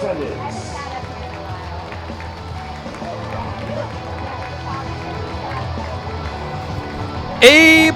A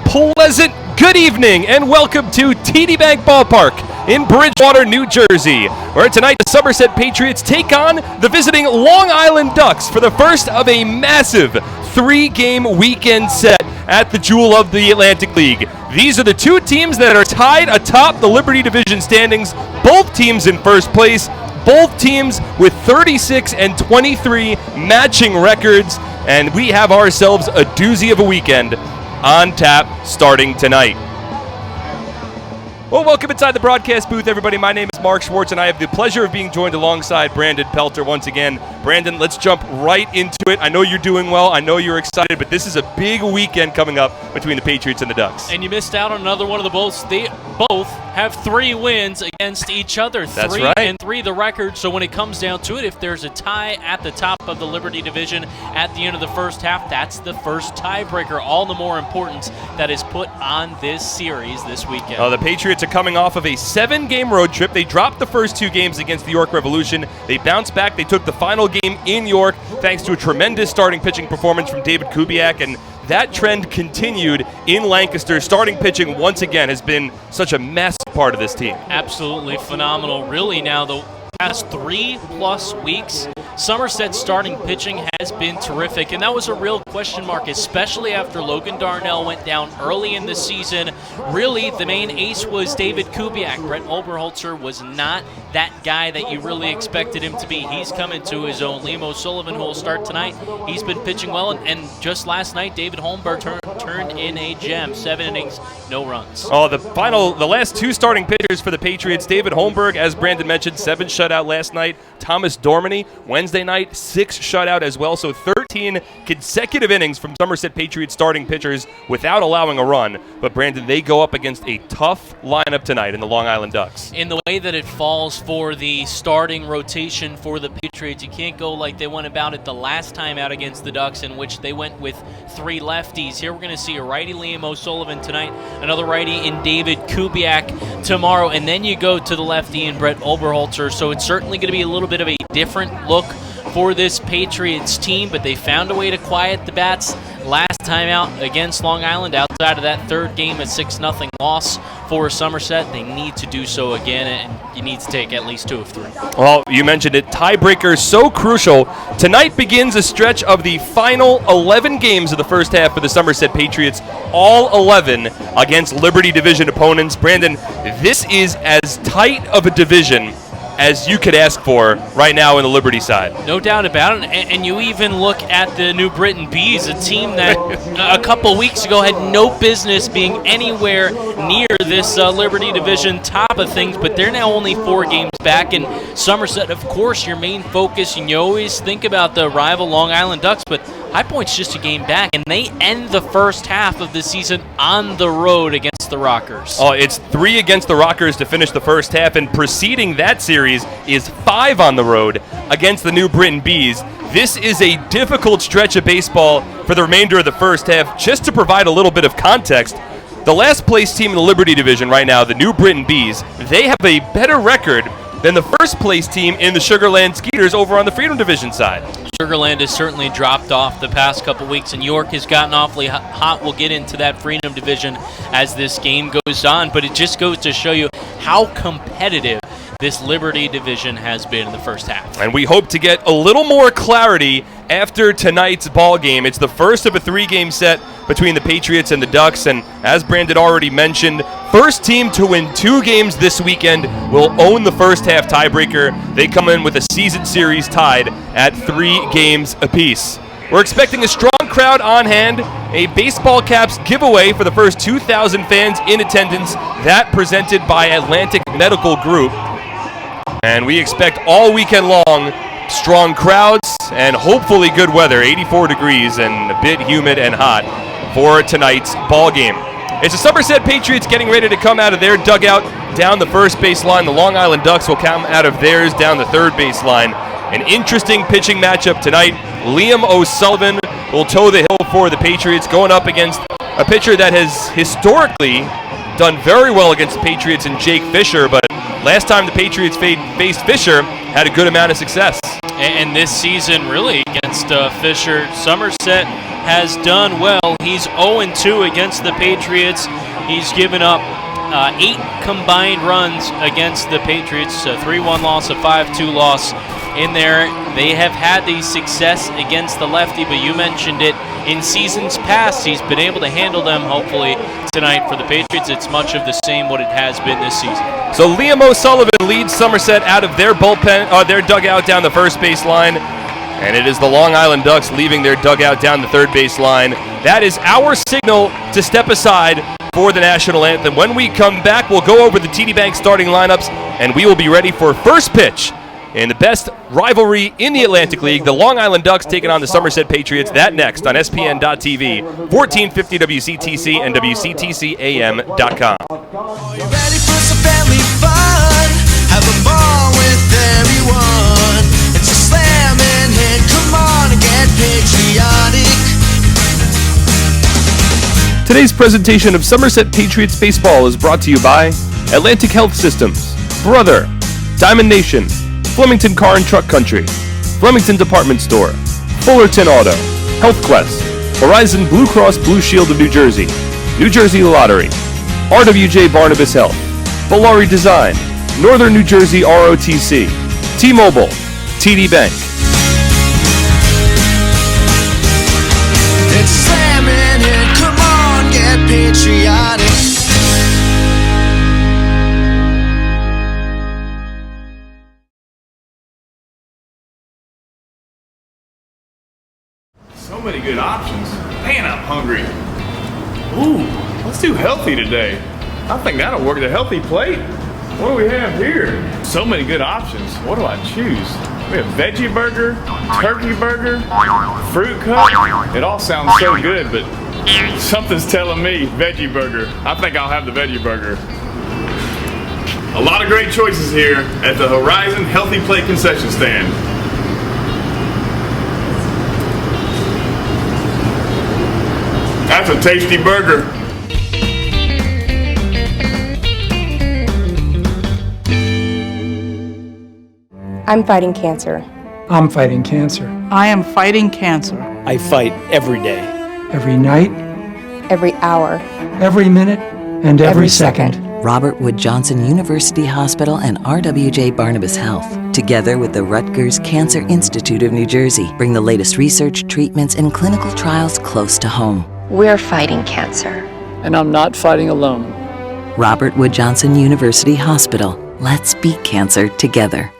pleasant good evening and welcome to TD Bank Ballpark in Bridgewater, New Jersey, where tonight the Somerset Patriots take on the visiting Long Island Ducks for the first of a massive 3-game weekend set at the Jewel of the Atlantic League. These are the two teams that are tied atop the Liberty Division standings, both teams in first place, both teams with 36 and 23 matching records, and we have ourselves a doozy of a weekend on tap starting tonight. Well, welcome inside the broadcast booth, everybody. My name is Mark Schwartz, and I have the pleasure of being joined alongside Brandon Pelter once again. Brandon, let's jump right into it. I know you're doing well. I know you're excited, but this is a big weekend coming up between the Patriots and the Ducks. And you missed out on another one of the Bulls. They both have 3 wins against each other. That's 3 right. and 3 the record. So when it comes down to it, if there's a tie at the top of the Liberty Division at the end of the first half, that's the first tiebreaker. All the more importance that is put on this series this weekend. The Patriots are coming off of a 7-game road trip. They dropped the first 2 games against the York Revolution. They bounced back. They took the final game in York thanks to a tremendous starting pitching performance from David Kubiak, and that trend continued in Lancaster. Starting pitching once again has been such a massive part of this team. Absolutely phenomenal. Really now the past 3+ weeks, Somerset's starting pitching has been terrific, and that was a real question mark, especially after Logan Darnell went down early in the season. Really, the main ace was David Kubiak. Brett Oberholzer was not that guy that you really expected him to be. He's coming to his own. Liam O'Sullivan, who will start tonight, he's been pitching well, and just last night, David Holmberg turned in a gem. 7 innings, no runs. The last 2 starting pitchers for the Patriots, David Holmberg, as Brandon mentioned, 7 shutout last night. Thomas Dormany, Wednesday night, 6 shutout as well. So 13 consecutive innings from Somerset Patriots starting pitchers without allowing a run. But Brandon, they go up against a tough lineup tonight in the Long Island Ducks. In the way that it falls for the starting rotation for the Patriots, you can't go like they went about it the last time out against the Ducks, in which they went with 3 lefties. Here we're going to see a righty, Liam O'Sullivan, tonight, another righty in David Kubiak tomorrow, and then you go to the lefty in Brett Oberholzer. So it's certainly going to be a little bit of a different look for this Patriots team, but they found a way to quiet the bats last time out against Long Island. Outside of that 3rd game, a 6-0 loss for Somerset, they need to do so again, and you need to take at least 2 of 3. Well, you mentioned it. Tiebreaker is so crucial. Tonight begins a stretch of the final 11 games of the first half for the Somerset Patriots, all 11 against Liberty Division opponents. Brandon, this is as tight of a division as you could ask for right now in the Liberty side. No doubt about it, and you even look at the New Britain Bees, a team that a couple weeks ago had no business being anywhere near this Liberty Division top of things, but they're now only 4 games back, and Somerset, of course, your main focus, and you always think about the rival Long Island Ducks, but High Point's just a game back, and they end the first half of the season on the road against the Rockers. It's 3 against the Rockers to finish the first half, and preceding that series is 5 on the road against the New Britain Bees. This is a difficult stretch of baseball for the remainder of the first half. Just to provide a little bit of context, the last place team in the Liberty Division right now, the New Britain Bees, they have a better record than the first place team in the Sugarland Skeeters over on the Freedom Division side. Sugarland has certainly dropped off the past couple weeks, and York has gotten awfully hot. We'll get into that Freedom Division as this game goes on, but it just goes to show you how competitive this Liberty Division has been in the first half. And we hope to get a little more clarity after tonight's ball game. It's the first of a 3-game set between the Patriots and the Ducks, and as Brandon already mentioned, first team to win 2 games this weekend will own the first half tiebreaker. They come in with a season series tied at 3 games apiece. We're expecting a strong crowd on hand, a baseball caps giveaway for the first 2,000 fans in attendance, that presented by Atlantic Medical Group. And we expect all weekend long strong crowds and hopefully good weather, 84 degrees and a bit humid and hot for tonight's ball game. It's the Somerset Patriots getting ready to come out of their dugout down the first baseline. The Long Island Ducks will come out of theirs down the third baseline. An interesting pitching matchup tonight. Liam O'Sullivan will toe the hill for the Patriots, going up against a pitcher that has historically done very well against the Patriots and Jake Fisher, but last time the Patriots faced Fisher had a good amount of success. And this season, really, against Fisher, Somerset has done well. He's 0-2 against the Patriots. He's given up 8 combined runs against the Patriots, a 3-1 loss, a 5-2 loss in there. They have had the success against the lefty, but you mentioned it. In seasons past, he's been able to handle them. Hopefully tonight for the Patriots, it's much of the same what it has been this season. So Liam O'Sullivan leads Somerset out of their bullpen, their dugout down the first base line, and it is the Long Island Ducks leaving their dugout down the third base line. That is our signal to step aside for the national anthem. When we come back, we'll go over the TD Bank starting lineups, and we will be ready for first pitch in the best rivalry in the Atlantic League, the Long Island Ducks taking on the Somerset Patriots. That next on SPN.TV, 1450 WCTC and WCTCAM.com. You ready for some family fun? Have a ball with everyone. It's a slamming hit. Come on and get patriotic. Today's presentation of Somerset Patriots baseball is brought to you by Atlantic Health Systems, Brother, Diamond Nation, Flemington Car and Truck Country, Flemington Department Store, Fullerton Auto, Health Quest, Horizon Blue Cross Blue Shield of New Jersey Lottery, RWJ Barnabas Health, Valari Design, Northern New Jersey ROTC, T-Mobile, TD Bank. It's slamming hit. Come on, get patriotic. So many good options. Man, I'm hungry. Ooh, let's do healthy today. I think that'll work. The healthy plate. What do we have here? So many good options. What do I choose? We have veggie burger, turkey burger, fruit cup. It all sounds so good, but something's telling me veggie burger. I think I'll have the veggie burger. A lot of great choices here at the Horizon Healthy Plate concession stand. That's a tasty burger. I'm fighting cancer. I'm fighting cancer. I am fighting cancer. I fight every day. Every night, Every hour. every minute, and every second. Robert Wood Johnson University Hospital and RWJ Barnabas Health, together with the Rutgers Cancer Institute of New Jersey, bring the latest research, treatments, and clinical trials close to home. We're fighting cancer. And I'm not fighting alone. Robert Wood Johnson University Hospital. Let's beat cancer together.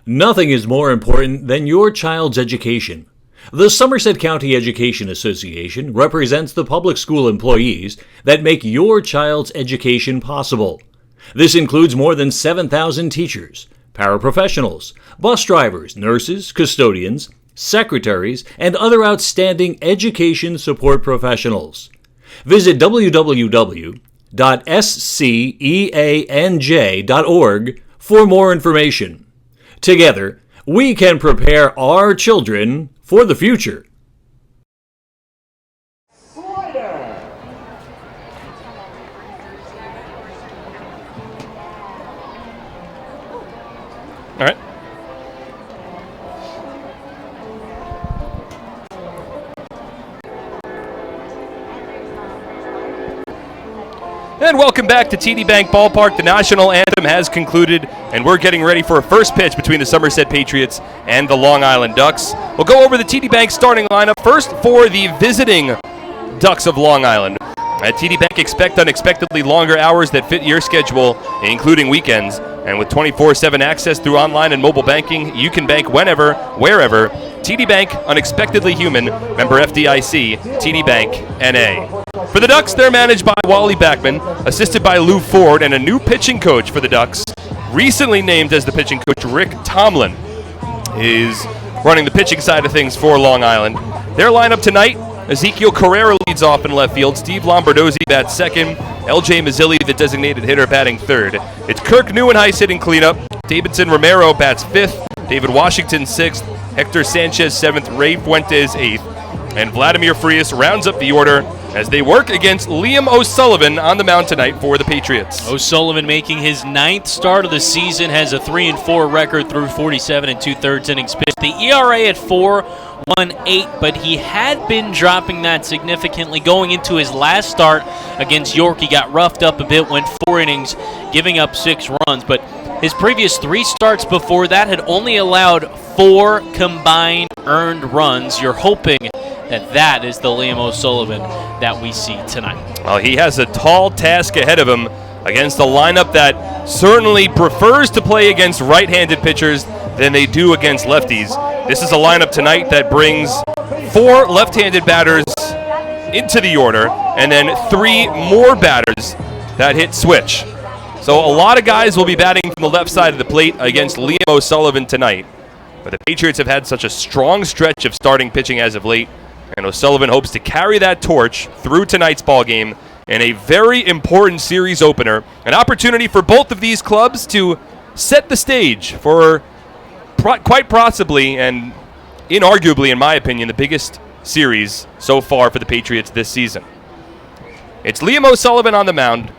Nothing is more important than your child's education. The Somerset County Education Association represents the public school employees that make your child's education possible. This includes more than 7,000 teachers, paraprofessionals, bus drivers, nurses, custodians, secretaries, and other outstanding education support professionals. Visit www.sceanj.org for more information. Together, we can prepare our children for the future. All right. And welcome back to TD Bank Ballpark. The national anthem has concluded, and we're getting ready for a first pitch between the Somerset Patriots and the Long Island Ducks. We'll go over the TD Bank starting lineup first for the visiting Ducks of Long Island. At TD Bank, expect unexpectedly longer hours that fit your schedule, including weekends. And with 24/7 access through online and mobile banking, you can bank whenever, wherever. TD Bank, unexpectedly human. Member FDIC, TD Bank, NA. For the Ducks, they're managed by Wally Backman, assisted by Lou Ford, and a new pitching coach for the Ducks. Recently named as the pitching coach, Rick Tomlin is running the pitching side of things for Long Island. Their lineup tonight: Ezekiel Carrera leads off in left field, Steve Lombardozzi bats second, LJ Mazzilli, the designated hitter, batting third. It's Kirk Neuenhuis hitting cleanup, Davidson Romero bats fifth, David Washington sixth, Hector Sanchez seventh, Ray Fuentes eighth, and Vladimir Frias rounds up the order as they work against Liam O'Sullivan on the mound tonight for the Patriots. O'Sullivan making his 9th start of the season, has a 3-4 record through 47 2/3 innings pitched. The ERA at 4.18, but he had been dropping that significantly going into his last start against York. He got roughed up a bit, went 4 innings, giving up 6 runs, but his previous 3 starts before that had only allowed 4 combined earned runs. You're hoping that is the Liam O'Sullivan that we see tonight. Well, he has a tall task ahead of him against a lineup that certainly prefers to play against right-handed pitchers than they do against lefties. This is a lineup tonight that brings 4 left-handed batters into the order and then 3 more batters that hit switch. So a lot of guys will be batting from the left side of the plate against Liam O'Sullivan tonight. But the Patriots have had such a strong stretch of starting pitching as of late, and O'Sullivan hopes to carry that torch through tonight's ball game in a very important series opener. An opportunity for both of these clubs to set the stage for quite possibly and inarguably, in my opinion, the biggest series so far for the Patriots this season. It's Liam O'Sullivan on the mound.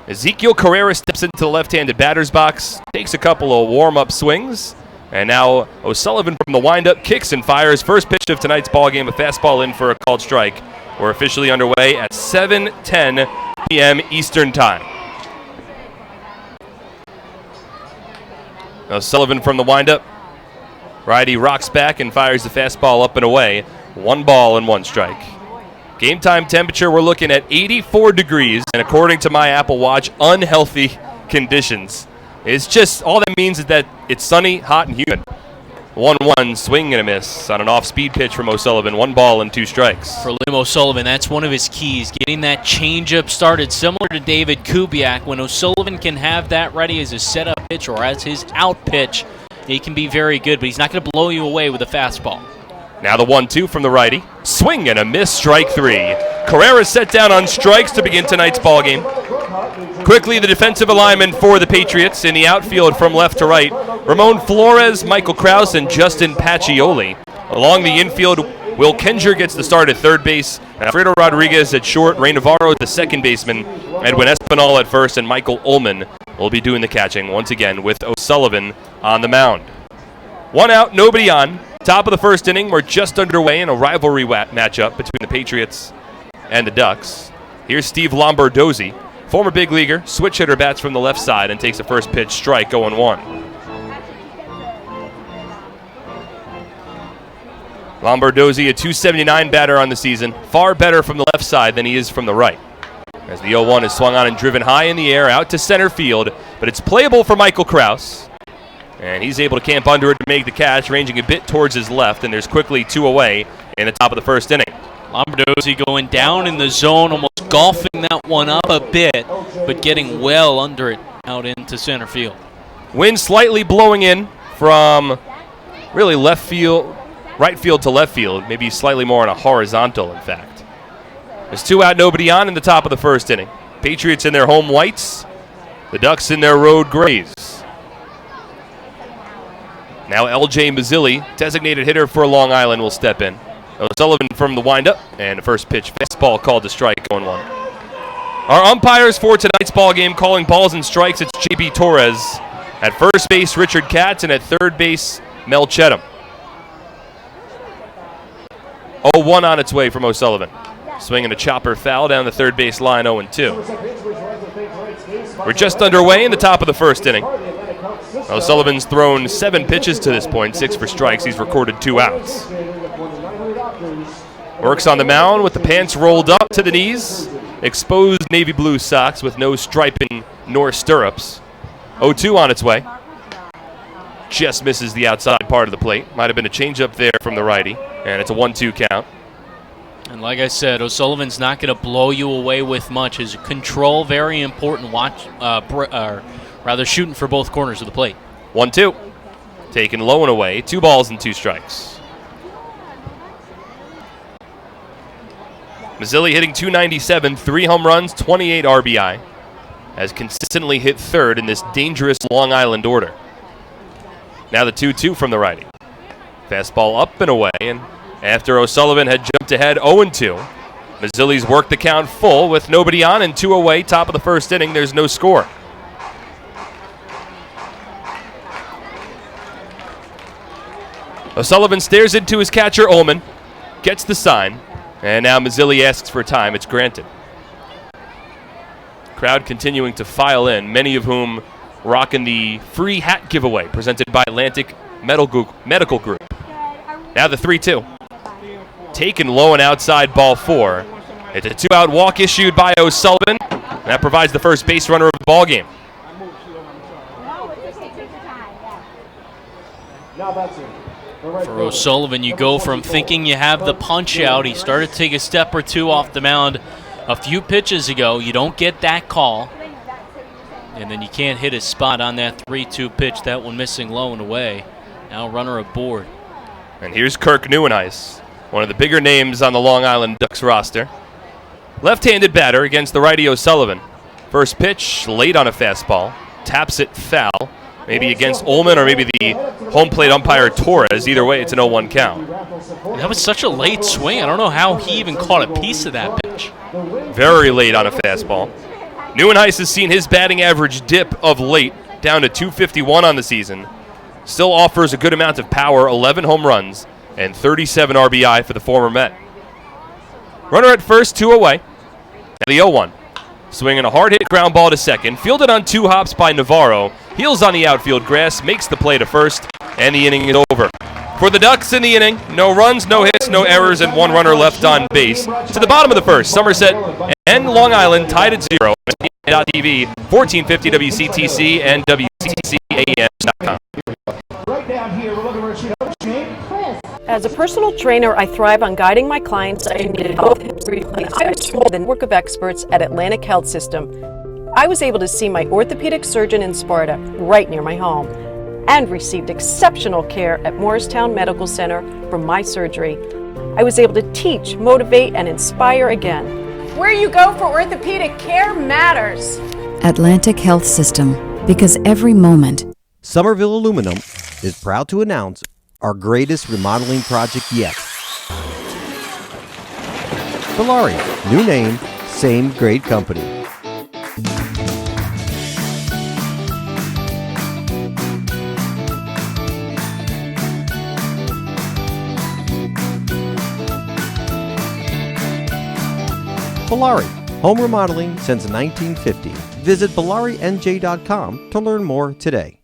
Ezekiel Carrera steps into the left-handed batter's box, takes a couple of warm-up swings, and now O'Sullivan from the windup kicks and fires. First pitch of tonight's ball game, a fastball in for a called strike. We're officially underway at 7:10 p.m. Eastern Time. O'Sullivan from the windup. Righty rocks back and fires the fastball up and away. 1 ball and 1 strike. Game time temperature, we're looking at 84 degrees, and according to my Apple Watch, unhealthy conditions. It's just, all that means is that it's sunny, hot, and humid. 1-1, swing and a miss on an off-speed pitch from O'Sullivan. 1 ball and 2 strikes. For Liam O'Sullivan, that's one of his keys, getting that changeup started, similar to David Kubiak. When O'Sullivan can have that ready as his setup pitch or as his out pitch, he can be very good, but he's not going to blow you away with a fastball. Now the 1-2 from the righty. Swing and a miss, strike 3. Carrera set down on strikes to begin tonight's ballgame. Quickly, the defensive alignment for the Patriots in the outfield from left to right. Ramon Flores, Michael Krause, and Justin Pacioli. Along the infield, Will Kenger gets the start at third base. Alfredo Rodriguez at short. Ray Navarro at the second baseman. Edwin Espinal at first, and Michael Ullman will be doing the catching once again with O'Sullivan on the mound. 1 out, nobody on. Top of the first inning, we're just underway in a rivalry matchup between the Patriots and the Ducks. Here's Steve Lombardozzi, former big leaguer, switch hitter, bats from the left side and takes a first pitch strike, 0-1. Lombardozzi, a .279 batter on the season, far better from the left side than he is from the right. As the 0-1 is swung on and driven high in the air out to center field, but it's playable for Michael Krause. And he's able to camp under it to make the catch, ranging a bit towards his left, and there's quickly 2 away in the top of the first inning. Lombardozzi going down in the zone, almost golfing that one up a bit, but getting well under it out into center field. Wind slightly blowing in from really left field, right field to left field, maybe slightly more on a horizontal, in fact. There's 2 out, nobody on in the top of the first inning. Patriots in their home whites, the Ducks in their road grays. Now L.J. Mazzilli, designated hitter for Long Island, will step in. O'Sullivan from the windup, and the first pitch fastball called to strike, 0-1. Our umpires for tonight's ball game calling balls and strikes, it's J.B. Torres. At first base, Richard Katz, and at third base, Mel Cheatham. 0-1 on its way from O'Sullivan. Swinging a chopper foul down the third base line, 0-2. We're just underway in the top of the first inning. O'Sullivan's thrown 7 pitches to this point, 6 for strikes. He's recorded 2 outs. Works on the mound with the pants rolled up to the knees. Exposed navy blue socks with no striping nor stirrups. 0-2 on its way. Just misses the outside part of the plate. Might have been a changeup there from the righty. And it's a 1-2 count. And like I said, O'Sullivan's not going to blow you away with much. His control, very important. Shooting for both corners of the plate. 1-2. Taken low and away. 2 balls and 2 strikes. Mazzilli hitting .297, 3 home runs, 28 RBI. Has consistently hit third in this dangerous Long Island order. Now the 2-2 from the righty. Fastball up and away, and after O'Sullivan had jumped ahead 0-2, Mazzilli's worked the count full with nobody on and 2 away. Top of the first inning, there's no score. O'Sullivan stares into his catcher, Ullman, gets the sign, and now Mazzilli asks for time. It's granted. Crowd continuing to file in, many of whom rocking the free hat giveaway presented by Atlantic Medical Group. Now the 3-2. Taken low and outside, ball 4. It's a 2-out walk issued by O'Sullivan. And that provides the first base runner of the ball game. For O'Sullivan, you go from thinking you have the punch out. He started to take a step or two off the mound a few pitches ago. You don't get that call. And then you can't hit his spot on that 3-2 pitch. That one missing low and away. Now runner aboard. And here's Kirk Neuenhuis, one of the bigger names on the Long Island Ducks roster. Left-handed batter against the righty O'Sullivan. First pitch, late on a fastball. Taps it foul. Maybe against Ullman or maybe the home plate umpire Torres. Either way, it's an 0-1 count. That was such a late swing. I don't know how he even caught a piece of that pitch. Very late on a fastball. Neuenhuis has seen his batting average dip of late, down to .251 on the season. Still offers a good amount of power, 11 home runs, and 37 RBI for the former Met. Runner at first, 2 away. And the 0-1. Swinging a hard-hit ground ball to second. Fielded on 2 hops by Navarro. Heels on the outfield grass. Makes the play to first. And the inning is over. For the Ducks in the inning, no runs, no hits, no errors, and 1 runner left on base. To the bottom of the first, Somerset and Long Island tied at 0. TV, 1450 WCTC and WCTCAM.com. As a personal trainer, I thrive on guiding my clients into health history. I was told the work of experts at Atlantic Health System. I was able to see my orthopedic surgeon in Sparta, right near my home, and received exceptional care at Morristown Medical Center for my surgery. I was able to teach, motivate, and inspire again. Where you go for orthopedic care matters. Atlantic Health System, because every moment. Somerville Aluminum is proud to announce our greatest remodeling project yet. Valari, new name, same great company. Valari, home remodeling since 1950. Visit ValariNJ.com to learn more today.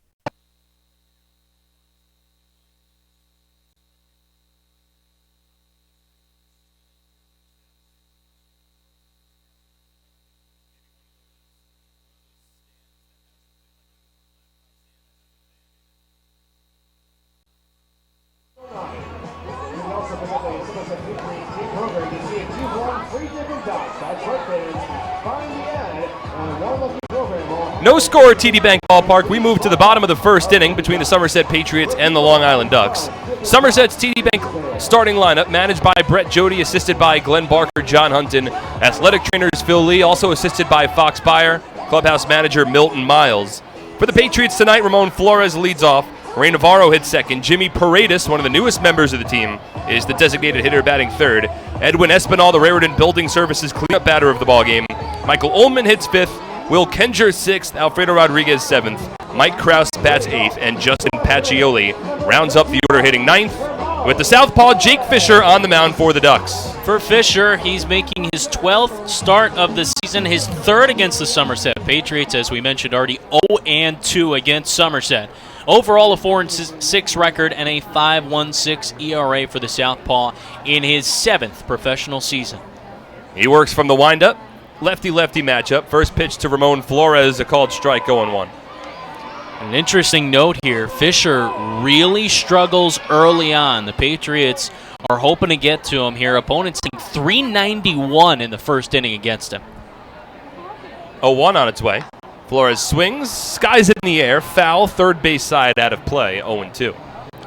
No score at TD Bank Ballpark. We move to the bottom of the first inning between the Somerset Patriots and the Long Island Ducks. Somerset's TD Bank starting lineup, managed by Brett Jody, assisted by Glenn Barker, John Hunton, athletic trainers Phil Lee, also assisted by Fox Beyer, clubhouse manager Milton Miles. For the Patriots tonight, Ramon Flores leads off. Ray Navarro hits second. Jimmy Paredes, one of the newest members of the team, is the designated hitter batting third. Edwin Espinal, the Raritan Building Services cleanup batter of the ballgame. Michael Ullman hits fifth. Will Kenger sixth. Alfredo Rodriguez seventh. Mike Kraus bats eighth. And Justin Pacioli rounds up the order, hitting ninth, with the southpaw Jake Fisher on the mound for the Ducks. For Fisher, he's making his 12th start of the season, his third against the Somerset Patriots, as we mentioned already, 0-2 against Somerset. Overall, a 4-6 record and a 5.16 ERA for the southpaw in his 7th professional season. He works from the windup. Lefty-lefty matchup. First pitch to Ramon Flores, a called strike, 0-1. An interesting note here, Fisher really struggles early on. The Patriots are hoping to get to him here. Opponents hitting .391 in the first inning against him. 0-1 on its way. Flores swings, skies it in the air, foul, third base side out of play, 0-2.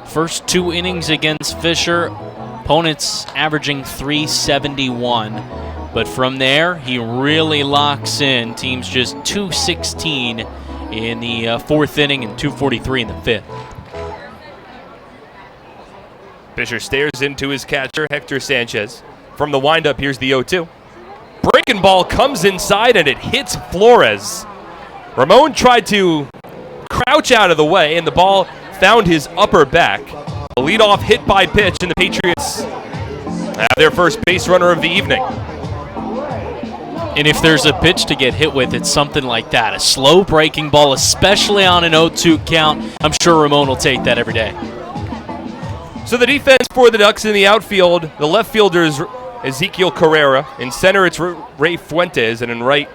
First 2 innings against Fisher, opponents averaging .371. But from there, he really locks in. Teams just .216 in the 4th inning and .243 in the 5th. Fisher stares into his catcher, Hector Sanchez. From the windup, here's the 0-2. breaking ball comes inside and it hits Flores. Ramon tried to crouch out of the way, and the ball found his upper back. A leadoff hit by pitch, and the Patriots have their first base runner of the evening. And if there's a pitch to get hit with, it's something like that. A slow breaking ball, especially on an 0-2 count. I'm sure Ramon will take that every day. So the defense for the Ducks in the outfield, the left fielder is Ezekiel Carrera. In center, it's Ray Fuentes, and in right,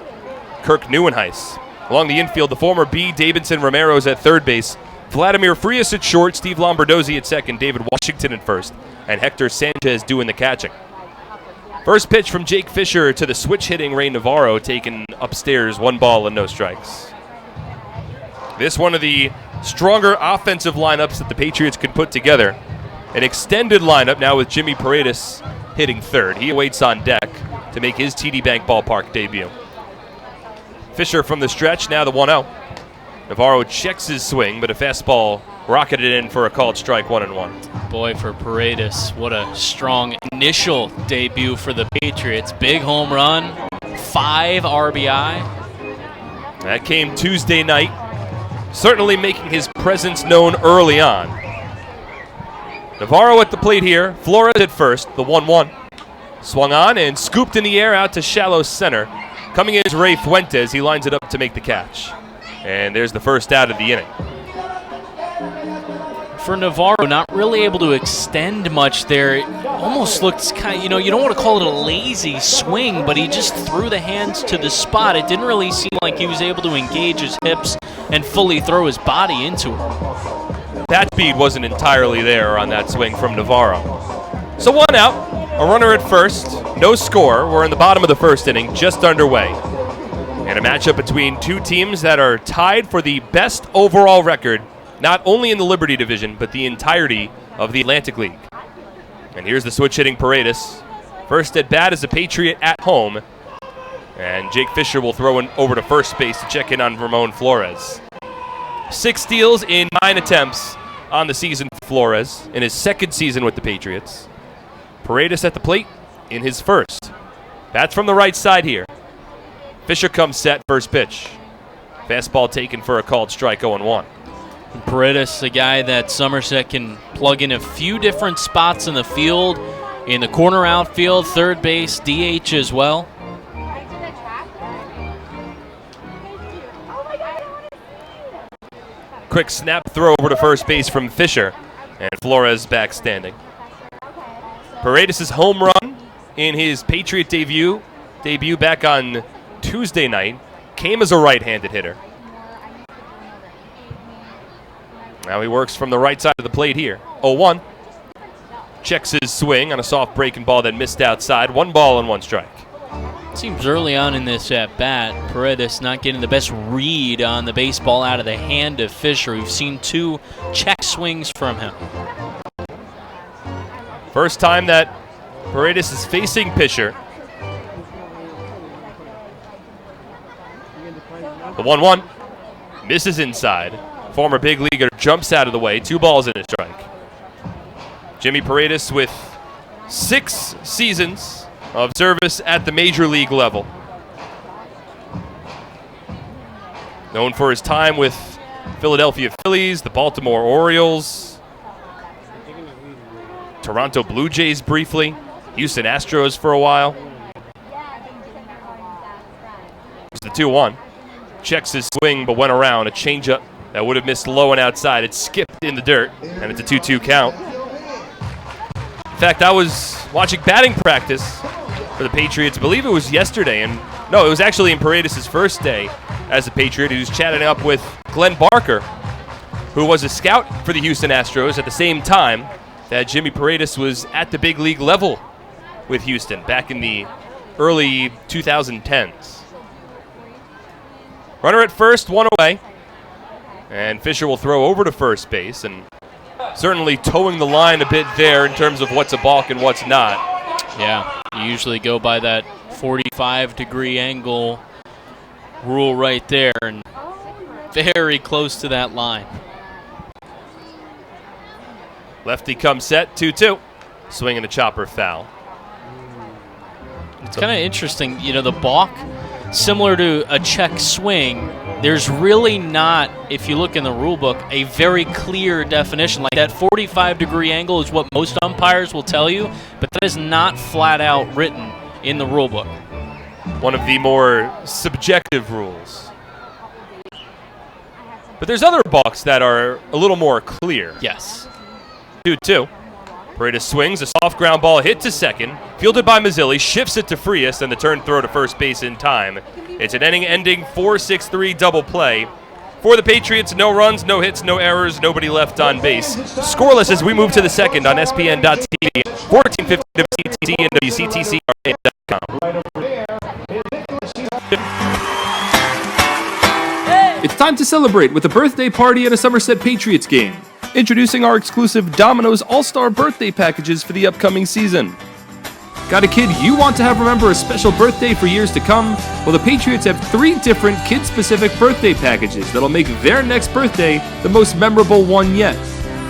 Kirk Neuenhuis. Along the infield, the former B. Davidson Romero is at third base. Vladimir Frias at short, Steve Lombardozzi at second, David Washington at first, and Hector Sanchez doing the catching. First pitch from Jake Fisher to the switch-hitting Ray Navarro, taken upstairs, 1 ball and no strikes. This one of the stronger offensive lineups that the Patriots could put together. An extended lineup now with Jimmy Paredes hitting third. He awaits on deck to make his TD Bank Ballpark debut. Fisher from the stretch, now the 1-0. Navarro checks his swing, but a fastball rocketed in for a called strike, 1-1. Boy, for Paredes, what a strong initial debut for the Patriots. Big home run, 5 RBI. That came Tuesday night, certainly making his presence known early on. Navarro at the plate here, Flores at first, the 1-1. Swung on and scooped in the air out to shallow center. Coming in is Ray Fuentes. He lines it up to make the catch. And there's the first out of the inning. For Navarro, not really able to extend much there. It almost looked kind of, you don't want to call it a lazy swing, but he just threw the hands to the spot. It didn't really seem like he was able to engage his hips and fully throw his body into it. That speed wasn't entirely there on that swing from Navarro. So 1 out, a runner at first, no score. We're in the bottom of the first inning, just underway. And a matchup between two teams that are tied for the best overall record, not only in the Liberty Division, but the entirety of the Atlantic League. And here's the switch-hitting Paredes. First at bat is a Patriot at home. And Jake Fisher will throw it over to first base to check in on Ramon Flores. 6 steals in 9 attempts on the season for Flores in his second season with the Patriots. Paredes at the plate in his first. Bats from the right side here. Fisher comes set, first pitch. Fastball taken for a called strike, 0-1. Paredes, a guy that Somerset can plug in a few different spots in the field, in the corner outfield, third base, DH as well. Quick snap throw over to first base from Fisher, and Flores back standing. Paredes' home run in his Patriot debut back on Tuesday night came as a right-handed hitter. Now he works from the right side of the plate here. 0-1. Checks his swing on a soft breaking ball that missed outside. 1 ball and 1 strike. Seems early on in this at-bat, Paredes not getting the best read on the baseball out of the hand of Fisher. We've seen 2 check swings from him. First time that Paredes is facing Fisher. The 1-1 misses inside. Former big leaguer jumps out of the way. 2 balls and a strike. Jimmy Paredes with 6 seasons of service at the major league level. Known for his time with Philadelphia Phillies, the Baltimore Orioles, Toronto Blue Jays briefly, Houston Astros for a while. It's the 2-1. Checks his swing but went around. A changeup that would have missed low and outside. It skipped in the dirt, and it's a 2-2 count. In fact, I was watching batting practice for the Patriots. I believe it was yesterday. And no, it was actually in Paredes' first day as a Patriot. He was chatting up with Glenn Barker, who was a scout for the Houston Astros at the same time that Jimmy Paredes was at the big league level with Houston back in the early 2010s. Runner at first, 1 away. And Fisher will throw over to first base, and certainly towing the line a bit there in terms of what's a balk and what's not. Yeah, you usually go by that 45-degree angle rule right there, and very close to that line. Lefty comes set, 2-2. Swing and a chopper foul. It's kind of interesting, the balk, similar to a check swing, there's really not, if you look in the rule book, a very clear definition. Like that 45-degree angle is what most umpires will tell you, but that is not flat out written in the rule book. One of the more subjective rules. But there's other balks that are a little more clear. Yes. 2-2. Paredes swings, a soft ground ball hit to second, fielded by Mazzilli, shifts it to Frias, and the turn throw to first base in time. It's an inning-ending 4-6-3 double play. For the Patriots, no runs, no hits, no errors, nobody left on base. Scoreless as we move to the second on SPN.TV, 1450 WCTC and WCTCRA.com. It's time to celebrate with a birthday party at a Somerset Patriots game. Introducing our exclusive Domino's All-Star birthday packages for the upcoming season. Got a kid you want to have remember a special birthday for years to come? Well, the Patriots have 3 different kid-specific birthday packages that'll make their next birthday the most memorable one yet.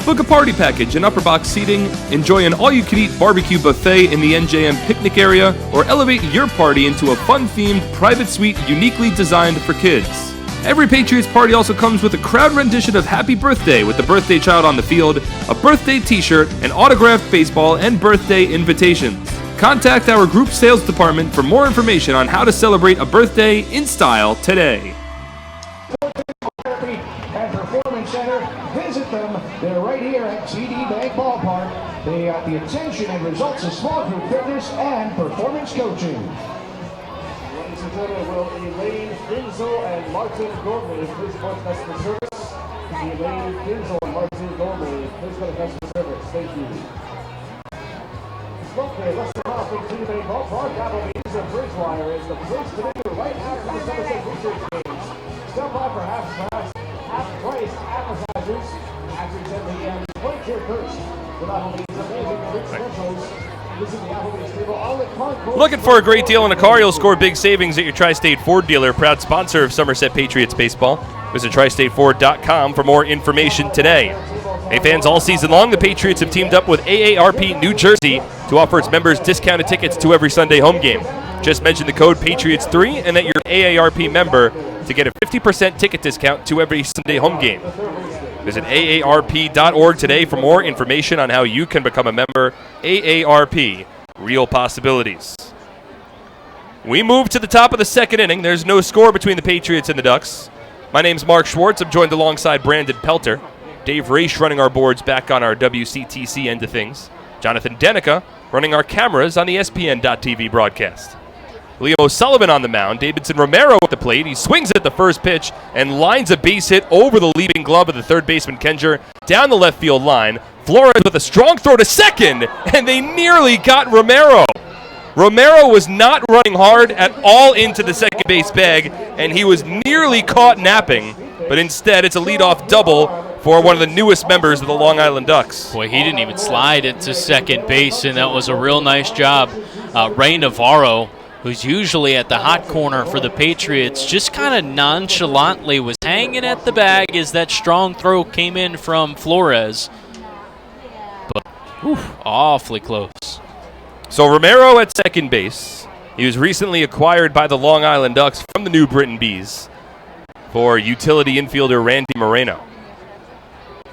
Book a party package and upper box seating, enjoy an all-you-can-eat barbecue buffet in the NJM picnic area, or elevate your party into a fun-themed private suite uniquely designed for kids. Every Patriots party also comes with a crowd rendition of Happy Birthday with the birthday child on the field, a birthday t-shirt, an autographed baseball, and birthday invitations. Contact our group sales department for more information on how to celebrate a birthday in style today. And Performance Center, visit them. They're right here at TD Bank Ballpark. They have the attention and results of small group fitness and performance coaching. Ladies and gentlemen, will Elaine Kinzel and Martin Gormley please go to customer service? Elaine Kinzel and Martin Gormley, please go to customer service. Thank you. Okay, let's start off from TD Bank Ballpark. Applebee's and Bridgewire is the place to be right after the Somerset Patriots games. Step by for half-price appetizers after 10 p.m. Point your first with Applebee's amazing rich specials. Visit the Applebee's table all at Concourse. Looking for a great deal on a car? You'll score big savings at your Tri-State Ford dealer, proud sponsor of Somerset Patriots baseball. Visit tristateford.com for more information today. Hey fans, all season long, the Patriots have teamed up with AARP New Jersey to offer its members discounted tickets to every Sunday home game. Just mention the code PATRIOTS3 and that you're an AARP member to get a 50% ticket discount to every Sunday home game. Visit AARP.org today for more information on how you can become a member. AARP, real possibilities. We move to the top of the second inning. There's no score between the Patriots and the Ducks. My name's Mark Schwartz. I'm joined alongside Brandon Pelter. Dave Raish running our boards back on our WCTC end of things. Jonathan Denica running our cameras on the SPN.TV broadcast. Liam O'Sullivan on the mound. Davidson Romero at the plate. He swings at the first pitch and lines a base hit over the leading glove of the third baseman Kenger down the left field line. Flores with a strong throw to second, and they nearly got Romero. Romero was not running hard at all into the second base bag, and he was nearly caught napping, but instead it's a leadoff double for one of the newest members of the Long Island Ducks. Boy, he didn't even slide into second base, and that was a real nice job. Ray Navarro, who's usually at the hot corner for the Patriots, just kind of nonchalantly was hanging at the bag as that strong throw came in from Flores. But awfully close. So Romero at second base. He was recently acquired by the Long Island Ducks from the New Britain Bees for utility infielder Randy Moreno.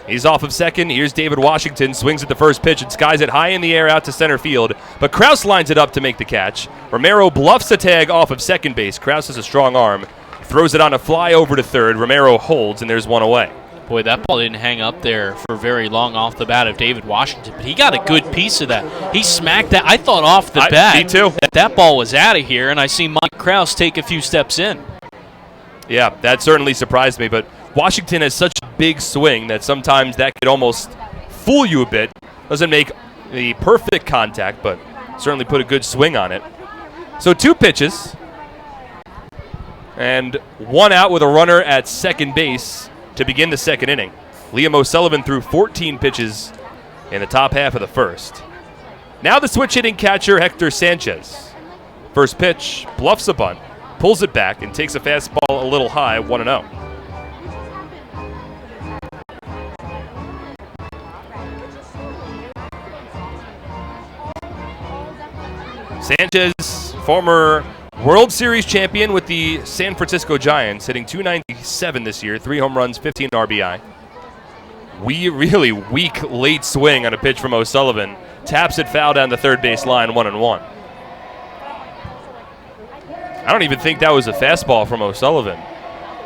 He's off of second. Here's David Washington. Swings at the first pitch and skies it high in the air out to center field. But Krause lines it up to make the catch. Romero bluffs a tag off of second base. Krause has a strong arm. Throws it on a fly over to third. Romero holds, and there's one away. Boy, that ball didn't hang up there for very long off the bat of David Washington, but he got a good piece of that. He smacked that. I thought off the bat me too. that ball was out of here, and I see Mike Krause take a few steps in. Yeah, that certainly surprised me, but Washington has such a big swing that sometimes that could almost fool you a bit. Doesn't make the perfect contact, but certainly put a good swing on it. So 2 pitches, and 1 out with a runner at second base to begin the second inning. Liam O'Sullivan threw 14 pitches in the top half of the first. Now the switch-hitting catcher, Hector Sanchez. First pitch, bluffs a bunt, pulls it back, and takes a fastball a little high, 1-0. Sanchez former World Series champion with the San Francisco Giants, hitting .297 this year, 3 home runs, 15 RBI. Really weak late swing on a pitch from O'Sullivan. Taps it foul down the third base line, 1-1. I don't even think that was a fastball from O'Sullivan.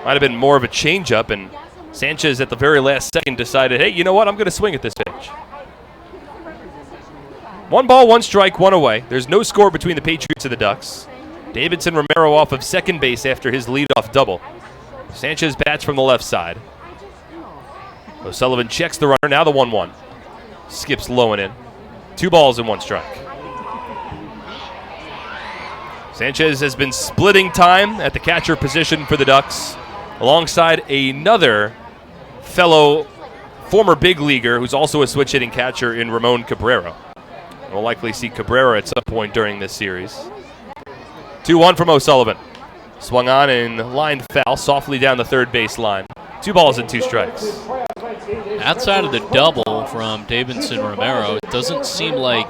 Might have been more of a changeup, and Sanchez at the very last second decided, hey, you know what, I'm going to swing at this pitch. 1 ball, 1 strike, 1 away. There's no score between the Patriots and the Ducks. Davidson Romero off of second base after his leadoff double. Sanchez bats from the left side. O'Sullivan checks the runner, now the 1-1. Skips low and in. 2 balls and 1 strike. Sanchez has been splitting time at the catcher position for the Ducks, alongside another fellow former big leaguer who's also a switch hitting catcher in Ramon Cabrera. We'll likely see Cabrera at some point during this series. 2-1 from O'Sullivan. Swung on and lined foul softly down the third base line. 2 balls and 2 strikes. Outside of the double from Davidson Romero, it doesn't seem like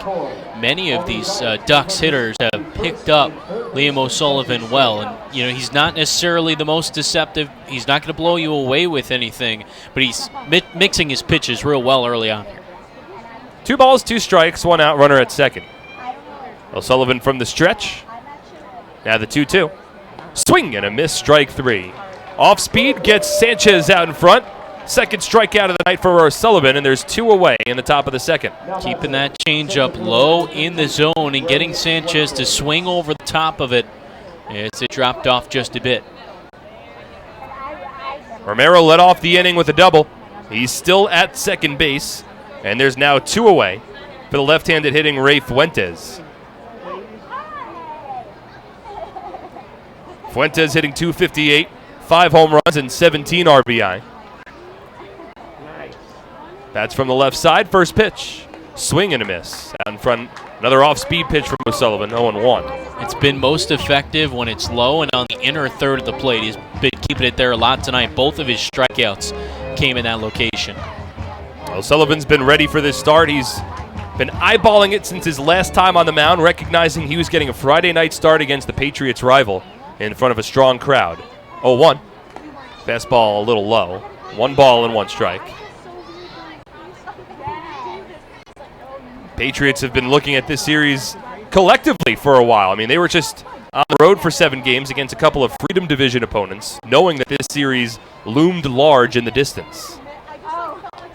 many of these Ducks hitters have picked up Liam O'Sullivan well. And, he's not necessarily the most deceptive. He's not going to blow you away with anything, but he's mixing his pitches real well early on here. 2 balls, 2 strikes, 1 out, runner at second. O'Sullivan from the stretch. Now the 2-2. Swing and a miss, strike 3. Off speed gets Sanchez out in front. Second strikeout of the night for O'Sullivan, and there's 2 away in the top of the second. Keeping that changeup low in the zone and getting Sanchez to swing over the top of it. It dropped off just a bit. Romero led off the inning with a double. He's still at second base, and there's now 2 away for the left-handed hitting Ray Fuentes. Fuentes hitting .258, 5 home runs and 17 RBI. That's from the left side, first pitch. Swing and a miss. Out in front, another off-speed pitch from O'Sullivan, 0-1. It's been most effective when it's low and on the inner third of the plate. He's been keeping it there a lot tonight. Both of his strikeouts came in that location. O'Sullivan's been ready for this start. He's been eyeballing it since his last time on the mound, recognizing he was getting a Friday night start against the Patriots' rival in front of a strong crowd. 0-1. Fastball a little low. 1 ball and 1 strike. Patriots have been looking at this series collectively for a while. I mean, they were just on the road for 7 games against a couple of Freedom Division opponents, knowing that this series loomed large in the distance.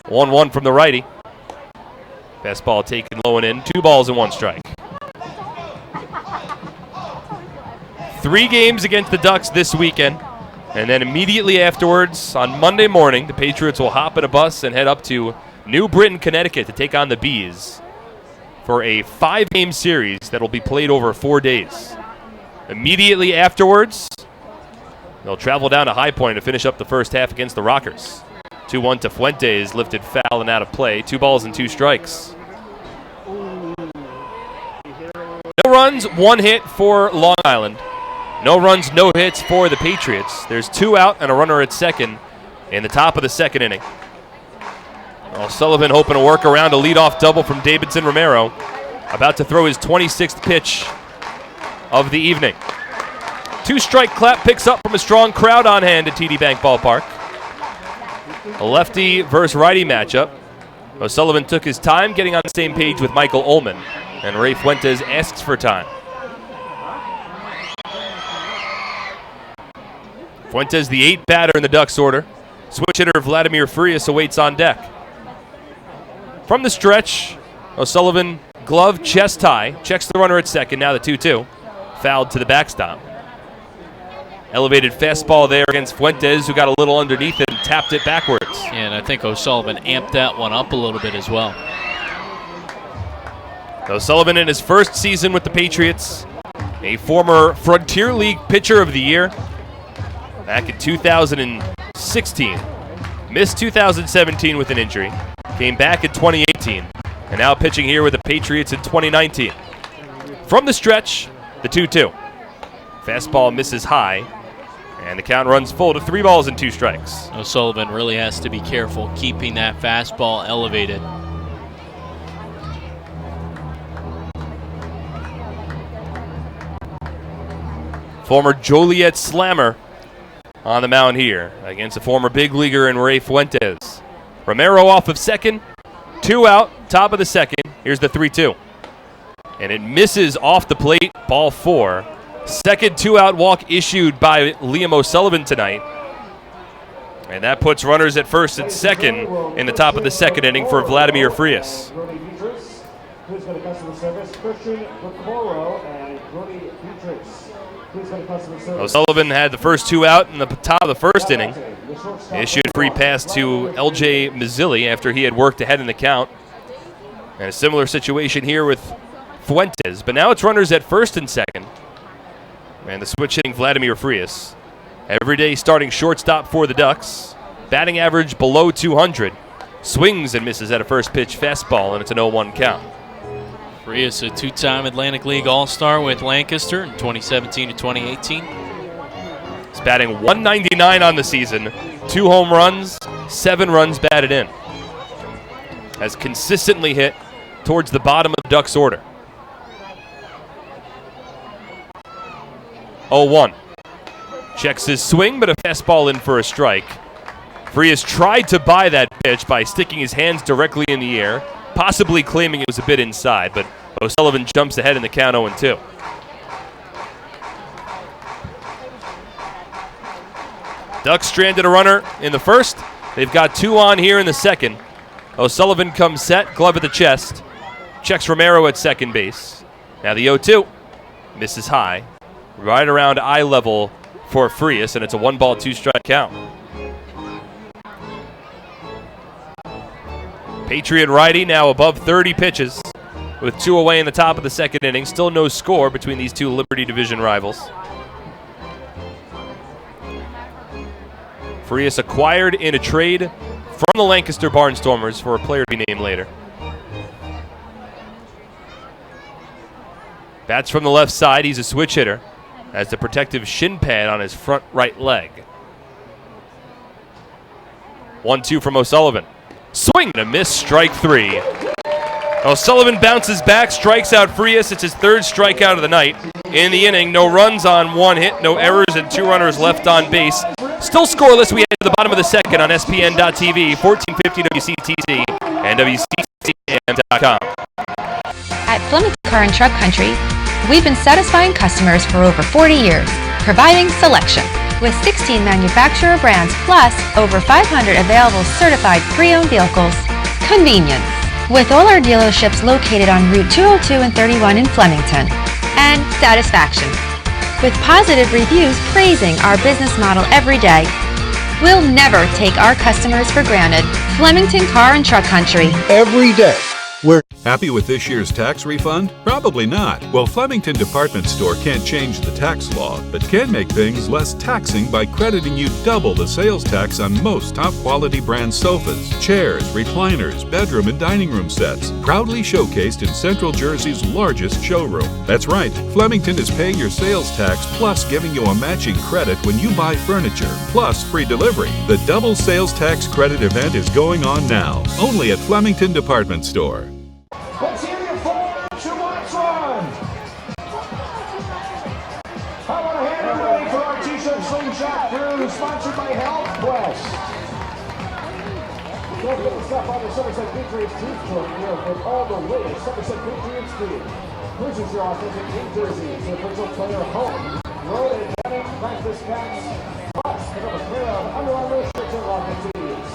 1-1 from the righty. Fastball taken low and in. 2 balls and 1 strike. 3 games against the Ducks this weekend, and then immediately afterwards, on Monday morning, the Patriots will hop in a bus and head up to New Britain, Connecticut to take on the Bees for a 5-game series that will be played over 4 days. Immediately afterwards, they'll travel down to High Point to finish up the first half against the Rockers. 2-1 to Fuentes, lifted foul and out of play. 2 balls and 2 strikes. No runs, 1 hit for Long Island. No runs, no hits for the Patriots. There's 2 out and a runner at second in the top of the second inning. O'Sullivan hoping to work around a leadoff double from Davidson Romero. About to throw his 26th pitch of the evening. 2-strike clap picks up from a strong crowd on hand at TD Bank Ballpark. A lefty versus righty matchup. O'Sullivan took his time getting on the same page with Michael Ullman, and Ray Fuentes asks for time. Fuentes, the 8th batter in the Ducks order. Switch hitter Vladimir Frias awaits on deck. From the stretch, O'Sullivan glove chest high, checks the runner at second, now the 2-2. Fouled to the backstop. Elevated fastball there against Fuentes, who got a little underneath it and tapped it backwards. Yeah, and I think O'Sullivan amped that one up a little bit as well. O'Sullivan in his first season with the Patriots, a former Frontier League Pitcher of the Year back in 2016. Missed 2017 with an injury. Came back in 2018. And now pitching here with the Patriots in 2019. From the stretch, the 2-2. Fastball misses high. And the count runs full to 3 balls and 2 strikes. O'Sullivan really has to be careful keeping that fastball elevated. former Joliet Slammer, on the mound here against a former big leaguer in Ray Fuentes. Romero off of second, 2 out, top of the second. Here's the 3-2. And it misses off the plate, ball 4. Second 2-out walk issued by Liam O'Sullivan tonight. And that puts runners at first and second in the top of the second inning for Vladimir Frias. Please go to customer service. Christian Ricoro and Brody Dietrichs. Please go to customer service. O'Sullivan had the first 2 out in the top of the first inning. Issued a free pass to L.J. Mazzilli after he had worked ahead in the count. And a similar situation here with Fuentes. But now it's runners at first and second. And the switch hitting Vladimir Frias. Everyday starting shortstop for the Ducks. Batting average below 200. Swings and misses at a first pitch fastball, and it's an 0-1 count. Frias, a 2-time Atlantic League All-Star with Lancaster in 2017 to 2018. He's batting 199 on the season. 2 home runs, 7 runs batted in. Has consistently hit towards the bottom of the Ducks order. 0-1. Checks his swing, but a fastball in for a strike. Frias tried to buy that pitch by sticking his hands directly in the air, possibly claiming it was a bit inside, but O'Sullivan jumps ahead in the count 0-2. Ducks stranded a runner in the first. They've got 2 on here in the second. O'Sullivan comes set, glove at the chest. Checks Romero at second base. Now the 0-2. Misses high. Right around eye level for Frias, and it's a 1-ball, 2-strike count. Patriot righty now above 30 pitches with 2 away in the top of the second inning. Still no score between these two Liberty Division rivals. Frias acquired in a trade from the Lancaster Barnstormers for a player to be named later. Bats from the left side. He's a switch hitter. Has the protective shin pad on his front right leg. 1-2 from O'Sullivan. Swing and a miss, strike 3. O'Sullivan bounces back, strikes out Frias. It's his 3rd strikeout of the night. In the inning, no runs on 1 hit, no errors, and 2 runners left on base. Still scoreless. We head to the bottom of the second on SPN.TV, 1450 WCTC, and WCTCAM.com. At Flemington Car and Truck Country, we've been satisfying customers for over 40 years, providing selection with 16 manufacturer brands plus over 500 available certified pre-owned vehicles. Convenience, with all our dealerships located on Route 202 and 31 in Flemington. And satisfaction, with positive reviews praising our business model every day. We'll never take our customers for granted. Flemington Car and Truck Country. Every day. We're happy with this year's tax refund? Probably not. Well, Flemington Department Store can't change the tax law, but can make things less taxing by crediting you double the sales tax on most top-quality brand sofas, chairs, recliners, bedroom and dining room sets, proudly showcased in Central Jersey's largest showroom. That's right, Flemington is paying your sales tax plus giving you a matching credit when you buy furniture, plus free delivery. The double sales tax credit event is going on now, only at Flemington Department Store. Let's hear you for 2 Watts Run. How about a hand everybody for our T-shirt slingshot crew, sponsored by Health Quest. Don't forget to stop by the Somerset Patriots Tooth Store with all the latest Somerset Patriots gear. Purchase your authentic New Jerseys, your virtual player home, road and tennis practice caps, plus pick up a pair of Under Armour shirts and locker tees.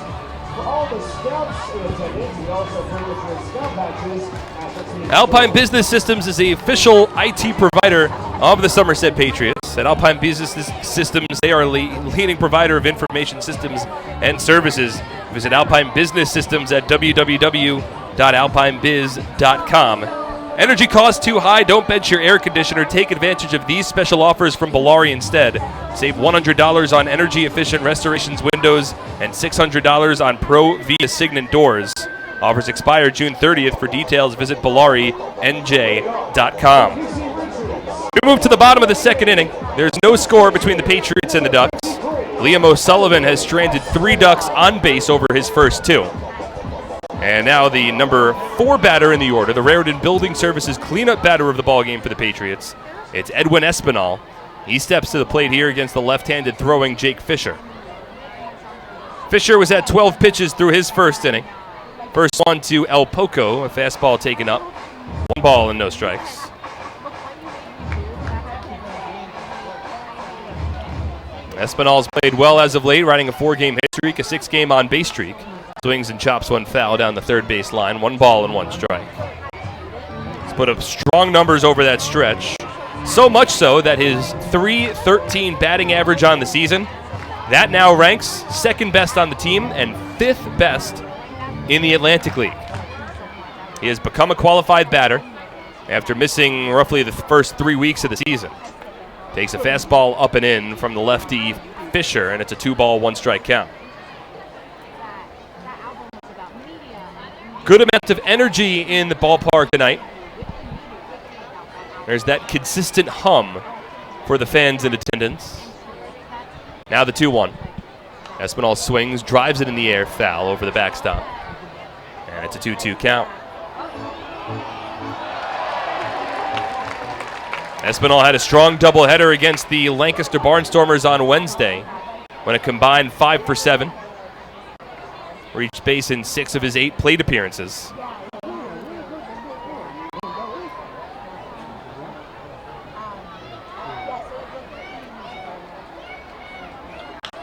For all the scouts in attendance, we also purchase your scout badges at the team. Alpine Business Systems is the official IT provider of the Somerset Patriots. At Alpine Business Systems, they are a leading provider of information systems and services. Visit Alpine Business Systems at www.alpinebiz.com. Energy costs too high? Don't bench your air conditioner. Take advantage of these special offers from Bellari instead. Save $100 on energy-efficient restorations windows and $600 on Pro Via Signet doors. Offers expire June 30th. For details, visit BellariNJ.com. We move to the bottom of the second inning. There's no score between the Patriots and the Ducks. Liam O'Sullivan has stranded 3 Ducks on base over his first 2. And now the number 4 batter in the order, the Raritan Building Services cleanup batter of the ballgame for the Patriots. It's Edwin Espinal. He steps to the plate here against the left-handed throwing Jake Fisher. Fisher was at 12 pitches through his first inning. First one to El Poco, a fastball taken up. 1 ball and no strikes. Espinal's played well as of late, riding a 4-game hit streak, a 6-game on-base streak. Swings and chops one foul down the third base line. 1 ball and 1 strike. He's put up strong numbers over that stretch. So much so that his .313 batting average on the season, that now ranks second best on the team and 5th best in the Atlantic League. He has become a qualified batter after missing roughly the first 3 weeks of the season. Takes a fastball up and in from the lefty Fisher, and it's a 2-ball, 1 strike count. Good amount of energy in the ballpark tonight. There's that consistent hum for the fans in attendance. Now the 2-1. Espinal swings, drives it in the air, foul over the backstop. And it's a 2-2 count. Espinal had a strong doubleheader against the Lancaster Barnstormers on Wednesday when it combined 5 for 7. Reached base in 6 of his 8 plate appearances.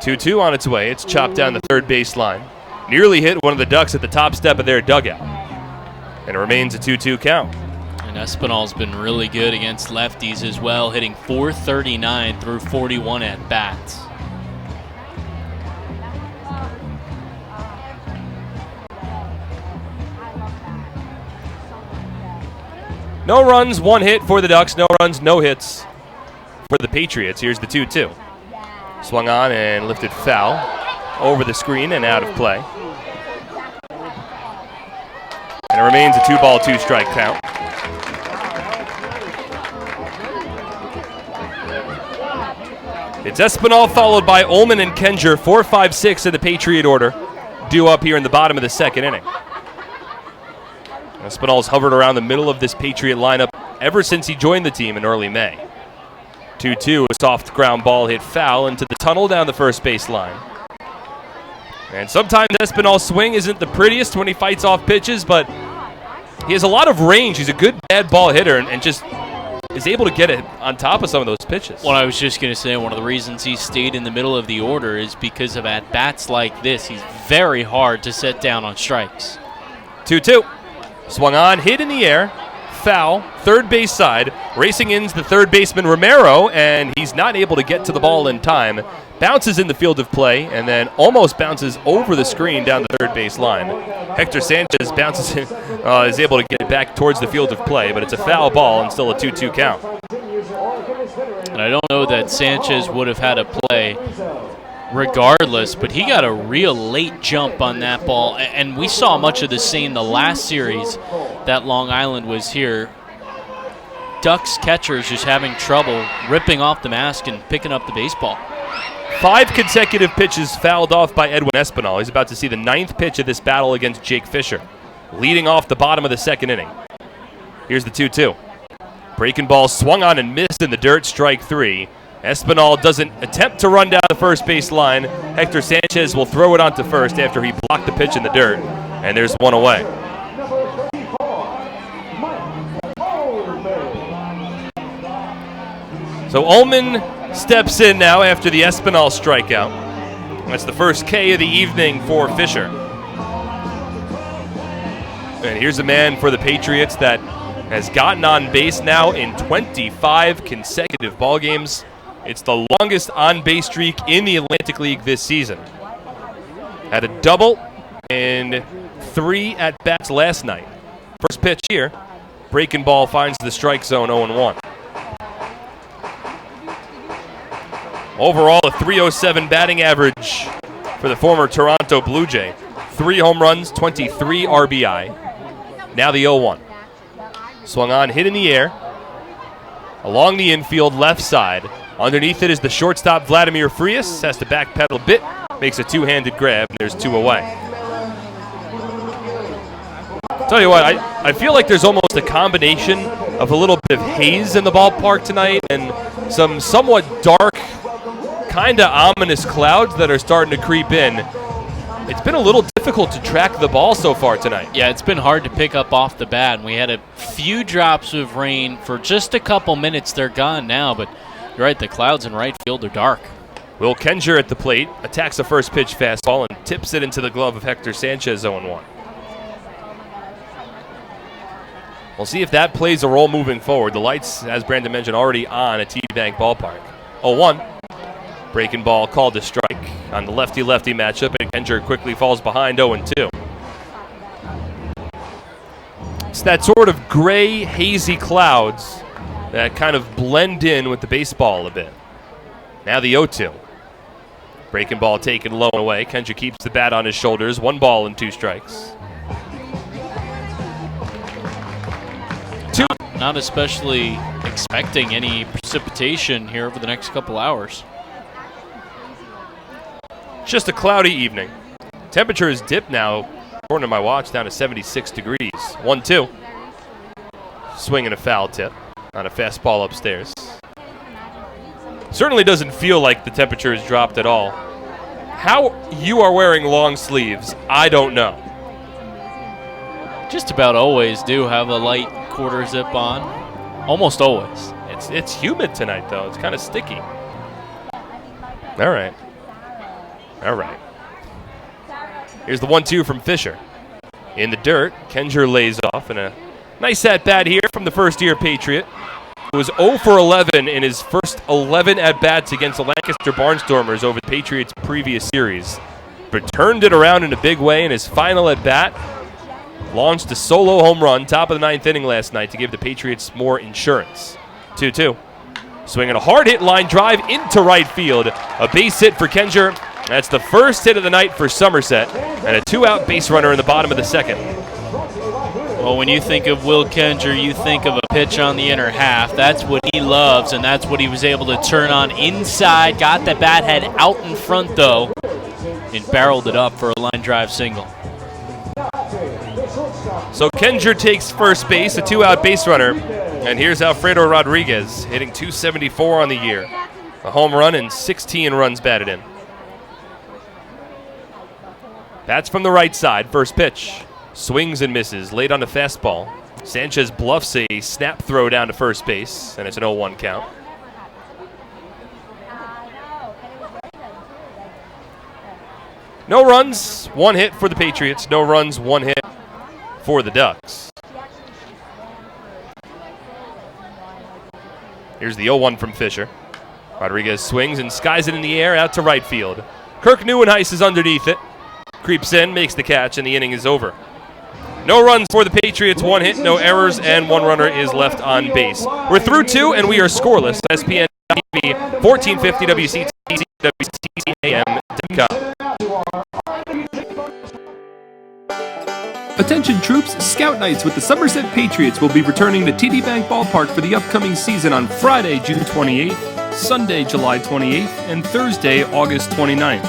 Two on its way. It's chopped down the third base line. Nearly hit one of the Ducks at the top step of their dugout. And it remains a 2-2 count. And Espinal's been really good against lefties as well, hitting .439 through 41 at bats. No runs, 1 hit for the Ducks. No runs, no hits for the Patriots. Here's the 2-2. Swung on and lifted foul over the screen and out of play. And it remains a 2-ball, 2 strike count. It's Espinal followed by Ullman and Kenger, 4, 5, 6 in the Patriot order, due up here in the bottom of the second inning. Espinal's hovered around the middle of this Patriot lineup ever since he joined the team in early May. 2-2, a soft ground ball hit foul into the tunnel down the first base line. And sometimes Espinal's swing isn't the prettiest when he fights off pitches, but he has a lot of range. He's a good bad ball hitter and just is able to get it on top of some of those pitches. Well, I was just going to say one of the reasons he stayed in the middle of the order is because of at-bats like this. He's very hard to set down on strikes. 2-2. Swung on, hit in the air. Foul, third base side. Racing in's the third baseman Romero, and he's not able to get to the ball in time. Bounces in the field of play, and then almost bounces over the screen down the third base line. Hector Sanchez bounces in, is able to get it back towards the field of play, but it's a foul ball and still a 2-2 count. And I don't know that Sanchez would have had a play regardless, but he got a real late jump on that ball, and we saw much of the same the last series that Long Island was here. Ducks catchers just having trouble ripping off the mask and picking up the baseball. 5 consecutive pitches fouled off by Edwin Espinal. He's about to see the 9th pitch of this battle against Jake Fisher, leading off the bottom of the second inning. Here's the 2-2. Breaking ball swung on and missed in the dirt, strike 3. Espinal doesn't attempt to run down the first base line. Hector Sanchez will throw it onto first after he blocked the pitch in the dirt, and there's 1 away. So Ullman steps in now after the Espinal strikeout. That's the first K of the evening for Fisher. And here's a man for the Patriots that has gotten on base now in 25 consecutive ball games. It's the longest on-base streak in the Atlantic League this season. Had a double and 3 at-bats last night. First pitch here, breaking ball finds the strike zone, 0-1. Overall, a .307 batting average for the former Toronto Blue Jay. 3 home runs, 23 RBI. Now the 0-1. Swung on, hit in the air. Along the infield left side. Underneath it is the shortstop Vladimir Frias. Has to backpedal a bit. Makes a 2-handed grab, and there's 2 away. Tell you what, I feel like there's almost a combination of a little bit of haze in the ballpark tonight and some somewhat dark, kind of ominous clouds that are starting to creep in. It's been a little difficult to track the ball so far tonight. Yeah, it's been hard to pick up off the bat. We had a few drops of rain for just a couple minutes. They're gone now, but you're right, the clouds in right field are dark. Will Kenger at the plate, attacks the first pitch fastball and tips it into the glove of Hector Sanchez, 0-1. We'll see if that plays a role moving forward. The lights, as Brandon mentioned, already on at TD Bank Ballpark. 0-1. Breaking ball called to strike on the lefty-lefty matchup, and Kenger quickly falls behind 0-2. It's that sort of gray, hazy clouds that kind of blend in with the baseball a bit. Now the 0-2. Breaking ball taken low and away. Kenger keeps the bat on his shoulders. 1 ball and 2 strikes. Not especially expecting any precipitation here over the next couple hours. Just a cloudy evening. Temperature has dipped now, according to my watch, down to 76 degrees. 1-2. Swing and a foul tip on a fastball upstairs. Certainly doesn't feel like the temperature has dropped at all. How you are wearing long sleeves, I don't know. Just about always do have a light quarter zip on. Almost always. It's humid tonight, though. It's kind of sticky. All right. Here's the 1-2 from Fisher. In the dirt, Kenger lays off, and a nice at-bat here from the first-year Patriot. It was 0 for 11 in his first 11 at-bats against the Lancaster Barnstormers over the Patriots' previous series. But turned it around in a big way in his final at-bat. Launched a solo home run, top of the 9th inning last night to give the Patriots more insurance. 2-2. Swinging a hard-hit line drive into right field. A base hit for Kenger. That's the first hit of the night for Somerset. And a 2-out base runner in the bottom of the second. Well, when you think of Will Kenger, you think of a pitch on the inner half. That's what he loves, and that's what he was able to turn on inside. Got the bat head out in front, though, and barreled it up for a line drive single. So Kenger takes first base, a 2-out base runner. And here's Alfredo Rodriguez hitting .274 on the year. A home run and 16 runs batted in. Bats from the right side, first pitch. Swings and misses, late on the fastball. Sanchez bluffs a snap throw down to first base, and it's an 0-1 count. No runs, 1 hit for the Patriots. No runs, 1 hit for the Ducks. Here's the 0-1 from Fisher. Rodriguez swings and skies it in the air out to right field. Kirk Neuenhuis is underneath it. Creeps in, makes the catch, and the inning is over. No runs for the Patriots, 1 hit, no errors, and 1 runner is left on base. We're through 2, and we are scoreless. SPN TV, 1450 WCTC, WCTAM.com. Attention troops, Scout Nights with the Somerset Patriots will be returning to TD Bank Ballpark for the upcoming season on Friday, June 28th, Sunday, July 28th, and Thursday, August 29th.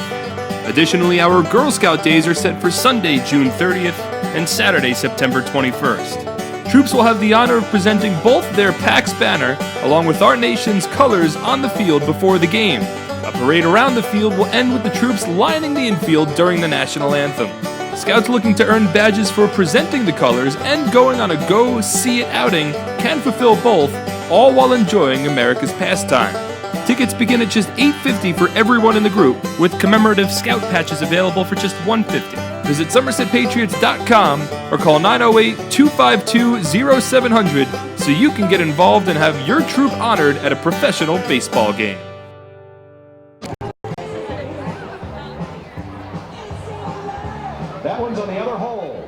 Additionally, our Girl Scout days are set for Sunday, June 30th, and Saturday, September 21st. Troops will have the honor of presenting both their PAX banner, along with our nation's colors on the field before the game. A parade around the field will end with the troops lining the infield during the national anthem. Scouts looking to earn badges for presenting the colors and going on a Go See It outing can fulfill both, all while enjoying America's pastime. Tickets begin at just $8.50 for everyone in the group, with commemorative Scout patches available for just $1.50. Visit SomersetPatriots.com or call 908-252-0700 so you can get involved and have your troop honored at a professional baseball game. That one's on the other hole.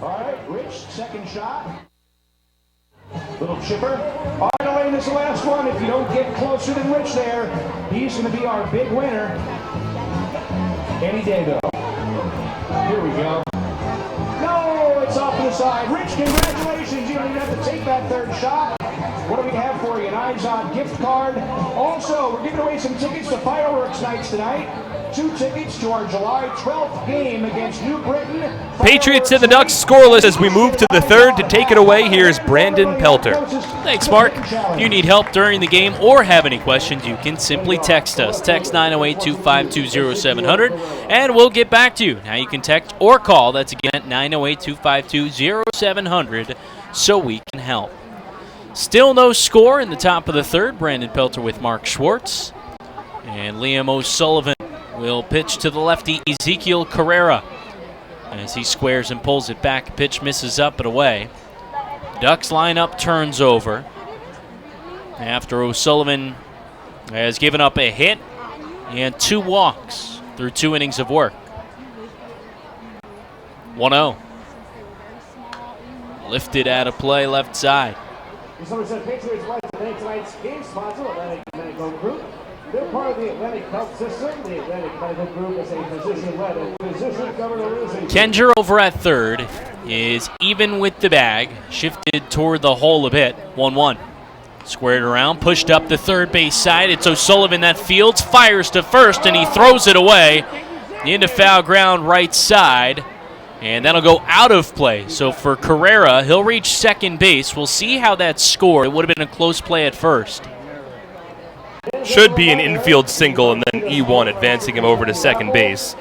All right, Rich, second shot. Little chipper. All right, Elaine, this is the last one. If you don't get closer than Rich there, he's going to be our big winner. Any day, though. Here we go. No, it's off to the side. Rich, congratulations. You don't even have to take that third shot. What do we have for you? An Izod gift card. Also, we're giving away some tickets to fireworks nights tonight. 2 tickets to our July 12th game against New Britain. Patriots and the Ducks scoreless as we move to the third. To take it away, here's Brandon Pelter. Thanks, Mark. If you need help during the game or have any questions, you can simply text us. Text 908-252-0700, and we'll get back to you. Now you can text or call. That's again at 908-252-0700 so we can help. Still no score in the top of the third. Brandon Pelter with Mark Schwartz. And Liam O'Sullivan will pitch to the lefty Ezekiel Carrera. As he squares and pulls it back, pitch misses up and away. Ducks lineup turns over after O'Sullivan has given up a hit and 2 walks through 2 innings of work. 1-0. Lifted out of play left side. The Somerset Patriots would like to thank tonight's game sponsor, Atlantic Medical Group. They're part of the Atlantic Health System. The Atlantic Medical Group is a physician-led and physician-governed organization. Kenger over at third is even with the bag, shifted toward the hole a bit. 1-1. Squared around, pushed up the third base side. It's O'Sullivan that fields, fires to first, and he throws it away into foul ground right side. And that'll go out of play. So for Carrera, he'll reach second base. We'll see how that's scored. It would have been a close play at first. Should be an infield single and then E1 advancing him over to second base.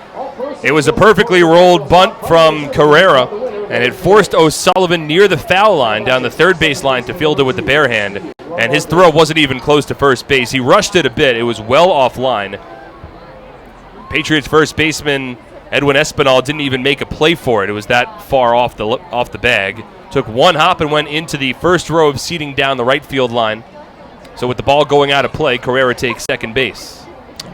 It was a perfectly rolled bunt from Carrera, and it forced O'Sullivan near the foul line down the third base line to field it with the bare hand. And his throw wasn't even close to first base. He rushed it a bit. It was well offline. Patriots first baseman Edwin Espinal didn't even make a play for it. It was that far off the bag. Took one hop and went into the first row of seating down the right field line. So with the ball going out of play, Carrera takes second base.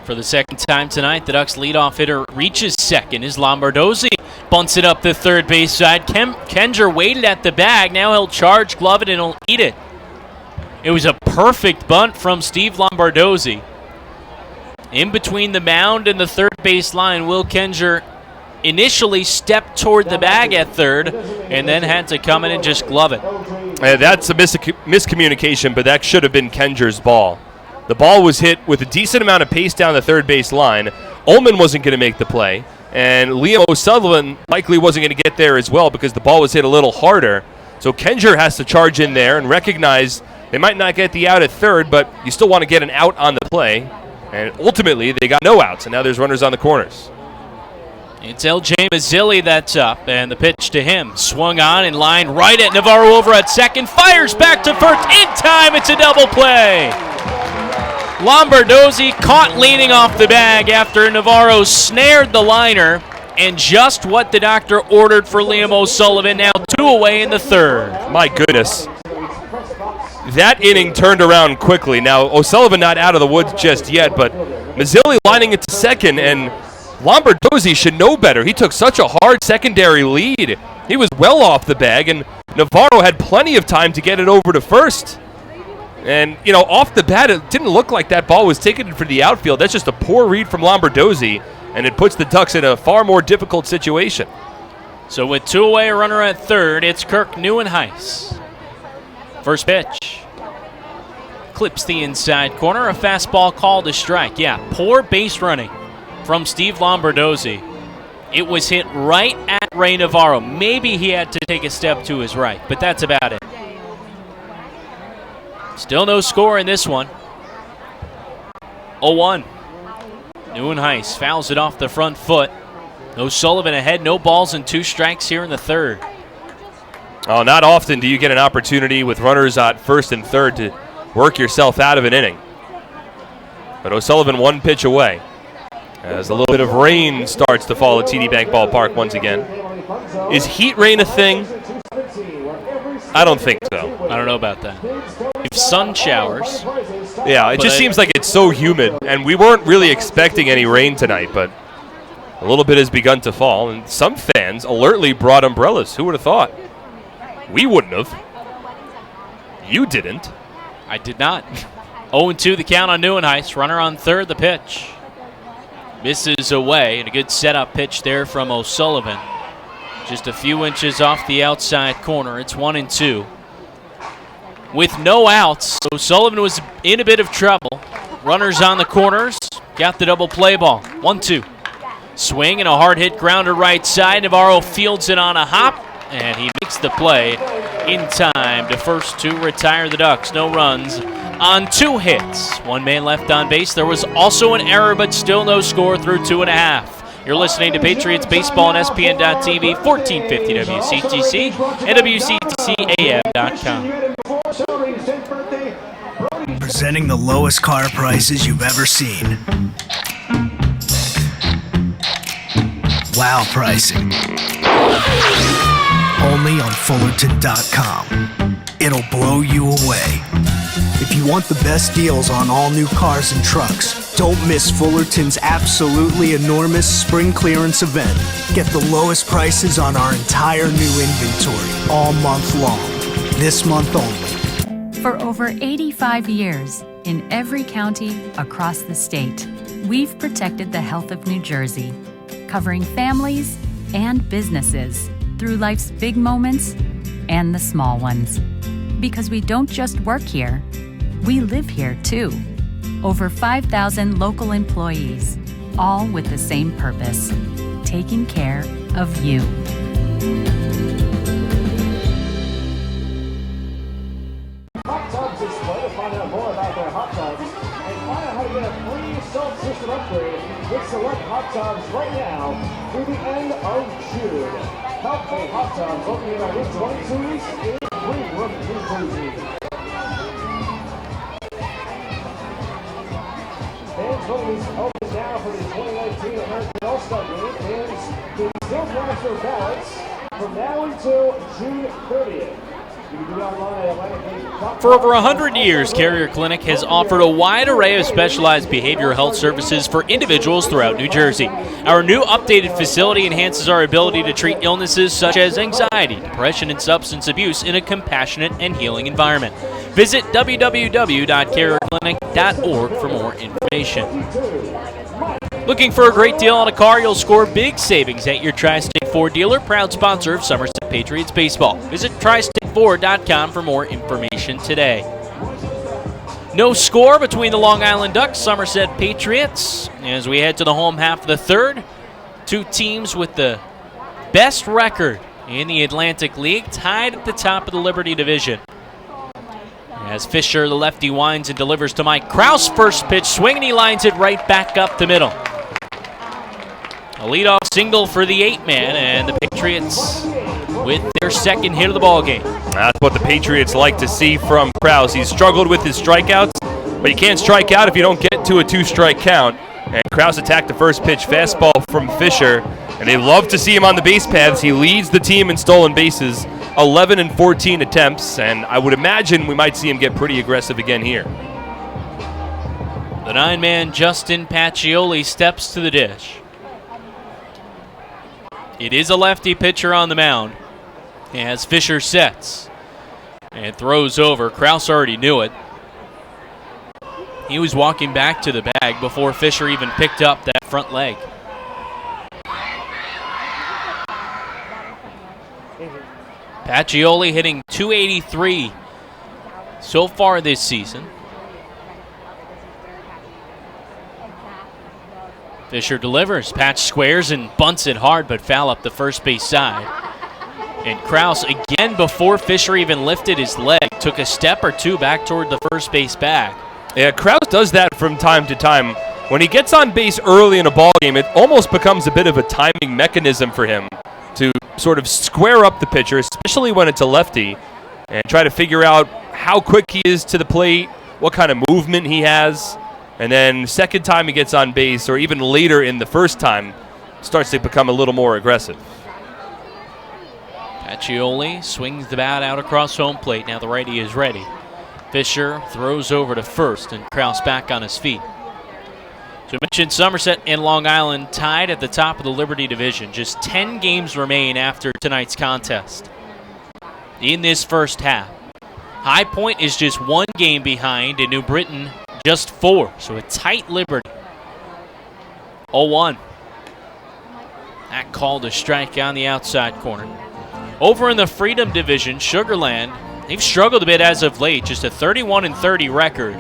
For the second time tonight, the Ducks leadoff hitter reaches second as Lombardozzi bunts it up the third base side. Kenger waited at the bag. Now he'll charge, glove it, and he'll eat it. It was a perfect bunt from Steve Lombardozzi. In between the mound and the third base line, Will Kenger initially stepped toward the bag at third and then had to come in and just glove it. That's a miscommunication, but that should have been Kenger's ball. The ball was hit with a decent amount of pace down the third base line. Ullman wasn't going to make the play, and Liam O'Sullivan likely wasn't going to get there as well because the ball was hit a little harder. So Kenger has to charge in there and recognize they might not get the out at third, but you still want to get an out on the play. And ultimately, they got no outs, and now there's runners on the corners. It's L.J. Mazzilli that's up, and the pitch to him. Swung on in line right at Navarro over at second. Fires back to first. In time, it's a double play. Lombardozzi caught leaning off the bag after Navarro snared the liner, and just what the doctor ordered for Liam O'Sullivan. Now 2 away in the third. My goodness. That inning turned around quickly. Now, O'Sullivan not out of the woods just yet, but Mazzilli lining it to second, and Lombardozzi should know better. He took such a hard secondary lead. He was well off the bag, and Navarro had plenty of time to get it over to first. And, you know, off the bat, it didn't look like that ball was taken for the outfield. That's just a poor read from Lombardozzi, and it puts the Ducks in a far more difficult situation. So with 2 away, a runner at third, it's Kirk Neuenhuis. First pitch. Clips the inside corner. A fastball called a strike. Yeah, poor base running from Steve Lombardozzi. It was hit right at Ray Navarro. Maybe he had to take a step to his right, but that's about it. Still no score in this one. 0-1. Neuenhuis fouls it off the front foot. O'Sullivan ahead, no balls and 2 strikes here in the third. Oh, not often do you get an opportunity with runners at first and third to work yourself out of an inning. But O'Sullivan 1 pitch away as a little bit of rain starts to fall at TD Bank Ballpark once again. Is heat rain a thing? I don't think so. I don't know about that. If sun showers. Yeah, it just seems like it's so humid, and we weren't really expecting any rain tonight, but a little bit has begun to fall, and some fans alertly brought umbrellas. Who would have thought? We wouldn't have. You didn't. I did not. 0-2 the count on Neuenhuis. Runner on third, the pitch. Misses away, and a good setup pitch there from O'Sullivan. Just a few inches off the outside corner. It's 1-2. With no outs, O'Sullivan was in a bit of trouble. Runners on the corners. got the double play ball. 1-2. Swing and a hard hit grounder right side. Navarro fields it on a hop, and he makes the play in time to first to retire the Ducks. No runs on 2 hits. 1 man left on base. There was also an error, but still no score through 2.5. You're listening to Patriots Baseball on SPN.TV, 1450 WCTC, and WCTCAM.com. Presenting the lowest car prices you've ever seen. Wow pricing. Only on Fullerton.com. It'll blow you away. If you want the best deals on all new cars and trucks, don't miss Fullerton's absolutely enormous spring clearance event. Get the lowest prices on our entire new inventory all month long. This month only. For over 85 years, in every county across the state, we've protected the health of New Jersey, covering families and businesses through life's big moments and the small ones. Because we don't just work here, we live here too. Over 5,000 local employees, all with the same purpose, taking care of you. Hot Tubs Display to find out more about their hot tubs and find out how to get a free self-system upgrade with select hot tubs right now through the end of June. Healthful Hot Tubs located on Route 22 in Greenwood, New Jersey. Fans voting is open now for the 2019 American All-Star Game. Fans can still cast their ballots from now until June 30th. For over 100 years, Carrier Clinic has offered a wide array of specialized behavioral health services for individuals throughout New Jersey. Our new updated facility enhances our ability to treat illnesses such as anxiety, depression, and substance abuse in a compassionate and healing environment. Visit www.carrierclinic.org for more information. Looking for a great deal on a car? You'll score big savings at your Tri-State Ford dealer, proud sponsor of Somerset Patriots Baseball. Visit TriStateFord.com for more information today. No score between the Long Island Ducks, Somerset Patriots. As we head to the home half of the third, 2 teams with the best record in the Atlantic League tied at the top of the Liberty Division. As Fisher, the lefty, winds and delivers to Mike Kraus. First pitch swing, and he lines it right back up the middle. A leadoff single for the 8-man, and the Patriots with their second hit of the ballgame. That's what the Patriots like to see from Kraus. He's struggled with his strikeouts, but you can't strike out if you don't get to a 2-strike count. And Kraus attacked the first pitch fastball from Fisher, and they love to see him on the base paths. He leads the team in stolen bases, 11 and 14 attempts, and I would imagine we might see him get pretty aggressive again here. The 9-man Justin Pacioli steps to the dish. It is a lefty pitcher on the mound as Fisher sets and throws over. Kraus already knew it. He was walking back to the bag before Fisher even picked up that front leg. Pacioli hitting .283 so far this season. Fisher delivers. Patch squares and bunts it hard, but foul up the first base side. And Kraus, again before Fisher even lifted his leg, took a step or two back toward the first base bag. Yeah, Kraus does that from time to time. When he gets on base early in a ball game, it almost becomes a bit of a timing mechanism for him to sort of square up the pitcher, especially when it's a lefty, and try to figure out how quick he is to the plate, what kind of movement he has. And then second time he gets on base, or even later in the first time, starts to become a little more aggressive. Pacioli swings the bat out across home plate. Now the righty is ready. Fisher throws over to first, and Kraus back on his feet. So we mentioned Somerset and Long Island tied at the top of the Liberty Division. Just 10 games remain after tonight's contest. In this first half, High Point is just 1 game behind, and New Britain just 4. So a tight Liberty. 0-1. That called a strike on the outside corner. Over in the Freedom Division, Sugar Land, they've struggled a bit as of late. Just a 31-30 record.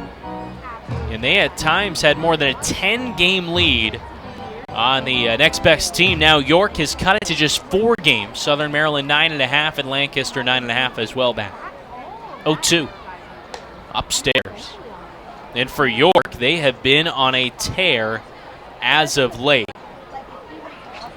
And they at times had more than a 10-game lead on the next best team. Now York has cut it to just 4 games. Southern Maryland 9.5 and Lancaster 9.5 as well back. 0-2 upstairs. And for York, they have been on a tear as of late.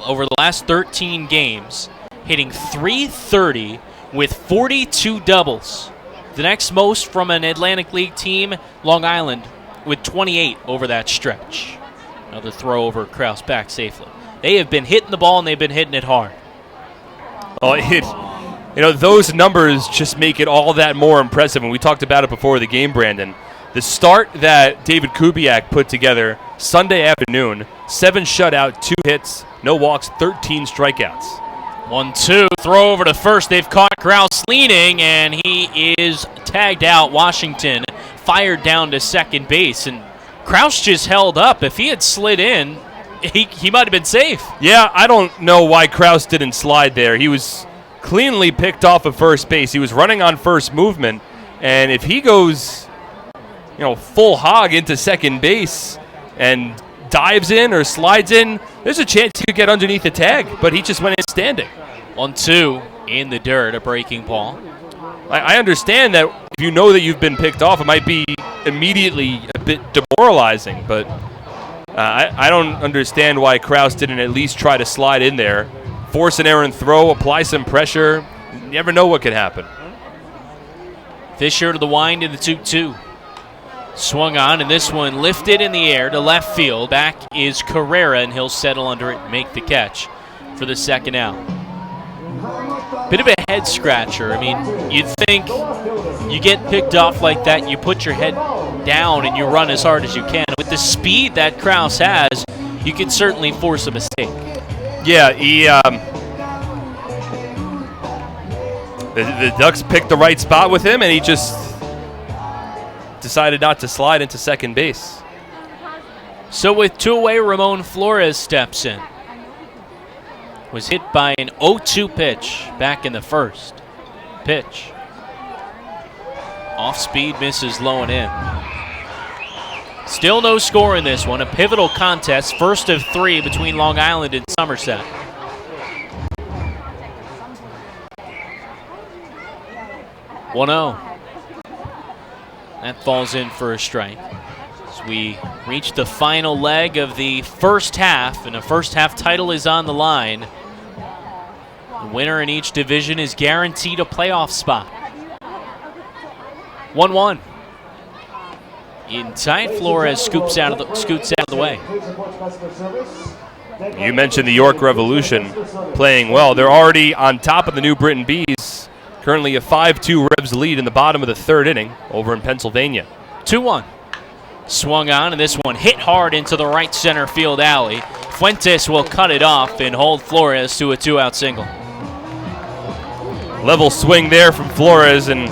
Over the last 13 games, hitting .330 with 42 doubles. The next most from an Atlantic League team, Long Island, with 28 over that stretch. Another throw over Kraus back safely. They have been hitting the ball, and they've been hitting it hard. Oh, those numbers just make it all that more impressive. And we talked about it before the game, Brandon. The start that David Kubiak put together Sunday afternoon, 7 shutout, 2 hits, no walks, 13 strikeouts. 1-2, throw over to first. They've caught Kraus leaning, and he is tagged out. Washington fired down to second base, and Kraus just held up. If he had slid in, he might have been safe. Yeah, I don't know why Kraus didn't slide there. He was cleanly picked off of first base. He was running on first movement, and if he goes full hog into second base and dives in or slides in, there's a chance he could get underneath the tag, but he just went in standing. 1-2 in the dirt, a breaking ball. I understand that if you know that you've been picked off, it might be immediately a bit demoralizing, but I don't understand why Kraus didn't at least try to slide in there, force an errant throw, apply some pressure. You never know what could happen. Fisher to the wind in the 2-2. Swung on, and this one lifted in the air to left field. Back is Carrera, and he'll settle under it and make the catch for the second out. Bit of a head scratcher. I mean, you'd think you get picked off like that, you put your head down and you run as hard as you can. With the speed that Kraus has, you can certainly force a mistake. Yeah, the Ducks picked the right spot with him, and he just decided not to slide into second base. So with 2 away, Ramon Flores steps in. Was hit by an 0-2 pitch back in the first. Pitch. Off speed, misses low and in. Still no score in this one. A pivotal contest, first of 3 between Long Island and Somerset. (1-0). That falls in for a strike. As we reach the final leg of the first half, and a first half title is on the line. The winner in each division is guaranteed a playoff spot. 1-1. In tight, Flores scoots out of the way. You mentioned the York Revolution playing well. They're already on top of the New Britain Bees. Currently a 5-2 Rebs lead in the bottom of the 3rd inning over in Pennsylvania. 2-1. Swung on, and this one hit hard into the right center field alley. Fuentes will cut it off and hold Flores to a 2-out single. Level swing there from Flores, and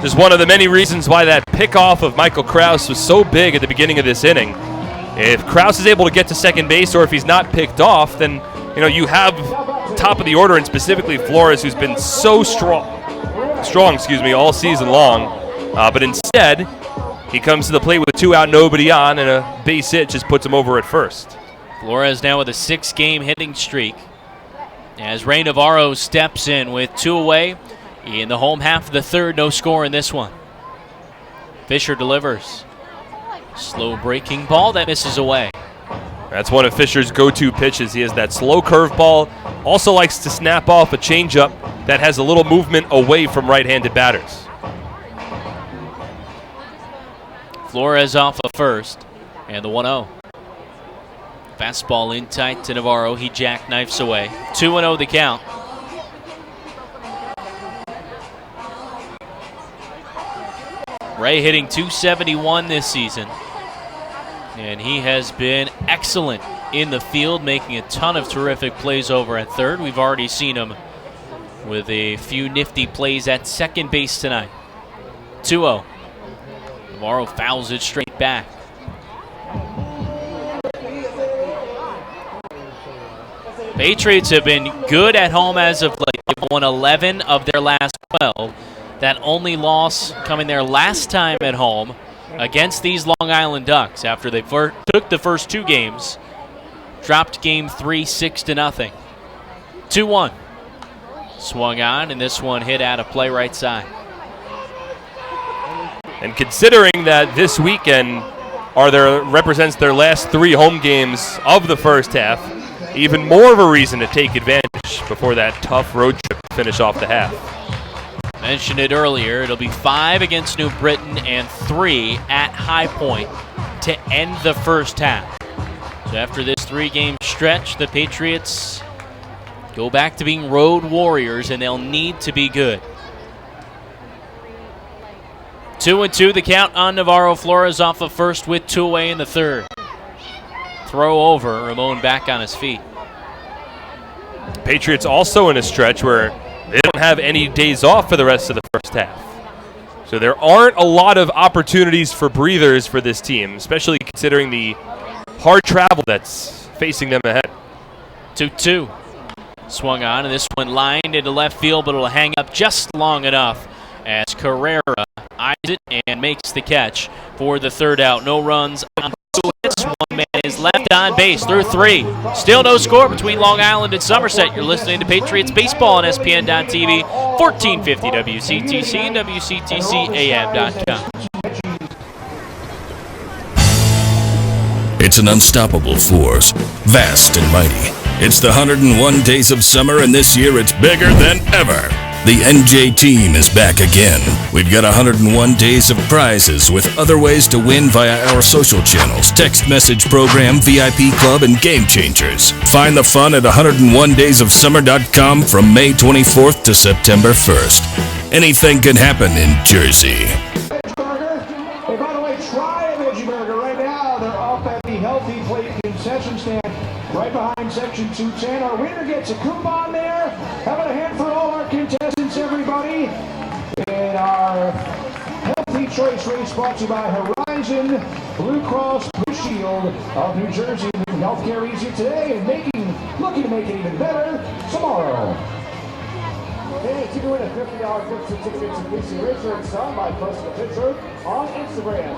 just one of the many reasons why that pickoff of Michael Kraus was so big at the beginning of this inning. If Kraus is able to get to second base, or if he's not picked off, then you have top of the order, and specifically Flores, who's been so strong, all season long. But instead, he comes to the plate with a 2-out, nobody on, and a base hit just puts him over at first. Flores now with a 6-game hitting streak. As Ray Navarro steps in with 2 away in the home half of the 3rd, no score in this one. Fisher delivers. Slow breaking ball that misses away. That's one of Fisher's go-to pitches. He has that slow curveball. Also likes to snap off a changeup that has a little movement away from right-handed batters. Flores off of first, and the 1-0. Fastball in tight to Navarro. He jackknifes away. 2-0 the count. Ray hitting .271 this season. And he has been excellent in the field, making a ton of terrific plays over at third. We've already seen him with a few nifty plays at second base tonight. 2-0. Navarro fouls it straight back. Patriots have been good at home as of late. They've won 11 of their last 12. That only loss coming their last time at home against these Long Island Ducks after they took the first 2 games, dropped game 3 6-0. 2-1. Swung on, and this one hit out of play right side. And considering that this weekend represents their last 3 home games of the first half, even more of a reason to take advantage before that tough road trip to finish off the half. Mentioned it earlier, it'll be 5 against New Britain and 3 at High Point to end the first half. So after this 3-game stretch, the Patriots go back to being road warriors, and they'll need to be good. 2-2 the count on Navarro. Flores off of first with 2 away in the third. Throw over, Ramon back on his feet. Patriots also in a stretch where they don't have any days off for the rest of the first half. So there aren't a lot of opportunities for breathers for this team, especially considering the hard travel that's facing them ahead. 2-2. Swung on, and this one lined into left field, but it'll hang up just long enough as Carrera eyes it and makes the catch for the third out. No runs on 2 hits. 1 man is left on base through 3. Still no score between Long Island and Somerset. You're listening to Patriots Baseball on SPN.TV, 1450 WCTC and WCTCAM.com. It's an unstoppable force, vast and mighty. It's the 101 days of summer, and this year it's bigger than ever. The NJ team is back again. We've got 101 days of prizes with other ways to win via our social channels, text message program, VIP club, and game changers. Find the fun at 101daysofsummer.com from May 24th to September 1st. Anything can happen in Jersey. Hey, by the way, try a veggie burger right now. They're off at the Healthy Plate concession stand right behind section 210. Our winner gets a coupon there. How about a hand for all our contestants, everybody? In our Healthy Choice race brought to you by Horizon Blue Cross Blue Shield of New Jersey. Making healthcare easier today and looking to make it even better tomorrow. Hey, you can win a $50 gift certificate to PC Racer and Son by posting a picture on Instagram.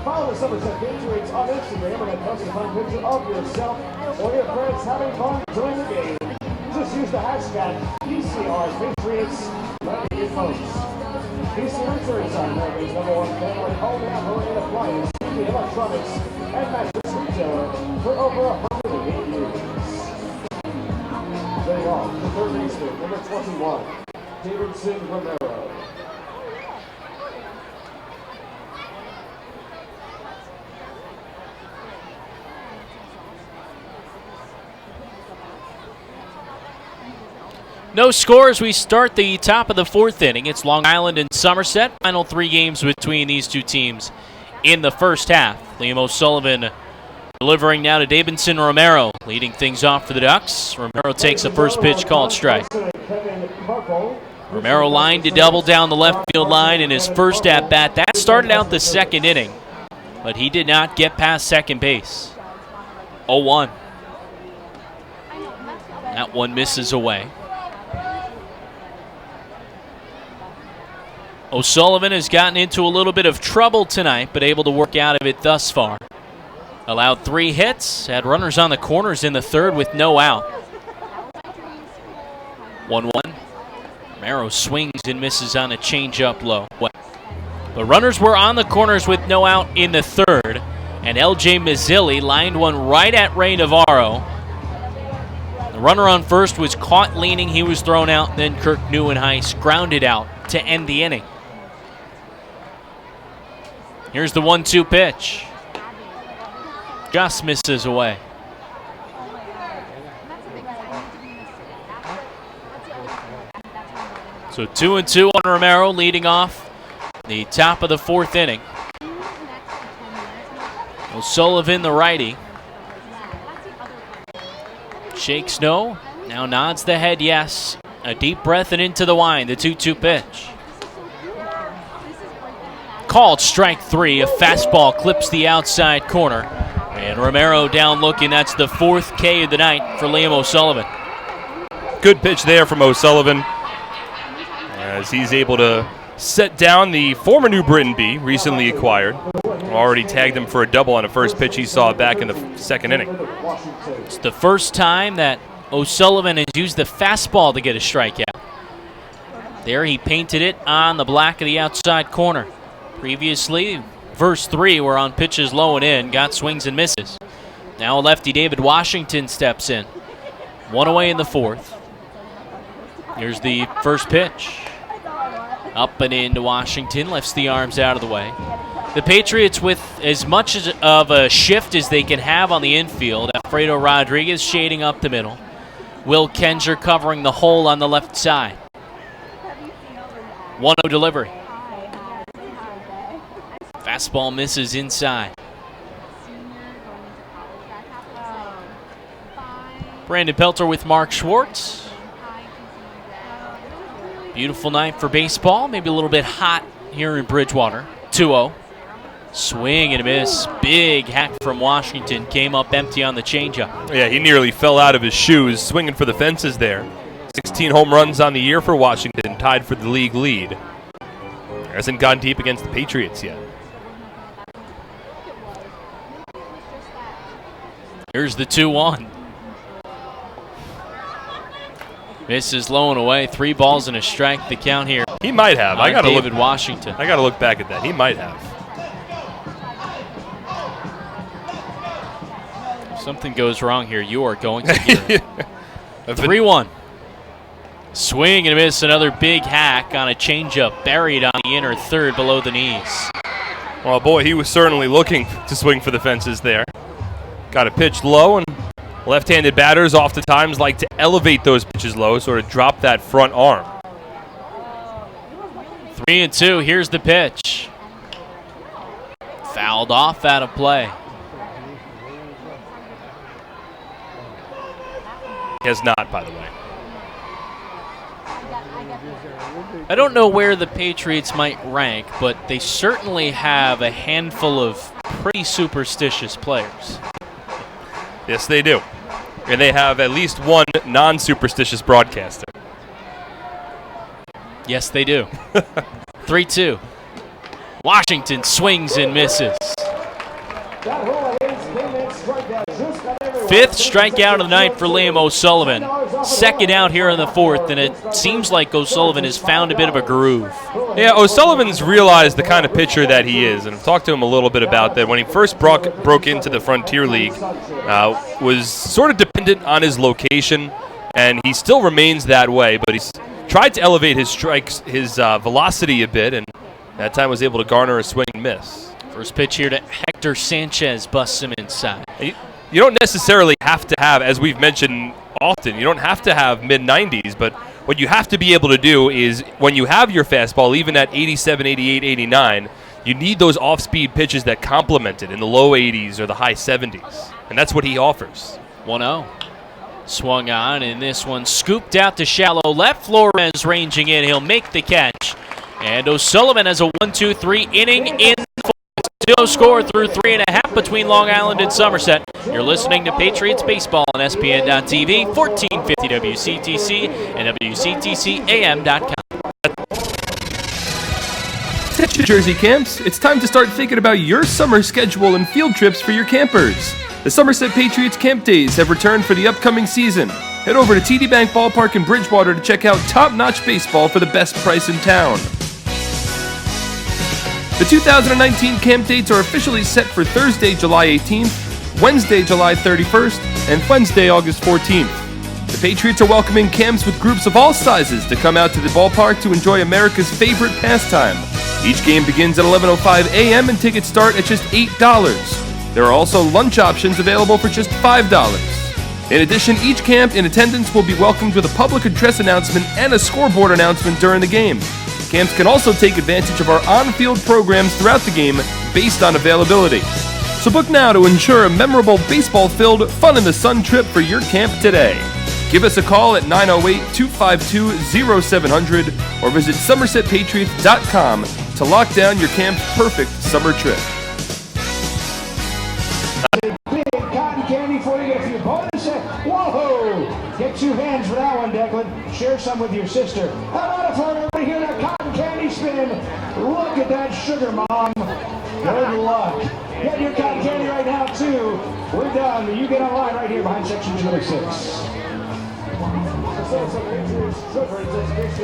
Follow the Somerset Patriots on Instagram and then post a fun picture of yourself or your friends having fun during the game. Just use the hashtag PCR Patriots. Let me get posts. PC Racer and Son, Norway's #1 family home and marine appliance, TV, electronics, and mattress retailer for over 108 years. Getting off the third baseman, number 21. Davidson Romero. No scores. We start the top of the 4th inning. It's Long Island and Somerset. Final 3 games between these 2 teams in the first half. Liam O'Sullivan delivering now to Davidson Romero, leading things off for the Ducks. Romero takes a first pitch called strike. Romero lined to double down the left field line in his first at-bat. That started out the 2nd inning, but he did not get past second base. 0-1. That one misses away. O'Sullivan has gotten into a little bit of trouble tonight, but able to work out of it thus far. Allowed 3 hits, had runners on the corners in the third with no out. 1-1. Romero swings and misses on a changeup low. The runners were on the corners with no out in the third, and L.J. Mazzilli lined one right at Ray Navarro. The runner on first was caught leaning. He was thrown out, and then Kirk Neuenheis grounded out to end the inning. Here's the 1-2 pitch. Just misses away. So 2-2 on Romero, leading off the top of the 4th inning. O'Sullivan, the righty. Shakes no, now nods the head yes. A deep breath and into the wind, the 2-2 pitch. Called strike 3, a fastball clips the outside corner. And Romero down looking, that's the 4th K of the night for Liam O'Sullivan. Good pitch there from O'Sullivan, as he's able to set down the former New Britain B, recently acquired. already tagged him for a double on a first pitch he saw back in the second inning. It's the first time that O'Sullivan has used the fastball to get a strikeout. There he painted it on the black of the outside corner. Previously, verse 3 were on pitches low and in, got swings and misses. Now lefty David Washington steps in. One away in the fourth. Here's the first pitch. Up and into Washington, lifts the arms out of the way. The Patriots with as much of a shift as they can have on the infield. Alfredo Rodriguez shading up the middle. Will Kenjer covering the hole on the left side. 1-0 delivery. Fastball misses inside. Brandon Pelter with Mark Schwartz. Beautiful night for baseball. Maybe a little bit hot here in Bridgewater. 2-0. Swing and a miss. Big hack from Washington. Came up empty on the changeup. Yeah, he nearly fell out of his shoes swinging for the fences there. 16 home runs on the year for Washington, tied for the league lead. Hasn't gone deep against the Patriots yet. Here's the 2-1. Misses low and away. 3 balls and a strike. The count here. He might have. I gotta David look. Washington. I gotta look back at that. He might have. If something goes wrong here, you are going to hear it. 3-1. Swing and a miss. Another big hack on a changeup buried on the inner third below the knees. Well, boy, he was certainly looking to swing for the fences there. Got a pitch low, and left-handed batters oftentimes like to elevate those pitches low, sort of drop that front arm. 3-2. Here's the pitch. Fouled off out of play. He has not, by the way. I don't know where the Patriots might rank, but they certainly have a handful of pretty superstitious players. Yes, they do. And they have at least one non-superstitious broadcaster. Yes, they do. 3-2. Washington swings and misses. Fifth strikeout of the night for Liam O'Sullivan. Second out here in the fourth, and it seems like O'Sullivan has found a bit of a groove. Yeah, O'Sullivan's realized the kind of pitcher that he is, and I've talked to him a little bit about that. When he first broke into the Frontier League, was sort of dependent on his location, and he still remains that way, but he's tried to elevate his strikes, his velocity a bit, and that time was able to garner a swing and miss. First pitch here to Hector Sanchez, busts him inside. You don't necessarily have to have, as we've mentioned often, you don't have to have mid-90s, but what you have to be able to do is when you have your fastball, even at 87, 88, 89, you need those off-speed pitches that complement it in the low 80s or the high 70s, and that's what he offers. 1-0. Swung on, and this one scooped out to shallow left. Flores ranging in. He'll make the catch. And O'Sullivan has a 1-2-3 inning in the fourth. 2-0 score through 3.5 between Long Island and Somerset. You're listening to Patriots Baseball on SPN.TV, 1450 WCTC, and WCTCAM.com. Attention Jersey camps, it's time to start thinking about your summer schedule and field trips for your campers. The Somerset Patriots Camp Days have returned for the upcoming season. Head over to TD Bank Ballpark in Bridgewater to check out top-notch baseball for the best price in town. The 2019 camp dates are officially set for Thursday, July 18th, Wednesday, July 31st, and Wednesday, August 14th. The Patriots are welcoming camps with groups of all sizes to come out to the ballpark to enjoy America's favorite pastime. Each game begins at 11:05 a.m. and tickets start at just $8. There are also lunch options available for just $5. In addition, each camp in attendance will be welcomed with a public address announcement and a scoreboard announcement during the game. Camps can also take advantage of our on-field programs throughout the game based on availability. So book now to ensure a memorable baseball-filled, fun-in-the-sun trip for your camp today. Give us a call at 908-252-0700 or visit SomersetPatriots.com to lock down your camp's perfect summer trip. Big cotton candy for you if you're bonus. Whoa! Get 2 hands for that one, Declan. Share some with your sister. How about it for everybody here, that cotton candy spin? Look at that sugar, Mom. Good luck. Get your cotton candy right now, too. We're done. You get online right here behind section 206.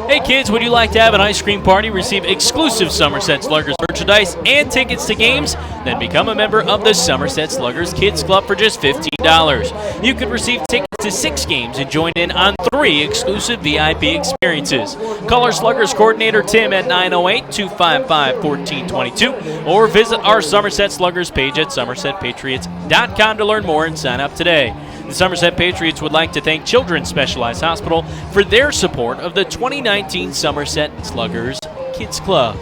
Hey kids, would you like to have an ice cream party, receive exclusive Somerset Sluggers merchandise, and tickets to games? Then become a member of the Somerset Sluggers Kids Club for just $15. You could receive tickets to 6 games and join in on 3 exclusive VIP experiences. Call our Sluggers coordinator Tim at 908-255-1422 or visit our Somerset Sluggers page at somersetpatriots.com to learn more and sign up today. The Somerset Patriots would like to thank Children's Specialized Hospital for their support of the 2019 Somerset Sluggers Kids Club.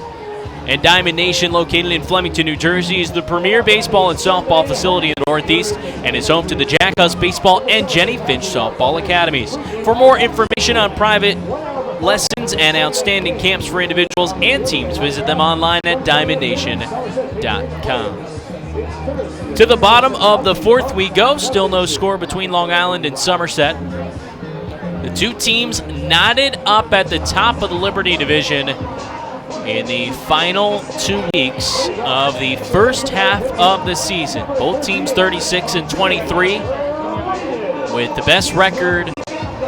And Diamond Nation, located in Flemington, New Jersey, is the premier baseball and softball facility in the Northeast and is home to the Jack Huss Baseball and Jenny Finch Softball Academies. For more information on private lessons and outstanding camps for individuals and teams, visit them online at diamondnation.com. To the bottom of the 4th we go. Still no score between Long Island and Somerset. The two teams knotted up at the top of the Liberty Division in the final 2 weeks of the first half of the season. Both teams 36-23 with the best record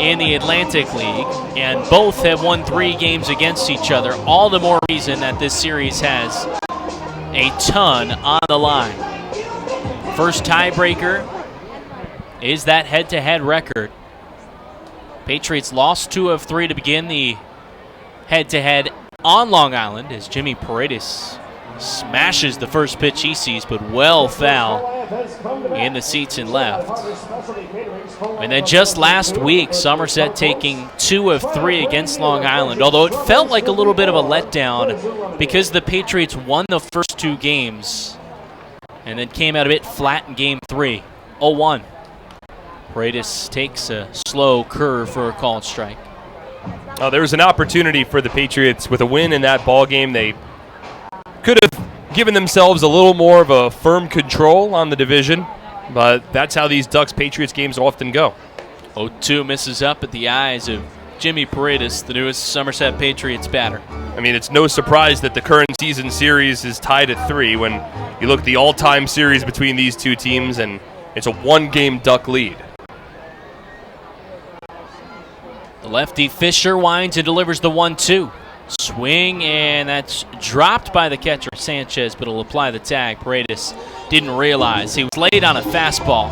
in the Atlantic League, and both have won 3 games against each other. All the more reason that this series has a ton on the line. First tiebreaker is that head-to-head record. Patriots lost 2 of 3 to begin the head-to-head on Long Island as Jimmy Paredes smashes the first pitch he sees, but well foul in the seats and left. And then just last week, Somerset taking 2 of 3 against Long Island, although it felt like a little bit of a letdown because the Patriots won the first 2 games and then came out a bit flat in game 3, 0-1. Paredes takes a slow curve for a called strike. There was an opportunity for the Patriots with a win in that ball game. They could have given themselves a little more of a firm control on the division, but that's how these Ducks-Patriots games often go. 0-2 misses up at the eyes of Jimmy Paredes, the newest Somerset Patriots batter. I mean, it's no surprise that the current season series is tied at 3 when you look at the all-time series between these two teams, and it's a 1-game Duck lead. The lefty Fisher winds and delivers the 1-2. Swing, and that's dropped by the catcher Sanchez, but he'll apply the tag. Paredes didn't realize he was late on a fastball,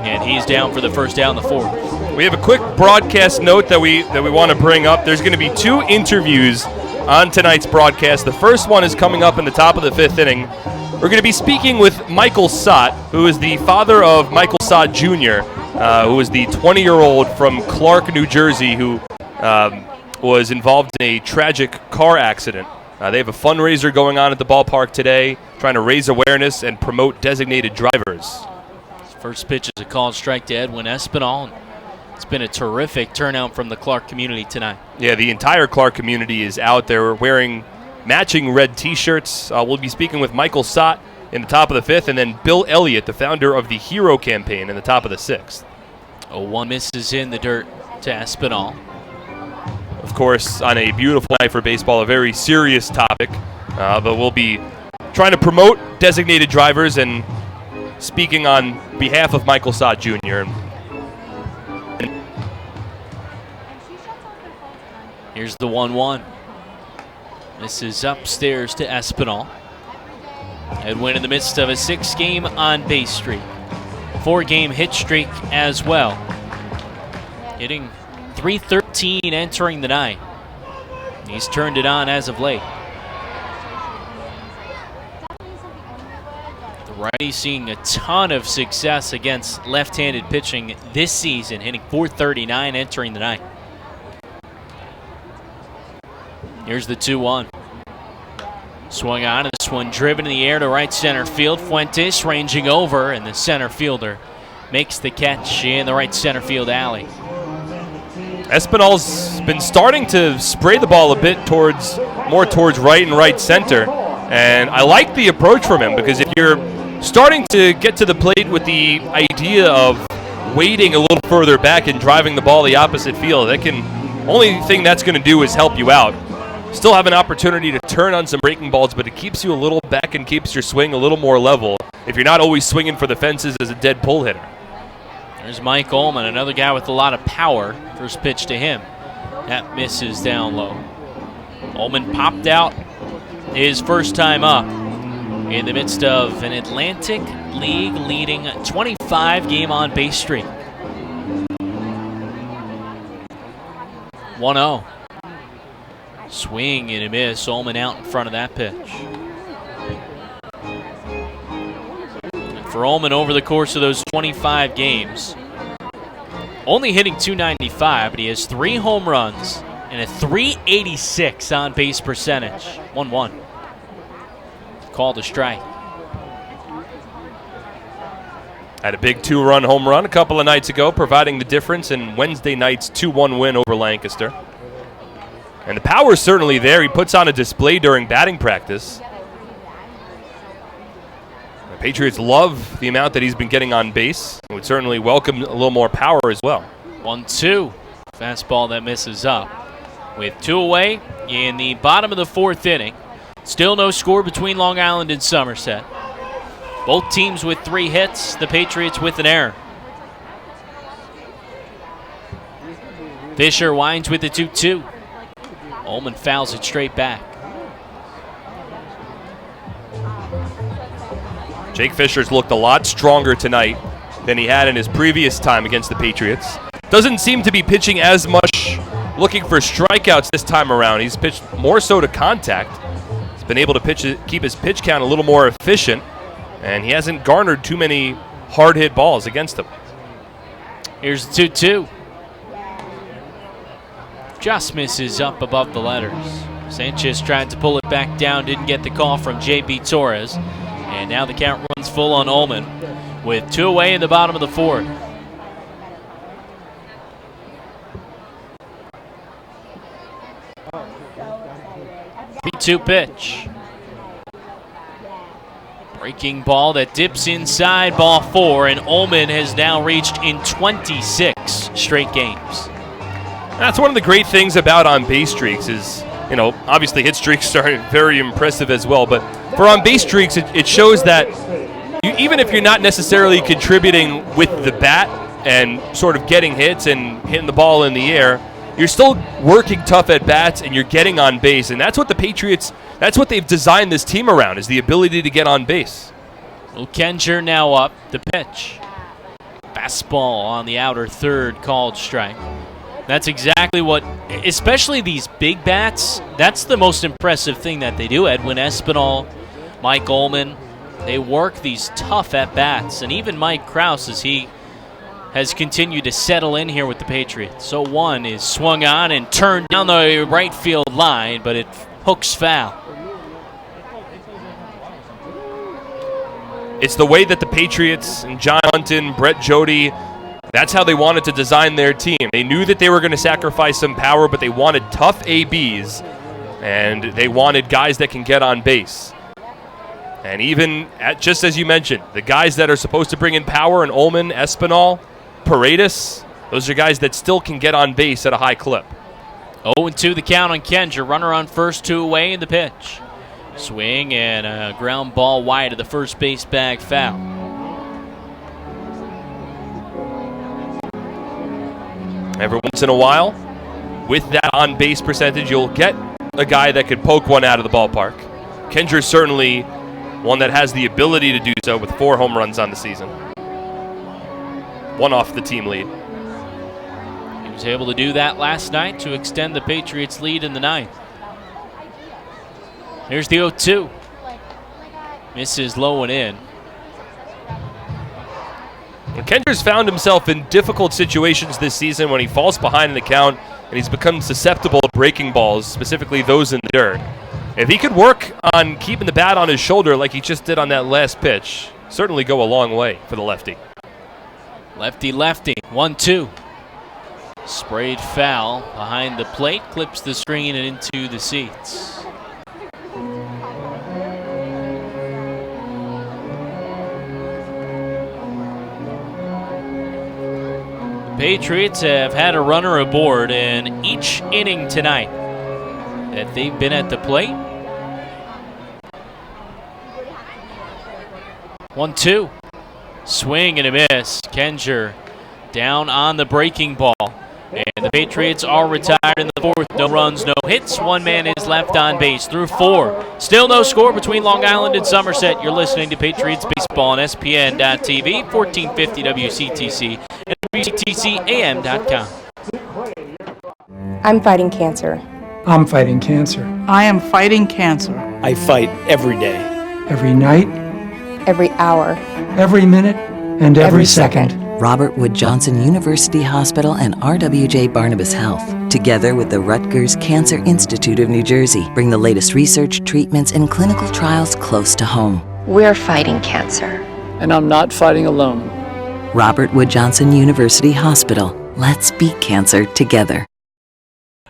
and he's down for the first out in the 4th. We have a quick broadcast note that we want to bring up. There's going to be 2 interviews on tonight's broadcast. The first one is coming up in the top of the 5th inning. We're going to be speaking with Michael Sott, who is the father of Michael Sott Jr., who is the 20-year-old from Clark, New Jersey, who was involved in a tragic car accident. They have a fundraiser going on at the ballpark today, trying to raise awareness and promote designated drivers. First pitch is a called strike to Edwin Espinal. It's been a terrific turnout from the Clark community tonight. Yeah, the entire Clark community is out there wearing matching red T-shirts. We'll be speaking with Michael Sott in the top of the 5th, and then Bill Elliott, the founder of the Hero Campaign, in the top of the 6th. 0-1 misses in the dirt to Espinal. Of course, on a beautiful night for baseball, a very serious topic, but we'll be trying to promote designated drivers and speaking on behalf of Michael Sott Jr. Here's the 1-1. This is upstairs to Espinal. Edwin in the midst of a 6-game on-base streak. 4-game hit streak as well. Hitting .313 entering the night. He's turned it on as of late. The righty seeing a ton of success against left-handed pitching this season, hitting .439 entering the night. Here's the 2-1. Swung on, and this one driven in the air to right center field. Fuentes ranging over, and the center fielder makes the catch in the right center field alley. Espinal's been starting to spray the ball a bit more towards right and right center, and I like the approach from him, because if you're starting to get to the plate with the idea of waiting a little further back and driving the ball the opposite field, only thing that's going to do is help you out. still have an opportunity to turn on some breaking balls, but it keeps you a little back and keeps your swing a little more level if you're not always swinging for the fences as a dead pull hitter. There's Mike Ullman, another guy with a lot of power. First pitch to him. That misses down low. Ullman popped out his first time up in the midst of an Atlantic League leading 25-game on-base streak. 1-0. Swing and a miss. Ullman out in front of that pitch. And for Ullman, over the course of those 25 games, only hitting .295, but he has 3 home runs and a .386 on-base percentage. 1-1. Called a strike. Had a big 2-run home run a couple of nights ago, providing the difference in Wednesday night's 2-1 win over Lancaster. And the power's certainly there. He puts on a display during batting practice. The Patriots love the amount that he's been getting on base. And would certainly welcome a little more power as well. 1-2. Fastball that misses up. With 2 away in the bottom of the 4th inning. Still no score between Long Island and Somerset. Both teams with 3 hits. The Patriots with an error. Fisher winds with the 2-2. Ullman fouls it straight back. Jake Fisher's looked a lot stronger tonight than he had in his previous time against the Patriots. Doesn't seem to be pitching as much looking for strikeouts this time around. He's pitched more so to contact. He's been able to keep his pitch count a little more efficient, and he hasn't garnered too many hard hit balls against him. Here's the 2-2. Just misses up above the letters. Sanchez tried to pull it back down, didn't get the call from J.B. Torres. And now the count runs full on Ullman with 2 away in the bottom of the 4th. Three-2 pitch. Breaking ball that dips inside, ball 4, and Ullman has now reached in 26 straight games. That's one of the great things about on-base streaks is, obviously hit streaks are very impressive as well, but for on-base streaks, it shows that even if you're not necessarily contributing with the bat and sort of getting hits and hitting the ball in the air, you're still working tough at bats and you're getting on base, and that's what the Patriots, that's what they've designed this team around, is the ability to get on base. Well, Kenger now up, the pitch. Fastball on the outer third, called strike. That's exactly what, especially these big bats, that's the most impressive thing that they do. Edwin Espinal, Mike Ullman, they work these tough at-bats. And even Mike Krause, as he has continued to settle in here with the Patriots. So 1 is swung on and turned down the right field line, but it hooks foul. It's the way that the Patriots and John Hunton, Brett Jody, that's how they wanted to design their team. They knew that they were going to sacrifice some power, but they wanted tough ABs, and they wanted guys that can get on base. And even, just as you mentioned, the guys that are supposed to bring in power, and Ullman, Espinal, Paredes, those are guys that still can get on base at a high clip. 0-2 the count on Kenger. Runner on first, 2 away in the pitch. Swing and a ground ball wide of the first base bag, foul. Every once in a while, with that on-base percentage, you'll get a guy that could poke one out of the ballpark. Kenger's certainly one that has the ability to do so with 4 home runs on the season. 1 off the team lead. He was able to do that last night to extend the Patriots' lead in the 9th. Here's the 0-2. Misses low and in. Kenger's found himself in difficult situations this season when he falls behind in the count and he's become susceptible to breaking balls, specifically those in the dirt. If he could work on keeping the bat on his shoulder like he just did on that last pitch, certainly go a long way for the lefty. Lefty, 1-2. Sprayed foul behind the plate, clips the screen and into the seats. Patriots have had a runner aboard in each inning tonight. that they've been at the plate. 1-2. Swing and a miss. Kenger down on the breaking ball. And the Patriots are retired in the fourth. No runs, no hits. One man is left on base through 4. Still no score between Long Island and Somerset. You're listening to Patriots Baseball on SPN.TV, 1450 WCTC, and WCTCAM.com. I'm fighting cancer. I'm fighting cancer. I am fighting cancer. I fight every day. Every night, Every hour. every minute, and every second. Robert Wood Johnson University Hospital and RWJ Barnabas Health, together with the Rutgers Cancer Institute of New Jersey, bring the latest research, treatments, and clinical trials close to home. We're fighting cancer. And I'm not fighting alone. Robert Wood Johnson University Hospital. Let's beat cancer together.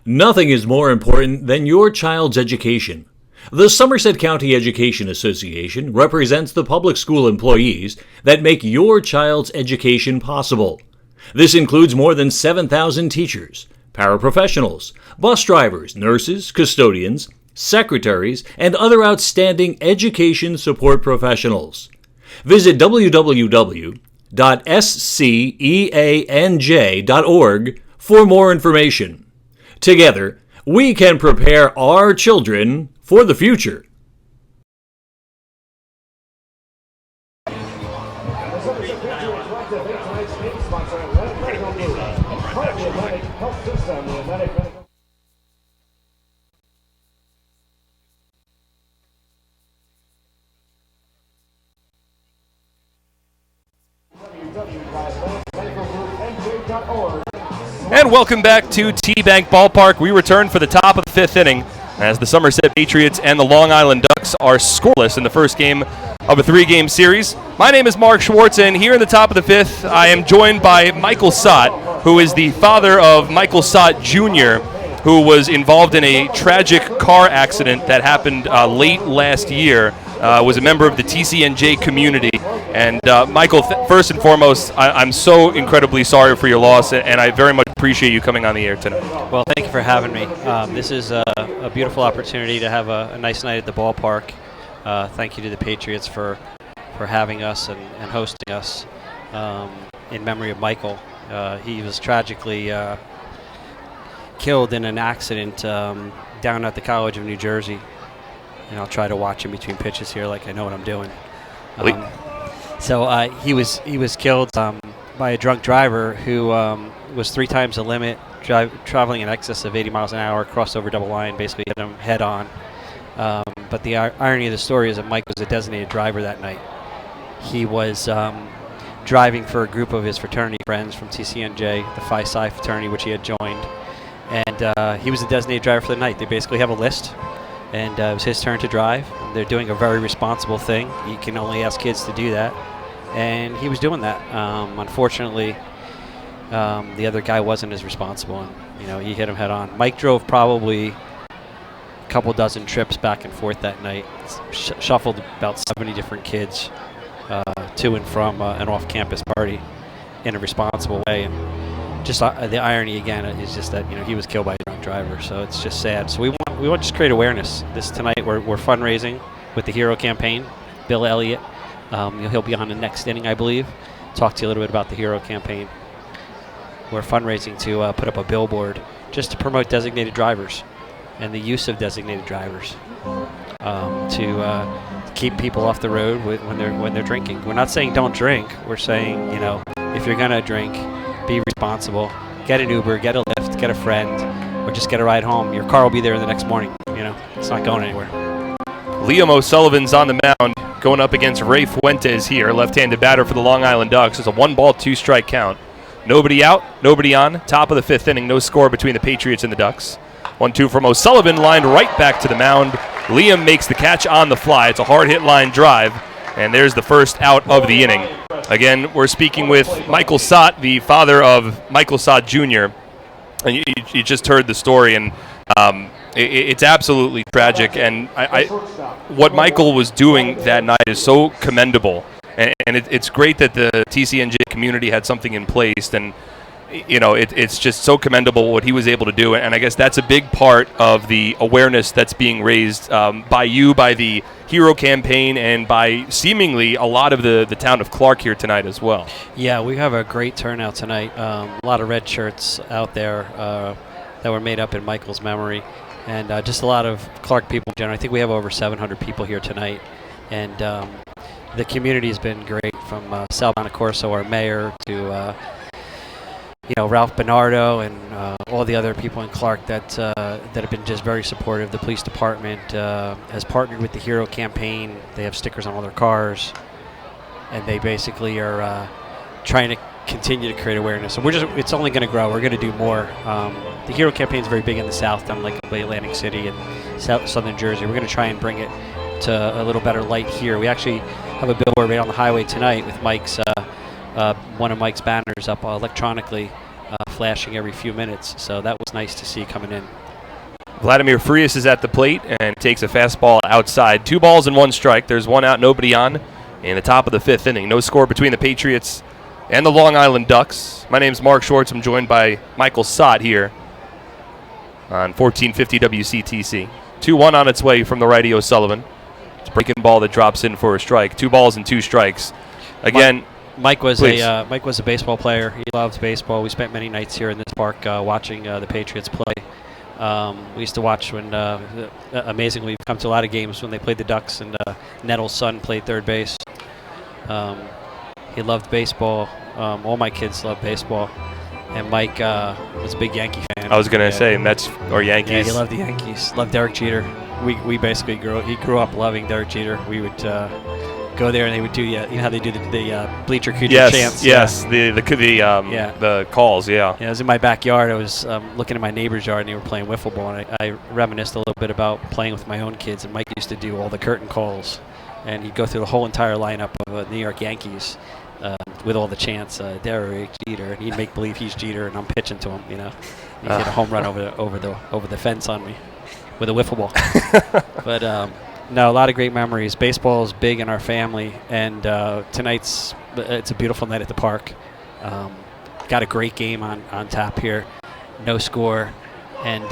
Nothing is more important than your child's education. The Somerset County Education Association represents the public school employees that make your child's education possible. This includes more than 7,000 teachers, paraprofessionals, bus drivers, nurses, custodians, secretaries, and other outstanding education support professionals. Visit www.sceanj.org for more information. Together, we can prepare our children for the future. And welcome back to T-Bank Ballpark. We return for the top of the 5th inning as the Somerset Patriots and the Long Island Ducks are scoreless in the first game of a 3-game series. My name is Mark Schwartz, and here in the top of the 5th, I am joined by Michael Sott, who is the father of Michael Sott Jr., who was involved in a tragic car accident that happened late last year, was a member of the TCNJ community. And Michael, first and foremost, I'm so incredibly sorry for your loss, and I very much appreciate you coming on the air tonight. Well, thank you for having me. This is a beautiful opportunity to have a nice night at the ballpark. Thank you to the Patriots for having us and hosting us in memory of Michael. He was tragically killed in an accident down at the College of New Jersey. And I'll try to watch in between pitches here like I know what I'm doing. So he was killed by a drunk driver who was 3 times the limit, traveling in excess of 80 miles an hour, crossed over double line, basically hit him head on. But the irony of the story is that Mike was a designated driver that night. He was driving for a group of his fraternity friends from TCNJ, the Phi Psi fraternity, which he had joined. And he was a designated driver for the night. They basically have a list, and it was his turn to drive. They're doing a very responsible thing. You can only ask kids to do that. And he was doing that. Unfortunately, the other guy wasn't as responsible, and he hit him head on. Mike drove probably a couple dozen trips back and forth that night, shuffled about 70 different kids to and from an off-campus party in a responsible way. And just the irony again is just that he was killed by a drunk driver, so it's just sad. So we want to just create awareness. Tonight we're fundraising with the Hero Campaign. Bill Elliott. He'll be on the next inning, I believe. Talk to you a little bit about the Hero Campaign. We're fundraising to put up a billboard just to promote designated drivers and the use of designated drivers to keep people off the road when they're drinking. We're not saying don't drink. We're saying if you're gonna drink, be responsible. Get an Uber, get a Lyft, get a friend, or just get a ride home. Your car will be there the next morning. It's not going anywhere. Liam O'Sullivan's on the mound, going up against Ray Fuentes here, left-handed batter for the Long Island Ducks. It's a 1-ball, 2-strike count. Nobody out, nobody on. Top of the 5th inning, no score between the Patriots and the Ducks. 1-2 from O'Sullivan, lined right back to the mound. Liam makes the catch on the fly. It's a hard-hit line drive, and there's the first out of the inning. Again, we're speaking with Michael Sott, the father of Michael Sott Jr., and you just heard the story, and it's absolutely tragic, and what Michael was doing that night is so commendable, and it's great that the TCNJ community had something in place, and it's just so commendable what he was able to do. And I guess that's a big part of the awareness that's being raised by you, by the Hero campaign, and by seemingly a lot of the town of Clark here tonight as well. Yeah, we have a great turnout tonight. A lot of red shirts out there that were made up in Michael's memory. And just a lot of Clark people in general. I think we have over 700 people here tonight. And the community has been great, from Sal Bonacorso, our mayor, to Ralph Bernardo and all the other people in Clark that have been just very supportive. The police department has partnered with the Hero campaign. They have stickers on all their cars, and they basically are trying to continue to create awareness. So it's only going to grow. We're going to do more. The Hero campaign is very big in the South, down like Atlantic City and Southern Jersey. We're going to try and bring it to a little better light here. We actually have a billboard right on the highway tonight with Mike's one of Mike's banners up electronically, flashing every few minutes. So that was nice to see coming in. Vladimir Frias is at the plate and takes a fastball outside. 2 balls and 1 strike. There's 1 out, nobody on in the top of the 5th inning. No score between the Patriots and the Long Island Ducks. My name's Mark Schwartz. I'm joined by Michael Sott here on 1450 WCTC. 2-1 on its way from the righty O'Sullivan. It's a breaking ball that drops in for a strike. 2 balls and 2 strikes. Again, Mike was a baseball player. He loves baseball. We spent many nights here in this park watching the Patriots play. We used to watch when, amazingly, we've come to a lot of games when they played the Ducks, and Nettle's son played third base. He loved baseball. All my kids loved baseball. And Mike was a big Yankee fan. I was going to say Mets or Yankees. Yeah, he loved the Yankees. Loved Derek Jeter. We basically he grew up loving Derek Jeter. We would go there and they would do how they do the bleacher creature chants. Yes, the calls. Yeah. I was in my backyard. I was looking at my neighbor's yard and they were playing wiffle ball, and I reminisced a little bit about playing with my own kids. And Mike used to do all the curtain calls, and he'd go through the whole entire lineup of New York Yankees with all the chants. Derek Jeter, and he'd make believe he's Jeter, and I'm pitching to him. He hit a home run over the fence on me with a wiffle ball. But no, a lot of great memories. Baseball is big in our family, and it's a beautiful night at the park. Got a great game on tap here. No score, and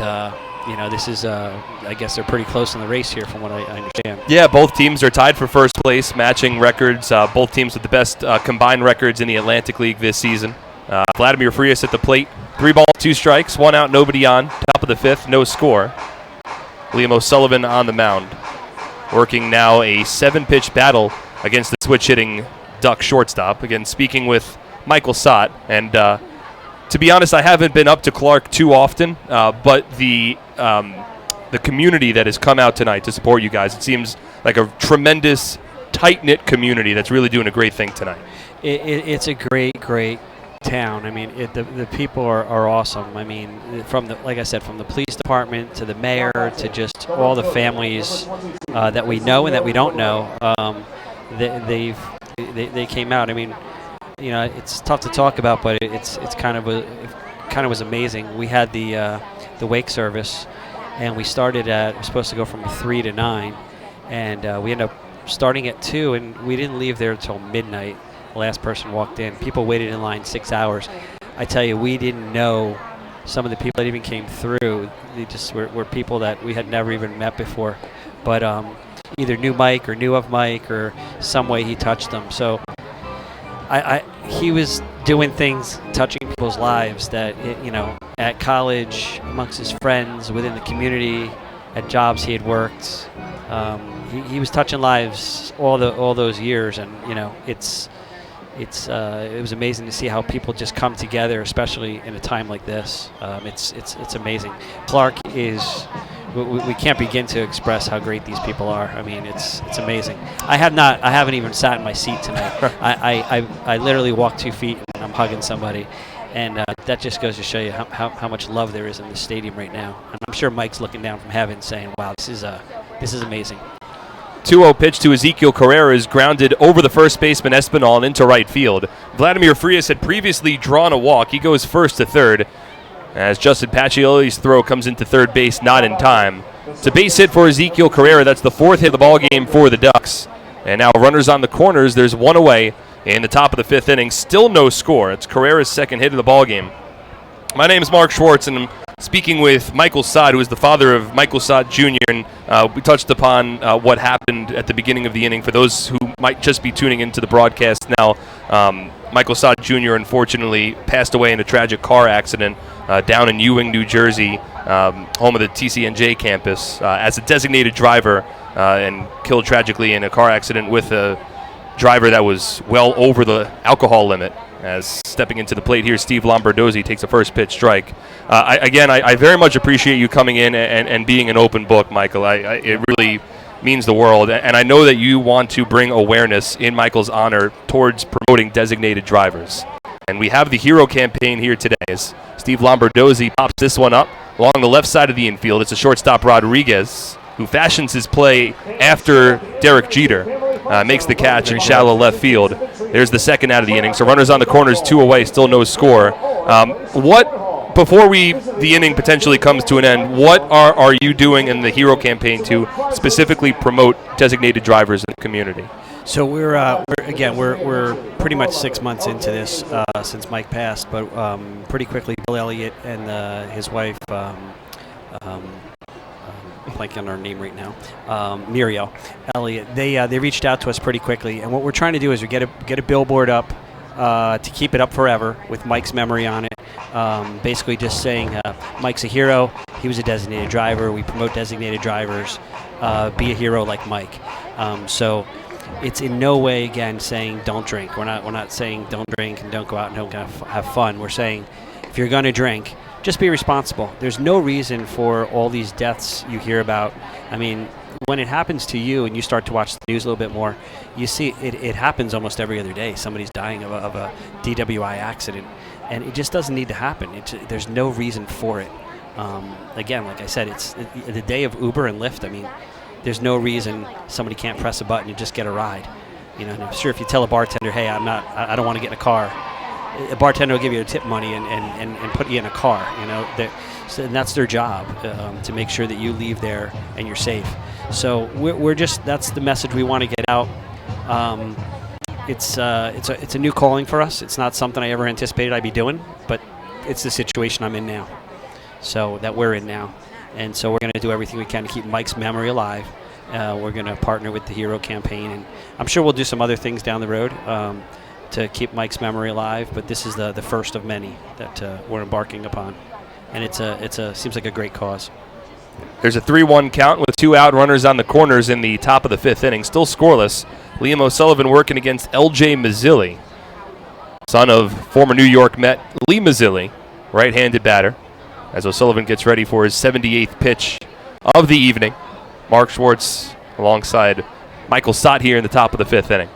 this is I guess they're pretty close in the race here from what I understand. Yeah, both teams are tied for first place, matching records. Both teams with the best combined records in the Atlantic League this season. Vladimir Frias at the plate. 3 balls, 2 strikes, 1 out, nobody on. Top of the 5th, no score. Liam O'Sullivan on the mound, working now a 7-pitch battle against the switch-hitting Duck shortstop. Again, speaking with Michael Sott. And to be honest, I haven't been up to Clark too often, but the community that has come out tonight to support you guys, it seems like a tremendous, tight-knit community that's really doing a great thing tonight. It's a great town. I mean, the people are awesome. I mean, like I said, from the police department to the mayor to just all the families that we know and that we don't know, they came out. I mean, it's tough to talk about, but it's kind of was amazing. We had the wake service, and we're supposed to go from 3 to 9, and we ended up starting at 2, and we didn't leave there until midnight. The last person walked in. People waited in line 6 hours. I tell you, we didn't know some of the people that even came through. They just were people that we had never even met before, but either knew Mike or knew of Mike or some way he touched them. So he was doing things, touching people's lives that, at college, amongst his friends, within the community, at jobs he had worked. He was touching lives all those years, and it was amazing to see how people just come together, especially in a time like this. It's amazing. Clark is. We can't begin to express how great these people are. I mean, it's amazing. I haven't even sat in my seat tonight. I literally walked 2 feet and I'm hugging somebody, and that just goes to show you how much love there is in this stadium right now. And I'm sure Mike's looking down from heaven saying, "Wow, this is amazing." 2-0 pitch to Ezekiel Carrera is grounded over the first baseman Espinal and into right field. Vladimir Frias had previously drawn a walk. He goes first to third as Justin Pacioli's throw comes into third base, not in time. It's a base hit for Ezekiel Carrera. That's the 4th hit of the ball game for the Ducks. And now runners on the corners. There's 1 away in the top of the 5th inning. Still no score. It's Carrera's 2nd hit of the ball game. My name is Mark Schwartz, and I'm speaking with Michael Sod, who is the father of Michael Sod Jr., and we touched upon what happened at the beginning of the inning. For those who might just be tuning into the broadcast now, Michael Sod Jr. unfortunately passed away in a tragic car accident down in Ewing, New Jersey, home of the TCNJ campus, as a designated driver, and killed tragically in a car accident with a driver that was well over the alcohol limit. As stepping into the plate here, Steve Lombardozzi takes a first pitch strike. I very much appreciate you coming in and being an open book, Michael. It really means the world. And I know that you want to bring awareness in Michael's honor towards promoting designated drivers. And we have the hero campaign here today as Steve Lombardozzi pops this one up along the left side of the infield. It's a shortstop, Rodriguez, who fashions his play after Derek Jeter. Makes the catch in shallow left field. There's the second out of the inning. So runners on the corners, 2 away, still no score. Before the inning potentially comes to an end, what are you doing in the hero campaign to specifically promote designated drivers in the community? So we're pretty much 6 months into this since Mike passed, but pretty quickly Bill Elliott and his wife, blanking on her name right now, Muriel Elliott. They reached out to us pretty quickly, and what we're trying to do is we get a billboard up to keep it up forever with Mike's memory on it. Basically, just saying Mike's a hero. He was a designated driver. We promote designated drivers. Be a hero like Mike. So it's in no way again saying don't drink. We're not saying don't drink and don't go out and don't have fun. We're saying if you're going to drink, just be responsible. There's no reason for all these deaths you hear about. I mean, when it happens to you and you start to watch the news a little bit more, you see it happens almost every other day. Somebody's dying of a DWI accident, and it just doesn't need to happen. There's no reason for it. Again, like I said, it's the day of Uber and Lyft. I mean, there's no reason somebody can't press a button and just get a ride. You know, and I'm sure if you tell a bartender, hey, I don't want to get in a car, a bartender will give you tip money and put you in a car. You know, and that's their job, to make sure that you leave there and you're safe. So that's the message we want to get out. It's a new calling for us. It's not something I ever anticipated I'd be doing, but it's the situation I'm in now. So that we're in now, and so we're going to do everything we can to keep Mike's memory alive. We're going to partner with the Hero campaign, and I'm sure we'll do some other things down the road to keep Mike's memory alive. But this is the first of many that we're embarking upon, and it seems like a great cause. There's a 3-1 count with 2 out, runners on the corners in the top of the 5th inning. Still scoreless. Liam O'Sullivan working against L.J. Mazzilli, son of former New York Met Lee Mazzilli, right-handed batter, as O'Sullivan gets ready for his 78th pitch of the evening. Mark Schwartz alongside Michael Sott here in the top of the 5th inning.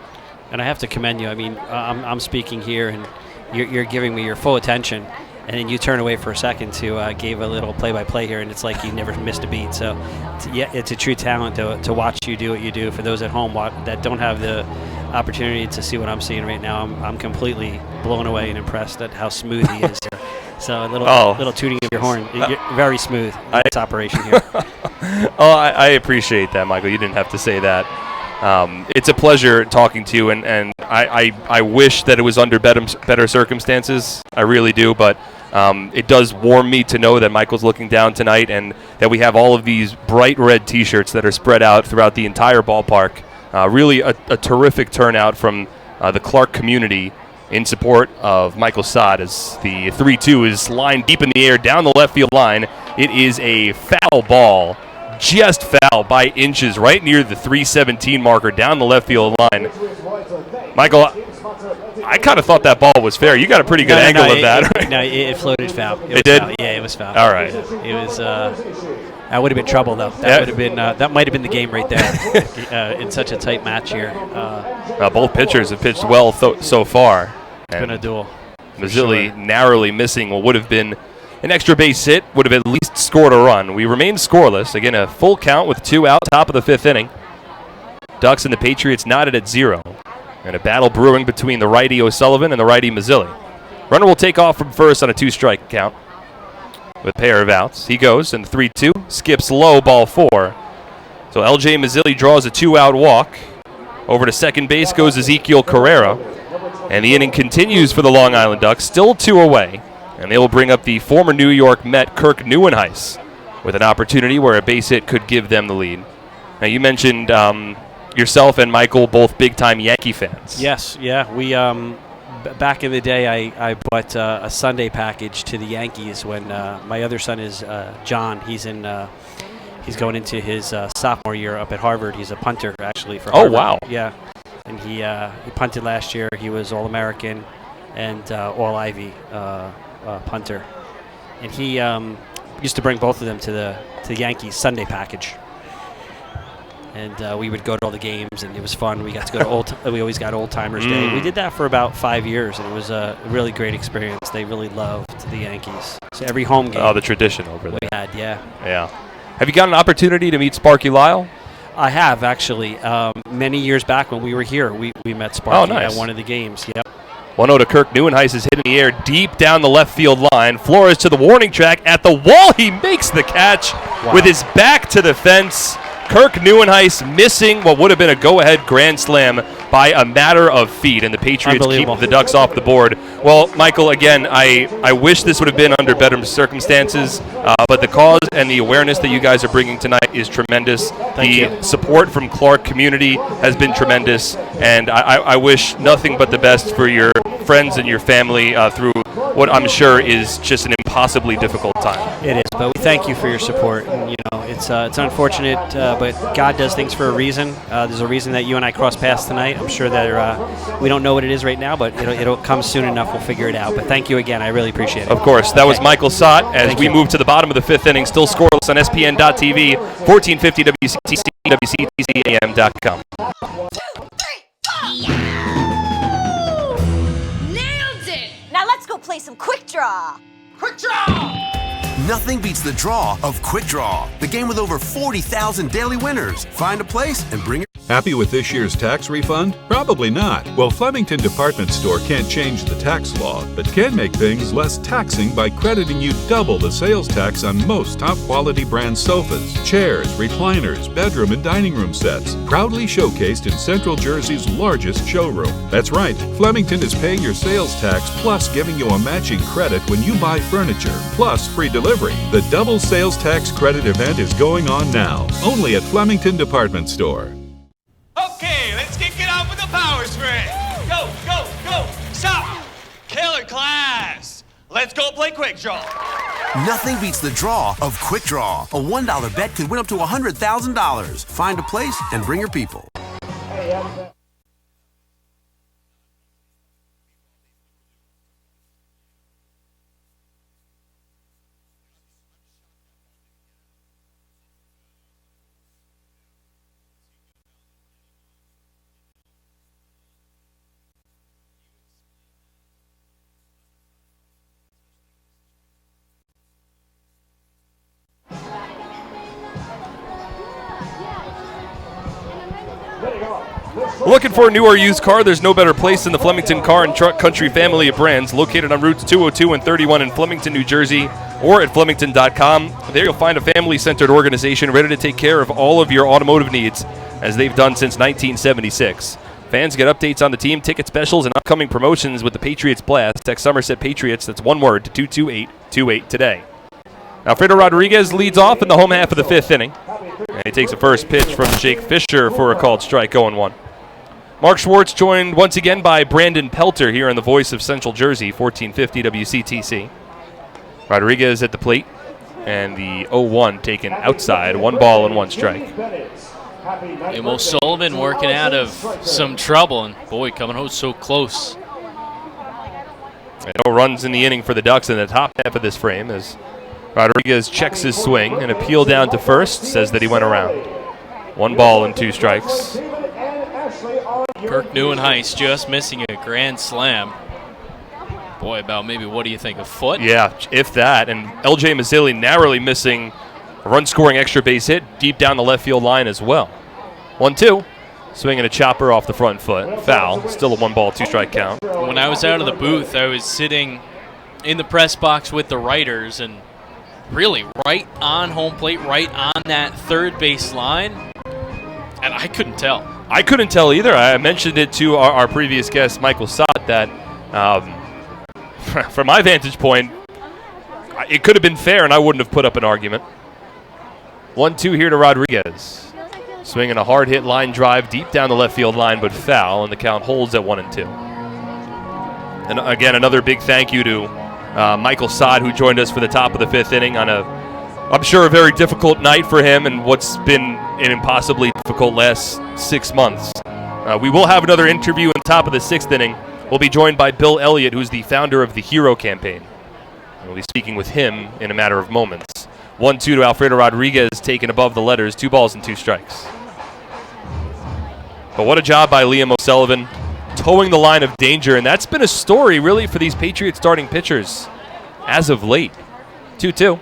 And I have to commend you. I mean, I'm speaking here, and you're giving me your full attention, and then you turn away for a second to give a little play-by-play here, and it's like you never missed a beat. So, it's a true talent to watch you do what you do. For those at home that don't have the opportunity to see what I'm seeing right now, I'm completely blown away and impressed at how smooth he is. So a little tuning of your horn. You're very smooth. It's operation here. I appreciate that, Michael. You didn't have to say that. It's a pleasure talking to you, and I wish that it was under better circumstances. I really do, but it does warm me to know that Michael's looking down tonight and that we have all of these bright red T-shirts that are spread out throughout the entire ballpark. Really a terrific turnout from the Clark community in support of Michael Sott as the 3-2 is lined deep in the air down the left field line. It is a foul ball, just foul by inches, right near the 317 marker down the left field line. Michael, I kind of thought that ball was fair. You got a pretty good angle of that. Right? No, it floated foul. It did? Foul. Yeah, it was foul. All right. It was. That would have been trouble, though. That would have been. That might have been the game right there in such a tight match here. Both pitchers have pitched well so far. It's been a duel. Mazzilli narrowly missing what would have been an extra base hit, would have at least scored a run. We remain scoreless. Again, a full count with 2 out, top of the 5th inning. Ducks and the Patriots knotted at 0. And a battle brewing between the righty O'Sullivan and the righty Mazzilli. Runner will take off from first on a 2-strike count with a pair of outs. He goes, and the 3-2 skips low, ball 4. So L.J. Mazzilli draws a 2-out walk. Over to second base goes Ezekiel Carrera. And the inning continues for the Long Island Ducks, still 2 away. And they will bring up the former New York Met, Kirk Neuenhuis, with an opportunity where a base hit could give them the lead. Now, you mentioned yourself and Michael, both big-time Yankee fans. Yes, yeah. We back in the day, I bought a Sunday package to the Yankees when my other son is John. He's going into his sophomore year up at Harvard. He's a punter, actually, for Harvard. Oh, wow. Yeah. And he punted last year. He was All-American and All-Ivy punter. And he used to bring both of them to the Yankees Sunday package. And we would go to all the games, and it was fun. We got to go to we always got Old Timers Day. We did that for about 5 years, and it was a really great experience. They really loved the Yankees. So every home game. Oh, the tradition over there. We had, yeah. Yeah. Have you got an opportunity to meet Sparky Lyle? I have, actually. Many years back when we were here, we met Sparky nice. at one of the games. Yep. 1-0 to Kirk Neuenhuis is hit in the air deep down the left field line. Flores to the warning track at the wall. He makes the catch with his back to the fence. Kirk Neuenhuis missing what would have been a go-ahead grand slam by a matter of feet, and the Patriots keep the Ducks off the board. Well, Michael, again, I wish this would have been under better circumstances, but the cause and the awareness that you guys are bringing tonight is tremendous. The support from Clark community has been tremendous, and I wish nothing but the best for your friends and your family through what I'm sure is just an impossibly difficult time. It is, but we thank you for your support. And, you know, it's unfortunate, but God does things for a reason. There's a reason that you and I crossed paths tonight. I'm sure that we don't know what it is right now, but it'll come soon enough. We'll figure it out. But thank you again. I really appreciate it. Of course. That was Michael Sott as we move to the bottom of the fifth inning. Still scoreless on SPN.TV, 1450 WCTC, WCTCAM.com. Nailed it! Now let's go play some Quick Draw. Quick Draw! Nothing beats the draw of Quick Draw, the game with over 40,000 daily winners. Find a place and bring it. Happy with this year's tax refund? Probably not. Well, Flemington Department Store can't change the tax law, but can make things less taxing by crediting you double the sales tax on most top-quality brand sofas, chairs, recliners, bedroom and dining room sets, proudly showcased in Central Jersey's largest showroom. That's right, Flemington is paying your sales tax plus giving you a matching credit when you buy furniture, plus free delivery. The double sales tax credit event is going on now, only at Flemington Department Store. Okay, let's kick it off with a power sprint. Go, go, go. Stop. Killer class. Let's go play Quick Draw. Nothing beats the draw of Quick Draw. A $1 bet could win up to $100,000. Find a place and bring your people. Looking for a new or used car? There's no better place than the Flemington Car and Truck Country family of brands, located on routes 202 and 31 in Flemington, New Jersey, or at Flemington.com. There you'll find a family-centered organization ready to take care of all of your automotive needs, as they've done since 1976. Fans get updates on the team, ticket specials, and upcoming promotions with the Patriots Blast. Text Somerset Patriots, that's one word, to 22828 today. Alfredo Rodriguez leads off in the home half of the fifth inning. And he takes a first pitch from Jake Fisher for a called strike, 0-1. Mark Schwartz joined once again by Brandon Pelter here on the voice of Central Jersey, 1450 WCTC. Rodriguez at the plate, and the 0-1 taken outside, 1 ball and 1 strike. Amo Sullivan working out of some trouble, and boy, coming home so close. And no runs in the inning for the Ducks in the top half of this frame as Rodriguez checks his swing. An appeal down to first, says that he went around. 1 ball and 2 strikes. Kirk Neuenhuis just missing a grand slam. Boy, about maybe, what do you think, a foot? Yeah, if that. And L.J. Mazzilli narrowly missing a run-scoring extra base hit deep down the left field line as well. 1-2. Swinging a chopper off the front foot. Foul. Still a 1 ball, 2 strike count. When I was out of the booth, I was sitting in the press box with the writers, and really right on home plate, right on that third base line, and I couldn't tell. I couldn't tell either. I mentioned it to our previous guest, Michael Sott, that from my vantage point, it could have been fair, and I wouldn't have put up an argument. 1-2 here to Rodriguez. Swinging a hard hit line drive deep down the left field line, but foul, and the count holds at 1-2. And again, another big thank you to Michael Sod, who joined us for the top of the 5th inning on I'm sure, a very difficult night for him and what's been an impossibly difficult last 6 months. We will have another interview in the top of the 6th inning. We'll be joined by Bill Elliott, who's the founder of the Hero Campaign. And we'll be speaking with him in a matter of moments. 1-2 to Alfredo Rodriguez, taken above the letters, 2 balls and 2 strikes. But what a job by Liam O'Sullivan, towing the line of danger, and that's been a story really for these Patriots starting pitchers as of late. 2-2.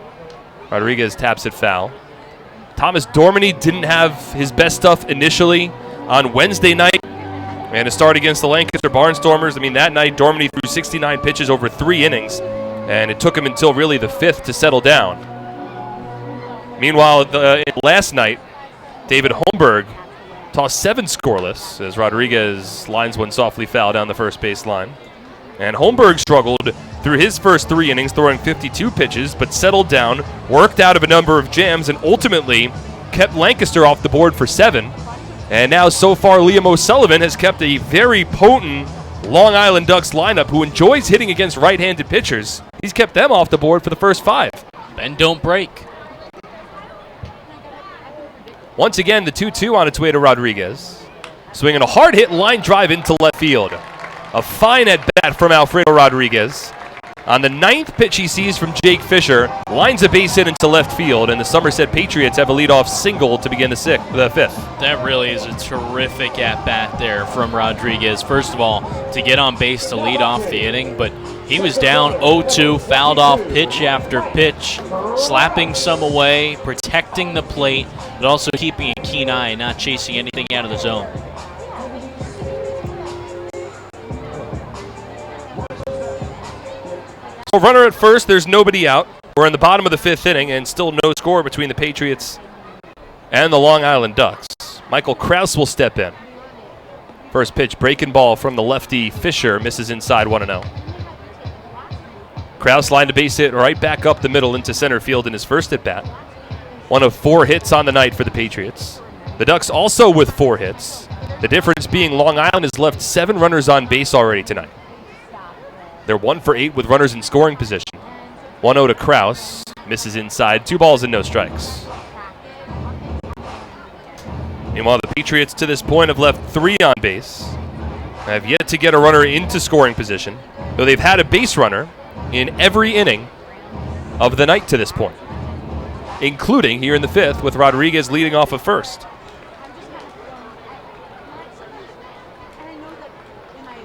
Rodriguez taps it foul. Thomas Dormany didn't have his best stuff initially on Wednesday night. And to start against the Lancaster Barnstormers, I mean, that night Dormany threw 69 pitches over 3 innings, and it took him until really the 5th to settle down. Meanwhile, last night, David Holmberg tossed 7 scoreless as Rodriguez lines one softly foul down the first base line. And Holmberg struggled through his first 3 innings, throwing 52 pitches, but settled down, worked out of a number of jams, and ultimately kept Lancaster off the board for 7. And now, so far, Liam O'Sullivan has kept a very potent Long Island Ducks lineup who enjoys hitting against right-handed pitchers. He's kept them off the board for the first 5. Bend don't break. Once again, the 2-2 on its way to Rodriguez. Swinging a hard hit line drive into left field. A fine at-bat from Alfredo Rodriguez. On the 9th pitch he sees from Jake Fisher, lines a base hit into left field, and the Somerset Patriots have a leadoff single to begin the 5th. That really is a terrific at-bat there from Rodriguez. First of all, to get on base to lead off the inning, but he was down 0-2, fouled off pitch after pitch, slapping some away, protecting the plate, but also keeping a keen eye, not chasing anything out of the zone. So runner at first, there's nobody out. We're in the bottom of the 5th inning and still no score between the Patriots and the Long Island Ducks. Michael Krause will step in. First pitch, breaking ball from the lefty Fisher, misses inside 1-0. Krause lined a base hit right back up the middle into center field in his first at-bat. One of 4 hits on the night for the Patriots. The Ducks also with 4 hits. The difference being Long Island has left 7 runners on base already tonight. They're 1 for 8 with runners in scoring position. 1-0 to Krause. Misses inside. 2 balls and no strikes. Meanwhile, the Patriots to this point have left 3 on base. Have yet to get a runner into scoring position, though they've had a base runner in every inning of the night to this point, including here in the 5th with Rodriguez leading off of first.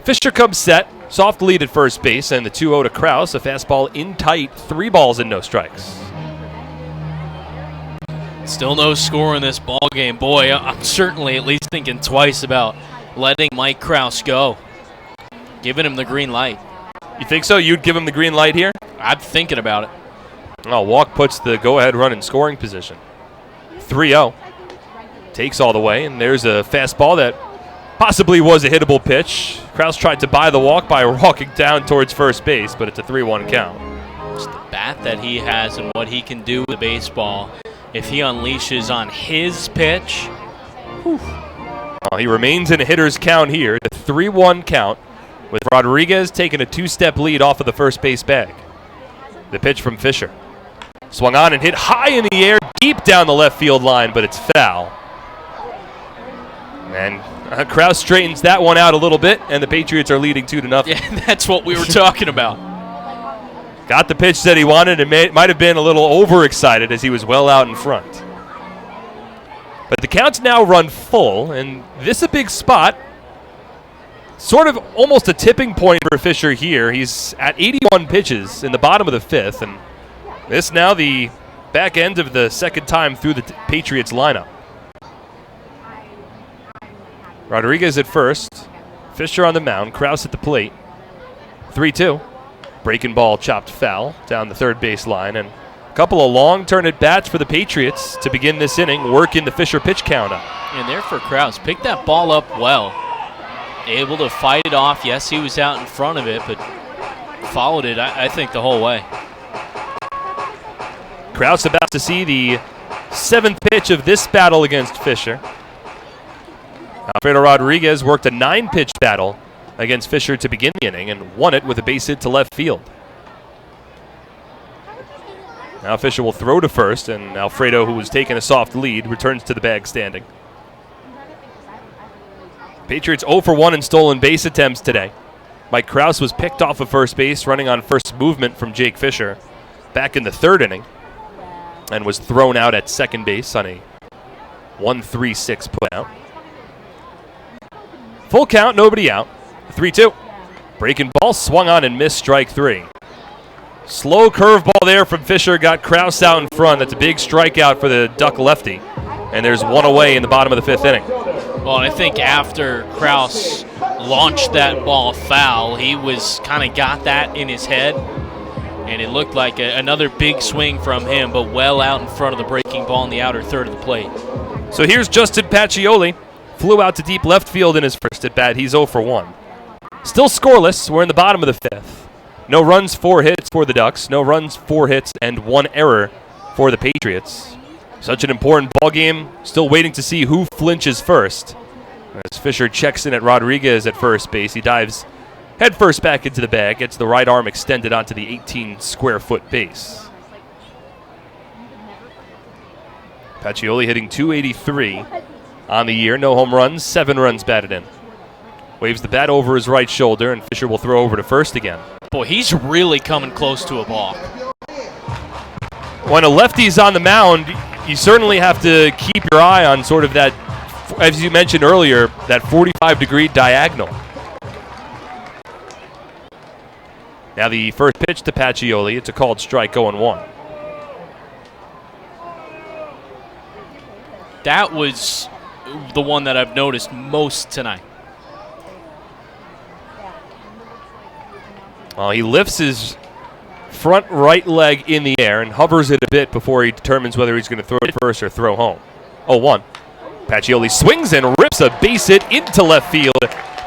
Fisher comes set. Soft lead at first base, and the 2-0 to Krause. A fastball in tight, 3 balls and no strikes. Still no score in this ball game. Boy, I'm certainly at least thinking twice about letting Mike Krause go. Giving him the green light. You think so? You'd give him the green light here? I'm thinking about it. Oh, walk puts the go-ahead run in scoring position. 3-0. Takes all the way, and there's a fastball that possibly was a hittable pitch. Krause tried to buy the walk by walking down towards first base, but it's a 3-1 count. Just the bat that he has and what he can do with the baseball. If he unleashes on his pitch, whew. Well, he remains in a hitter's count here. The 3-1 count with Rodriguez taking a 2-step lead off of the first base bag. The pitch from Fisher. Swung on and hit high in the air, deep down the left field line, but it's foul. And Krause straightens that one out a little bit, and the Patriots are leading 2-0. Yeah, that's what we were talking about. Got the pitch that he wanted and might have been a little overexcited as he was well out in front. But the count's now run full, and this is a big spot. Sort of almost a tipping point for Fisher here. He's at 81 pitches in the bottom of the 5th, and this now the back end of the second time through the Patriots lineup. Rodriguez at first. Fisher on the mound. Krause at the plate. 3-2. Breaking ball chopped foul down the third base line. And a couple of long turn at bats for the Patriots to begin this inning, working the Fisher pitch count up. And there for Krause. Picked that ball up well. Able to fight it off. Yes, he was out in front of it, but followed it, I think, the whole way. Kraus about to see the 7th pitch of this battle against Fisher. Alfredo Rodriguez worked a 9-pitch battle against Fisher to begin the inning and won it with a base hit to left field. Now Fisher will throw to first, and Alfredo, who was taking a soft lead, returns to the bag standing. Patriots 0 for 1 in stolen base attempts today. Mike Kraus was picked off of first base, running on first movement from Jake Fisher back in the 3rd inning, and was thrown out at second base on a 1-3-6 putout. Full count, nobody out. 3-2. Breaking ball, swung on and missed, strike 3. Slow curveball there from Fisher, got Kraus out in front. That's a big strikeout for the Duck lefty. And there's one away in the bottom of the 5th inning. Well, I think after Kraus launched that ball foul, he was kind of got that in his head. And it looked like another big swing from him, but well out in front of the breaking ball in the outer third of the plate. So here's Justin Pacioli. Flew out to deep left field in his first at-bat. He's 0 for 1. Still scoreless. We're in the bottom of the 5th. No runs, 4 hits for the Ducks. No runs, 4 hits, and 1 error for the Patriots. Such an important ball game. Still waiting to see who flinches first. As Fisher checks in at Rodriguez at first base, he dives head first back into the bag, gets the right arm extended onto the 18-square-foot base. Pacioli hitting .283 on the year. No home runs, 7 runs batted in. Waves the bat over his right shoulder, and Fisher will throw over to first again. Boy, he's really coming close to a balk. When a lefty's on the mound, you certainly have to keep your eye on sort of that, as you mentioned earlier, that 45-degree diagonal. Now the first pitch to Pacioli. It's a called strike, 0-1. That was the one that I've noticed most tonight. Well, he lifts his front right leg in the air and hovers it a bit before he determines whether he's going to throw it first or throw home. 0-1. Pacioli swings and rips a base hit into left field.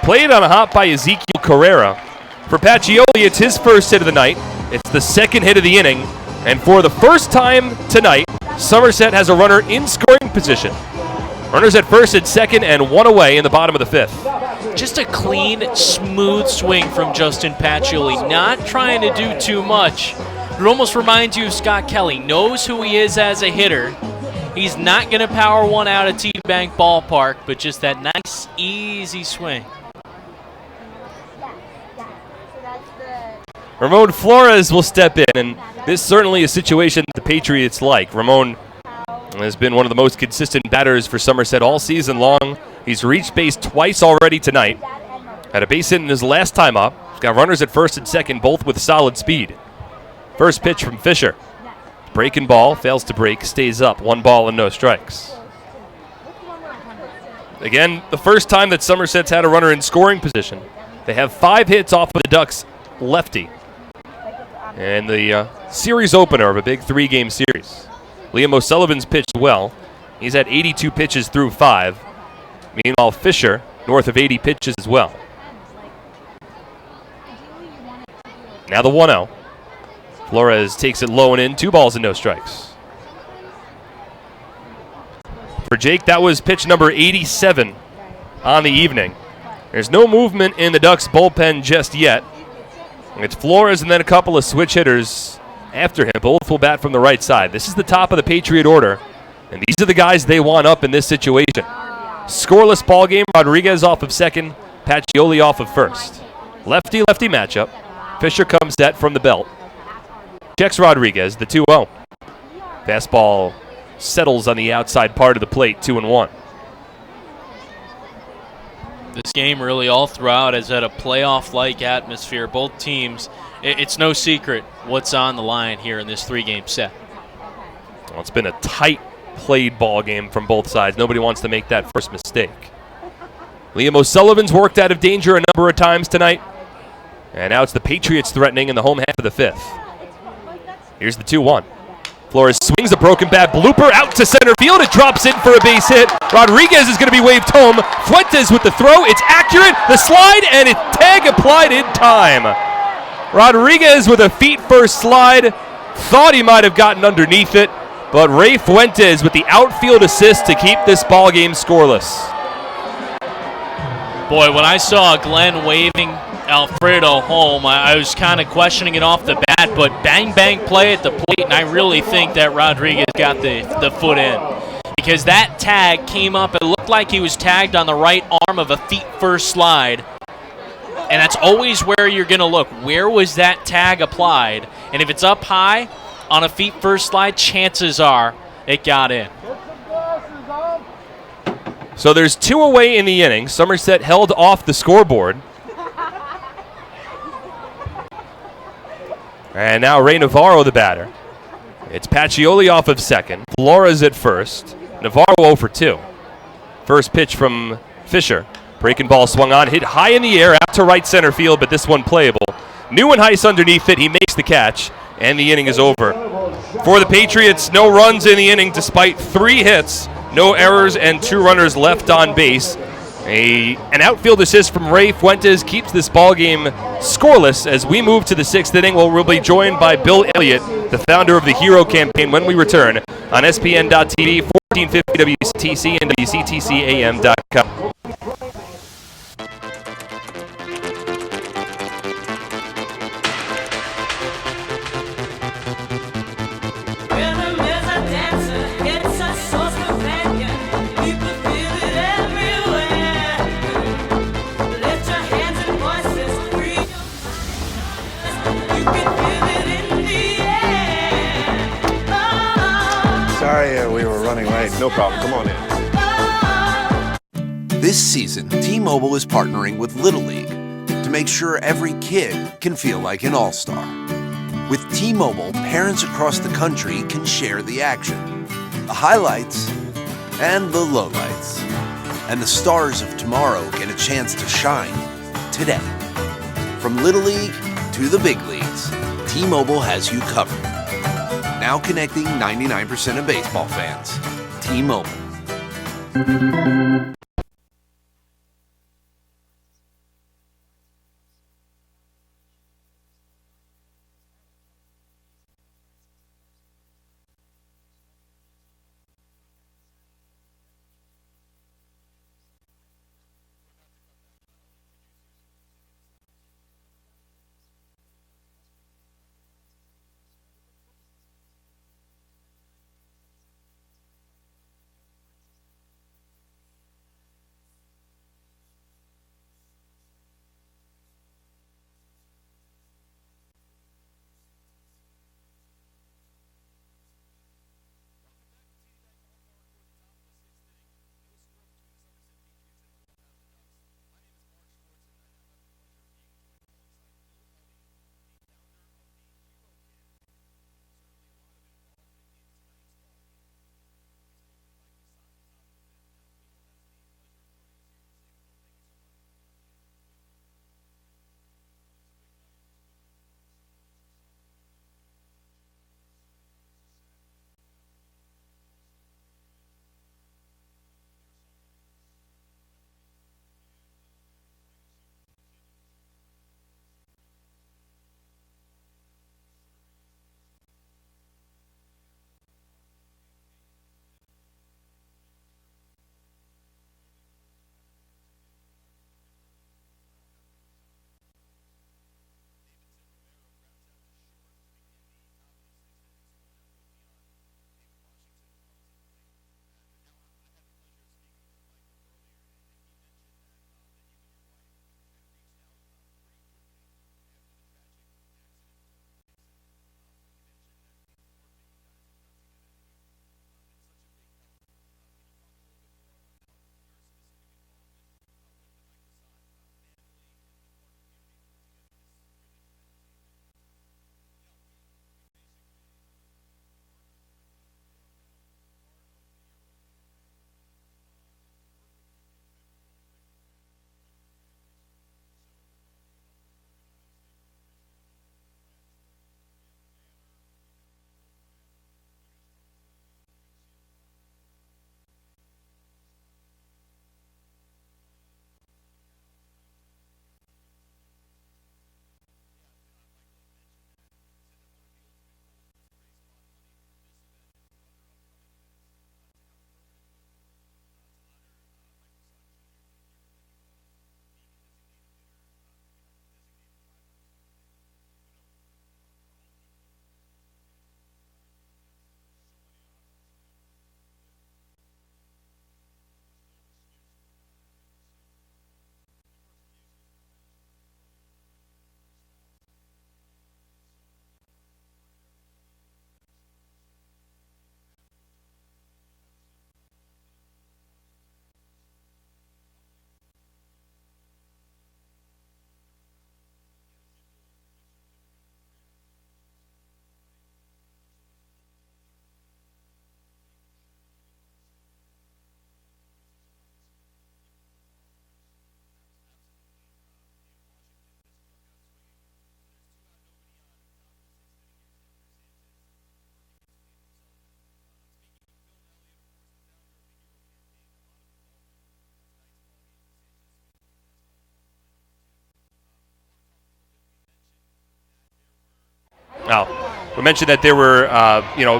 Played on a hop by Ezekiel Carrera. For Pacioli, it's his first hit of the night. It's the 2nd hit of the inning. And for the first time tonight, Somerset has a runner in scoring position. Runners at first and second and 1 away in the bottom of the 5th. Just a clean, smooth swing from Justin Pacioli. Not trying to do too much. It almost reminds you of Scott Kelly. Knows who he is as a hitter. He's not going to power one out at TD Bank Ballpark, but just that nice, easy swing. Ramon Flores will step in, and this certainly is a situation the Patriots like. Ramon has been one of the most consistent batters for Somerset all season long. He's reached base twice already tonight. Had a base hit in his last time up. He's got runners at first and second, both with solid speed. First pitch from Fisher. Breaking ball, fails to break, stays up. 1 ball and no strikes. Again, the first time that Somerset's had a runner in scoring position. They have 5 hits off of the Ducks lefty. And the series opener of a big 3-game series. Liam O'Sullivan's pitched well. He's had 82 pitches through 5. Meanwhile, Fisher, north of 80 pitches as well. Now the 1-0. Flores takes it low and in. 2 balls and no strikes. For Jake, that was pitch number 87 on the evening. There's no movement in the Ducks bullpen just yet. It's Flores and then a couple of switch hitters after him. Both will bat from the right side. This is the top of the Patriot order, and these are the guys they want up in this situation. Scoreless ball game. Rodriguez off of second. Pacioli off of first. Lefty-lefty matchup. Fisher comes set from the belt. Checks Rodriguez, the 2-0. Fastball settles on the outside part of the plate, 2-1. This game really all throughout has had a playoff-like atmosphere. Both teams, it's no secret what's on the line here in this 3-game set. Well, it's been a tight played ball game from both sides. Nobody wants to make that first mistake. Liam O'Sullivan's worked out of danger a number of times tonight. And now it's the Patriots threatening in the home half of the 5th. Here's the 2-1. Flores swings a broken bat blooper out to center field. It drops in for a base hit. Rodriguez is going to be waved home. Fuentes with the throw. It's accurate. The slide, and it tag applied in time. Rodriguez with a feet-first slide Thought he might have gotten underneath it, but Ray Fuentes with the outfield assist to keep this ball game scoreless. Boy, when I saw Glenn waving Alfredo home, I was kind of questioning it off the bat, but bang play at the plate, and I really think that Rodriguez got the foot in. Because that tag came up, it looked like he was tagged on the right arm of a feet-first slide. And that's always where you're going to look. Where was that tag applied? And if it's up high on a feet-first slide, chances are it got in. So there's 2 away in the inning. Somerset held off the scoreboard. And now Ray Navarro, the batter. It's Pacioli off of second. Flores at first. Navarro 0 for 2. First pitch from Fisher. Breaking ball swung on, hit high in the air out to right center field, but this one playable. Nieuwenhuis underneath it. He makes the catch, and the inning is over. For the Patriots, no runs in the inning despite 3 hits, no errors, and 2 runners left on base. An outfield assist from Ray Fuentes keeps this ball game scoreless as we move to the 6th inning, where we'll be joined by Bill Elliott, the founder of the Hero Campaign, when we return on SPN.TV, 1450 WCTC, and WCTCAM.com. Sorry, we were running late. No problem. Come on in. This season, T-Mobile is partnering with Little League to make sure every kid can feel like an all-star. With T-Mobile, parents across the country can share the action, the highlights, and the lowlights. And the stars of tomorrow get a chance to shine today. From Little League to the big leagues, T-Mobile has you covered. Now connecting 99% of baseball fans. T-Mobile. Now, we mentioned that there were,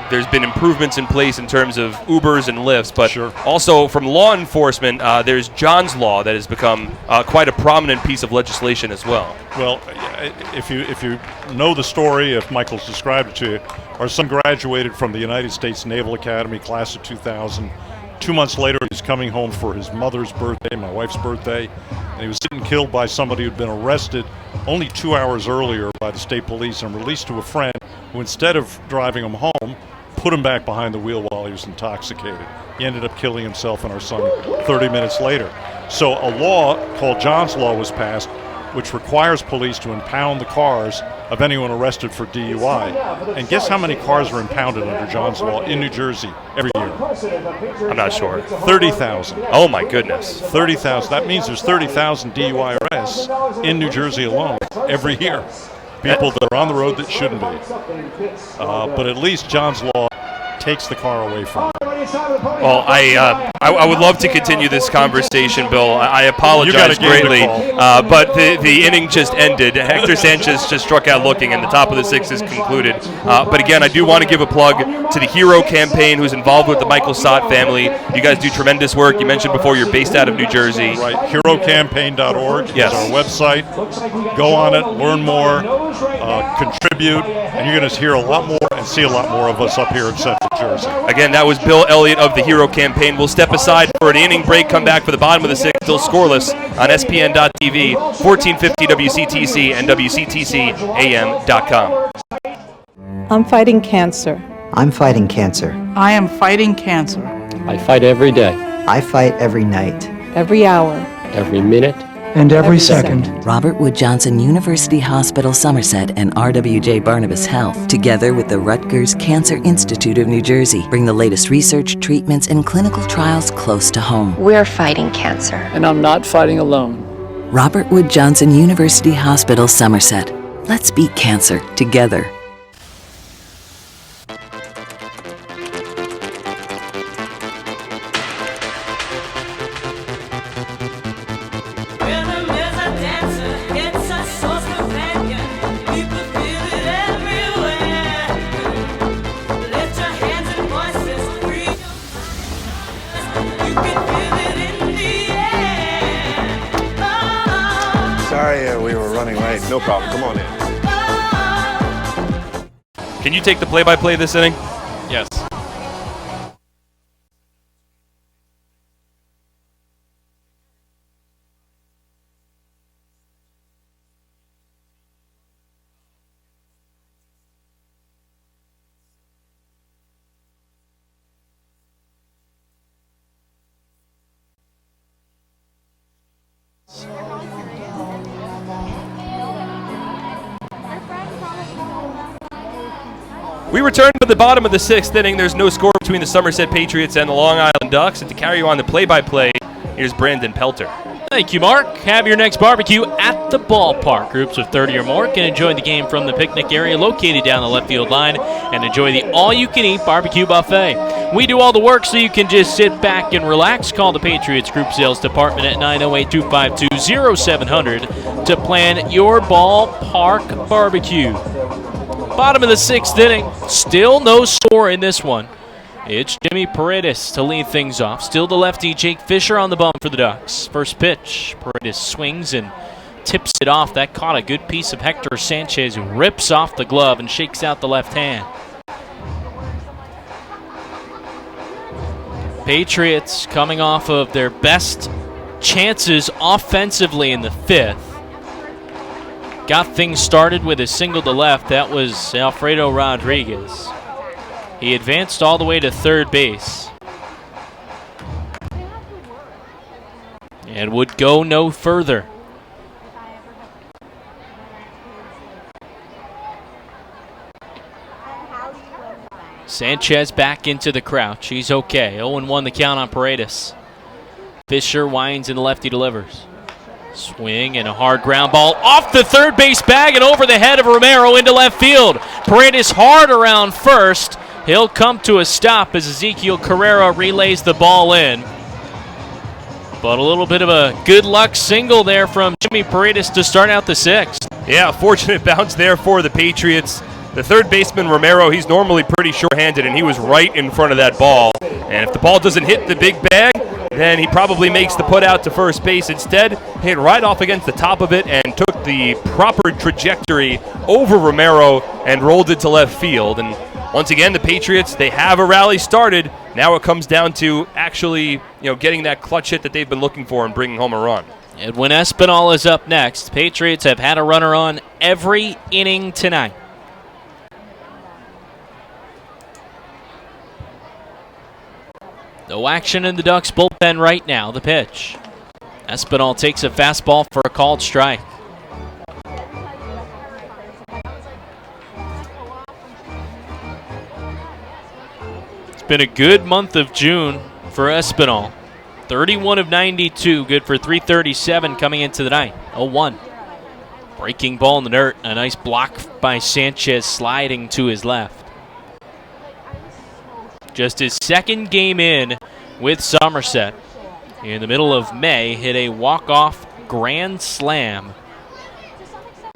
there's been improvements in place in terms of Ubers and Lyfts, but also from law enforcement, there's John's Law that has become quite a prominent piece of legislation as well. Well, if you know the story, if Michael's described it to you, our son graduated from the United States Naval Academy, class of 2000. 2 months later, he's coming home for his mother's birthday, my wife's birthday, and he was hit and killed by somebody who'd been arrested only 2 hours earlier by the state police and released to a friend who, instead of driving him home, put him back behind the wheel while he was intoxicated. He ended up killing himself and our son 30 minutes later. So a law called John's Law was passed, which requires police to impound the cars of anyone arrested for DUI. And guess how many cars are impounded under John's Law in New Jersey every year? I'm not sure. 30,000. Oh my goodness. 30,000. That means there's 30,000 DUI arrests in New Jersey alone every year. People that are on the road that shouldn't be. But at least John's Law takes the car away from him. Well, I would love to continue this conversation, Bill. I apologize greatly, but the inning just ended. Hector Sanchez just struck out looking, and the top of the sixth is concluded. But again, I do want to give a plug to the Hero Campaign, who's involved with the Michael Sott family. You guys do tremendous work. You mentioned before you're based out of New Jersey. Right, herocampaign.org is our website. Go on it, learn more, contribute, and you're going to hear a lot more and see a lot more of us up here in Central Jersey. Again, that was Bill Elliott of the Hero Campaign. We'll step aside for an inning break, come back for the bottom of the sixth, still scoreless on SPN.TV, 1450 WCTC and WCTCAM.com. I'm fighting cancer. I'm fighting cancer. I am fighting cancer. I fight every day, I fight every night. Every hour. every minute, and every second. Robert Wood Johnson University Hospital, Somerset, and RWJ Barnabas Health, together with the Rutgers Cancer Institute of New Jersey, bring the latest research, treatments, and clinical trials close to home. We're fighting cancer. and I'm not fighting alone. Robert Wood Johnson University Hospital, Somerset. Let's beat cancer together. Sorry, we were running late. No problem. Come on in. Can you take the play-by-play this inning? Yes. We return to the bottom of the sixth inning. There's no score between the Somerset Patriots and the Long Island Ducks. And to carry you on the play-by-play, here's Brandon Pelter. Thank you, Mark. Have your next barbecue at the ballpark. Groups of 30 or more can enjoy the game from the picnic area located down the left field line and enjoy the all-you-can-eat barbecue buffet. We do all the work so you can just sit back and relax. Call the Patriots Group Sales Department at 908-252-0700 to plan your ballpark barbecue. Bottom of the sixth inning, still no score in this one. It's Jimmy Paredes to lead things off. Still the lefty, Jake Fisher on the bump for the Ducks. First pitch, Paredes swings and tips it off. That caught a good piece of Hector Sanchez, who rips off the glove and shakes out the left hand. Patriots coming off of their best chances offensively in the fifth. Got things started with a single to left. That was Alfredo Rodriguez. He advanced all the way to third base and would go no further. Sanchez back into the crouch. He's okay. 0-1 the count on Paredes. Fisher winds and the lefty delivers. Swing and a hard ground ball off the third base bag and over the head of Romero into left field. Paredes hard around first. He'll come to a stop as Ezekiel Carrera relays the ball in. But a little bit of a good luck single there from Jimmy Paredes to start out the sixth. Yeah, fortunate bounce there for the Patriots. the third baseman, Romero, he's normally pretty sure-handed, and he was right in front of that ball. And if the ball doesn't hit the big bag, then he probably makes the put out to first base. Instead, hit right off against the top of it and took the proper trajectory over Romero and rolled it to left field. And once again, the Patriots, they have a rally started. Now it comes down to actually, getting that clutch hit that they've been looking for and bringing home a run. Edwin Espinal is up next. Patriots have had a runner on every inning tonight. No action in the Ducks bullpen right now. The pitch. Espinal takes a fastball for a called strike. It's been a good month of June for Espinal. 31 of 92, good for 337 coming into the night. 0-1. Breaking ball in the dirt. A nice block by Sanchez sliding to his left. Just his second game in with Somerset. In the middle of May, hit a walk-off grand slam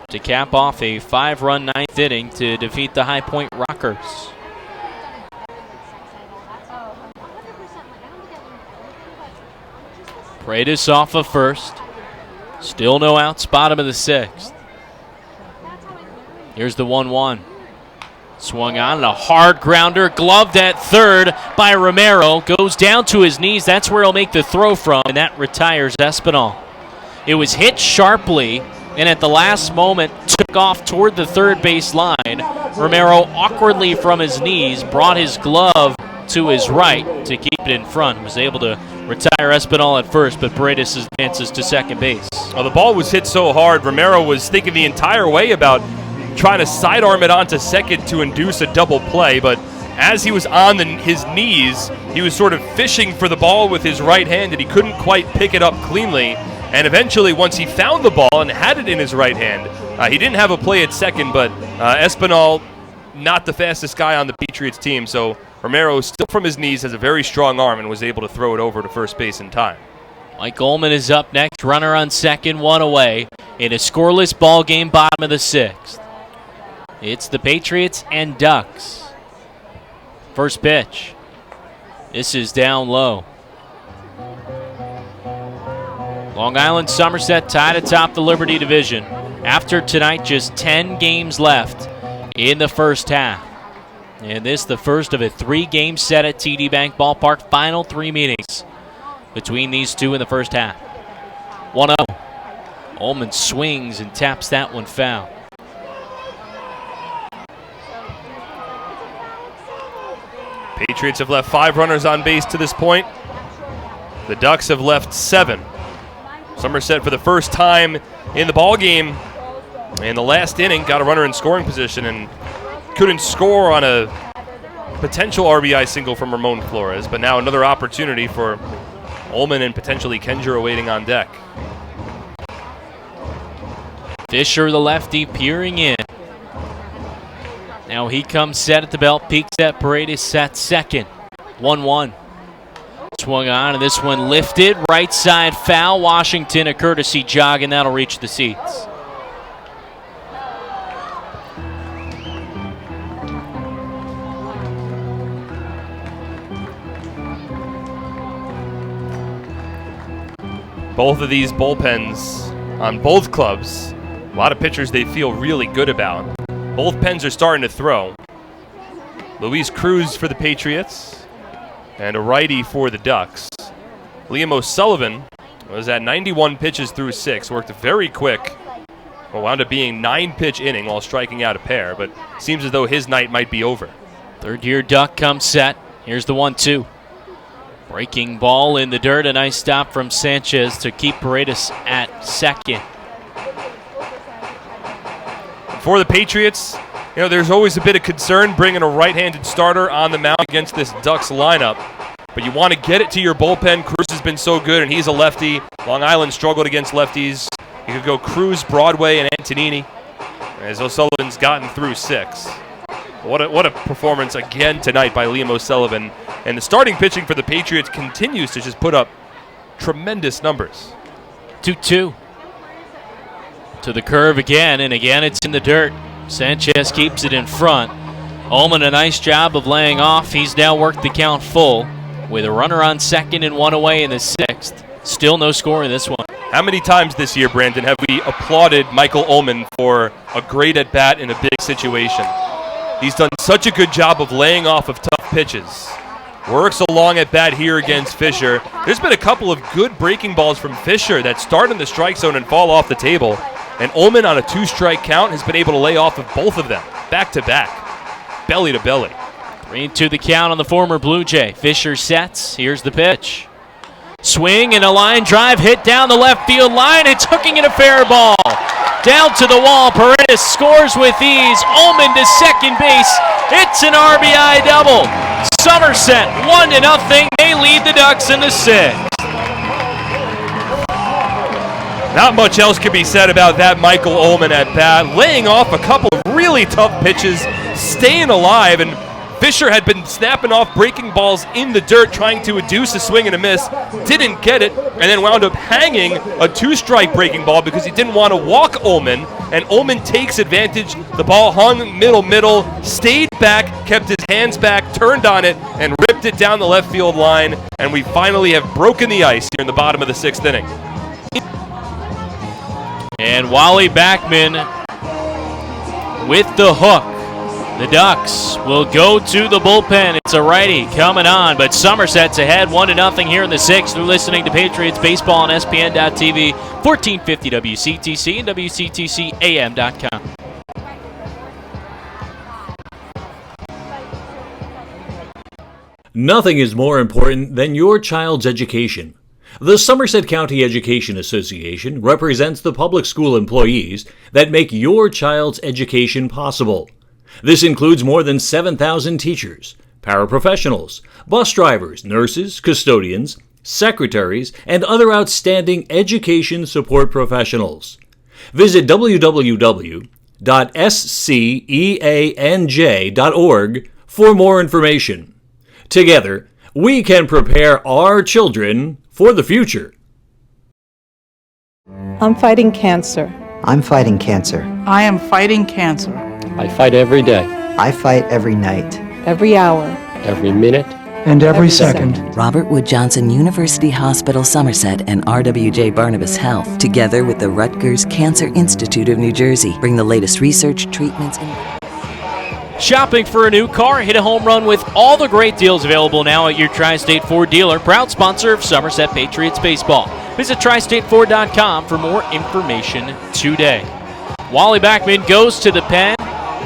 to cap off a 5-run ninth inning to defeat the High Point Rockers. Paredes off of first. Still no outs, bottom of the sixth. Here's the 1-1. Swung on and a hard grounder, gloved at third by Romero. Goes down to his knees. That's where he'll make the throw from, and that retires Espinal. It was hit sharply, and at the last moment took off toward the third base line. Romero awkwardly from his knees brought his glove to his right to keep it in front. Was able to retire Espinal at first, but Paredes advances to second base. Well, the ball was hit so hard, Romero was thinking the entire way about trying to sidearm it onto second to induce a double play, but as he was on his knees, he was sort of fishing for the ball with his right hand, and he couldn't quite pick it up cleanly. And eventually, once he found the ball and had it in his right hand, he didn't have a play at second, but Espinal, not the fastest guy on the Patriots team, so Romero, still from his knees, has a very strong arm and was able to throw it over to first base in time. Mike Ullman is up next, runner on second, one away, in a scoreless ball game, bottom of the sixth. It's the Patriots and Ducks. First pitch. This is down low. Long Island Somerset tied atop the Liberty Division. After tonight, just 10 games left in the first half. And this the first of a 3-game set at TD Bank Ballpark. Final 3 meetings between these two in the first half. 1-0. Ullman swings and taps that one foul. Patriots have left 5 runners on base to this point. The Ducks have left 7. Somerset, for the first time in the ball game in the last inning, got a runner in scoring position and couldn't score on a potential RBI single from Ramon Flores, but now another opportunity for Ullman and potentially Kenjiro waiting on deck. Fisher, the lefty, peering in. Now he comes set at the belt, peeks at Paredes at second. 1-1. Swung on, and this one lifted. Right side foul. Washington, a courtesy jog, and that'll reach the seats. Both of these bullpens on both clubs, a lot of pitchers they feel really good about. Both pens are starting to throw. Luis Cruz for the Patriots and a righty for the Ducks. Liam O'Sullivan was at 91 pitches through 6, worked very quick. Well, wound up being 9-pitch inning while striking out a pair, but seems as though his night might be over. Third-year Duck comes set. Here's the 1-2. Breaking ball in the dirt. A nice stop from Sanchez to keep Paredes at second. For the Patriots, there's always a bit of concern bringing a right-handed starter on the mound against this Ducks lineup. But you want to get it to your bullpen. Cruz has been so good, and he's a lefty. Long Island struggled against lefties. You could go Cruz, Broadway, and Antonini, as O'Sullivan's gotten through 6. What a performance again tonight by Liam O'Sullivan. And the starting pitching for the Patriots continues to just put up tremendous numbers. 2-2. To the curve again, and again it's in the dirt. Sanchez keeps it in front. Ullman a nice job of laying off. He's now worked the count full with a runner on second and one away in the sixth. Still no score in this one. How many times this year, Brandon, have we applauded Michael Ullman for a great at-bat in a big situation? He's done such a good job of laying off of tough pitches. Works a long at-bat here against Fisher. There's been a couple of good breaking balls from Fisher that start in the strike zone and fall off the table. And Ullman on a 2-strike count has been able to lay off of both of them, back-to-back. Belly to belly. 3-2 the count on the former Blue Jay. Fisher sets. Here's the pitch. Swing and a line drive hit down the left field line. It's hooking in a fair ball. Down to the wall. Paredes scores with ease. Ullman to second base. It's an RBI double. Somerset 1-0. They lead the Ducks in the sixth. Not much else can be said about that Michael Ullman at bat, laying off a couple of really tough pitches, staying alive, and Fisher had been snapping off breaking balls in the dirt, trying to induce a swing and a miss, didn't get it, and then wound up hanging a 2-strike breaking ball because he didn't want to walk Ullman, and Ullman takes advantage. The ball hung middle, stayed back, kept his hands back, turned on it, and ripped it down the left field line, and we finally have broken the ice here in the bottom of the sixth inning. And Wally Backman with the hook. The Ducks will go to the bullpen. It's a righty coming on, but Somerset's ahead 1-0 here in the sixth. You're listening to Patriots Baseball on SPN.TV, 1450 WCTC and WCTCAM.com. Nothing is more important than your child's education. The Somerset County Education Association represents the public school employees that make your child's education possible. This includes more than 7,000 teachers, paraprofessionals, bus drivers, nurses, custodians, secretaries, and other outstanding education support professionals. Visit www.sceanj.org for more information. Together, we can prepare our children for the future. I'm fighting cancer. I'm fighting cancer. I am fighting cancer. I fight every day, I fight every night. Every hour. every minute, and every second. Robert Wood Johnson University Hospital Somerset and RWJ Barnabas Health, together with the Rutgers Cancer Institute of New Jersey, bring the latest research, treatments, and... Shopping for a new car? Hit a home run with all the great deals available now at your Tri-State Ford dealer, proud sponsor of Somerset Patriots Baseball. Visit TriStateFord.com for more information today. Wally Backman goes to the pen.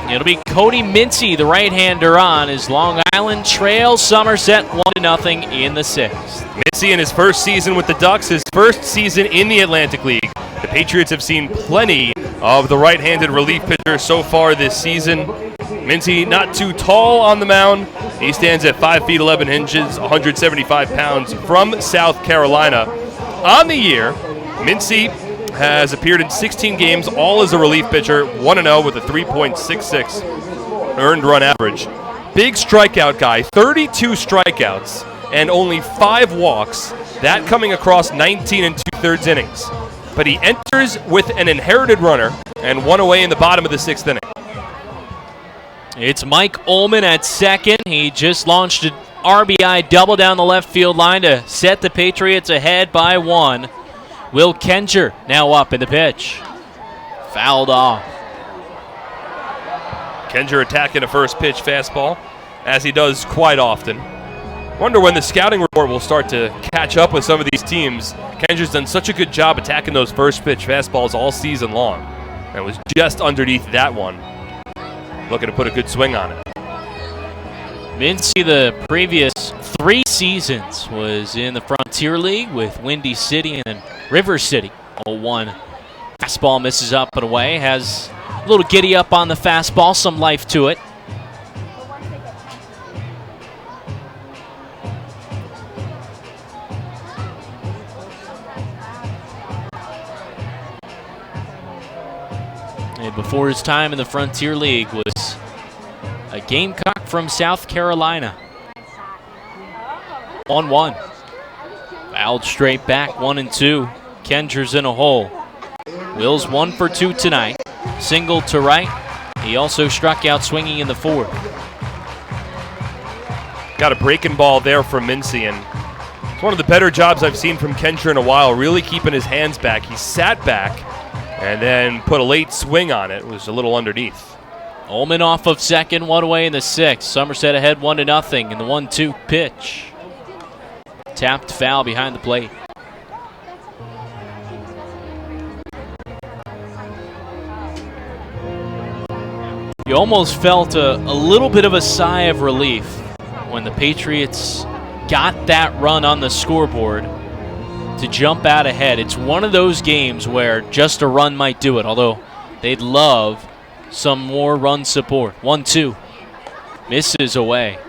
It'll be Cody Mincy, the right-hander, on as Long Island trails Somerset 1-0 in the sixth. Mincy in his first season with the Ducks, his first season in the Atlantic League. The Patriots have seen plenty of the right-handed relief pitcher so far this season. Mincy not too tall on the mound. He stands at 5 feet 11 inches, 175 pounds, from South Carolina. On the year, Mincy has appeared in 16 games, all as a relief pitcher, 1-0 with a 3.66 earned run average. Big strikeout guy, 32 strikeouts and only 5 walks, that coming across 19 and 2/3 innings. But he enters with an inherited runner and one away in the bottom of the sixth inning. It's Mike Ullman at second. He just launched an RBI double down the left field line to set the Patriots ahead by 1. Will Kenger now up in the pitch. Fouled off. Kenger attacking a first pitch fastball, as he does quite often. Wonder when the scouting report will start to catch up with some of these teams. Kenger's done such a good job attacking those first pitch fastballs all season long. And was just underneath that one. Looking to put a good swing on it. Mincy, the previous 3 seasons, was in the Frontier League with Windy City and River City. 0-1. Fastball misses up and away. Has a little giddy up on the fastball. Some life to it. And before his time in the Frontier League was a Gamecock from South Carolina. 1-1. Fouled straight back, 1-2. Kenger's in a hole. Will's 1 for 2 tonight. Single to right. He also struck out swinging in the fourth. Got a breaking ball there from Mincy, and it's one of the better jobs I've seen from Kencher in a while, really keeping his hands back. He sat back and then put a late swing on it. It was a little underneath. Ullman off of second, one away in the sixth. Somerset ahead 1-0 in the 1-2 pitch. Tapped foul behind the plate. You almost felt a little bit of a sigh of relief when the Patriots got that run on the scoreboard to jump out ahead. It's one of those games where just a run might do it, although they'd love some more run support. 1-2. Misses away.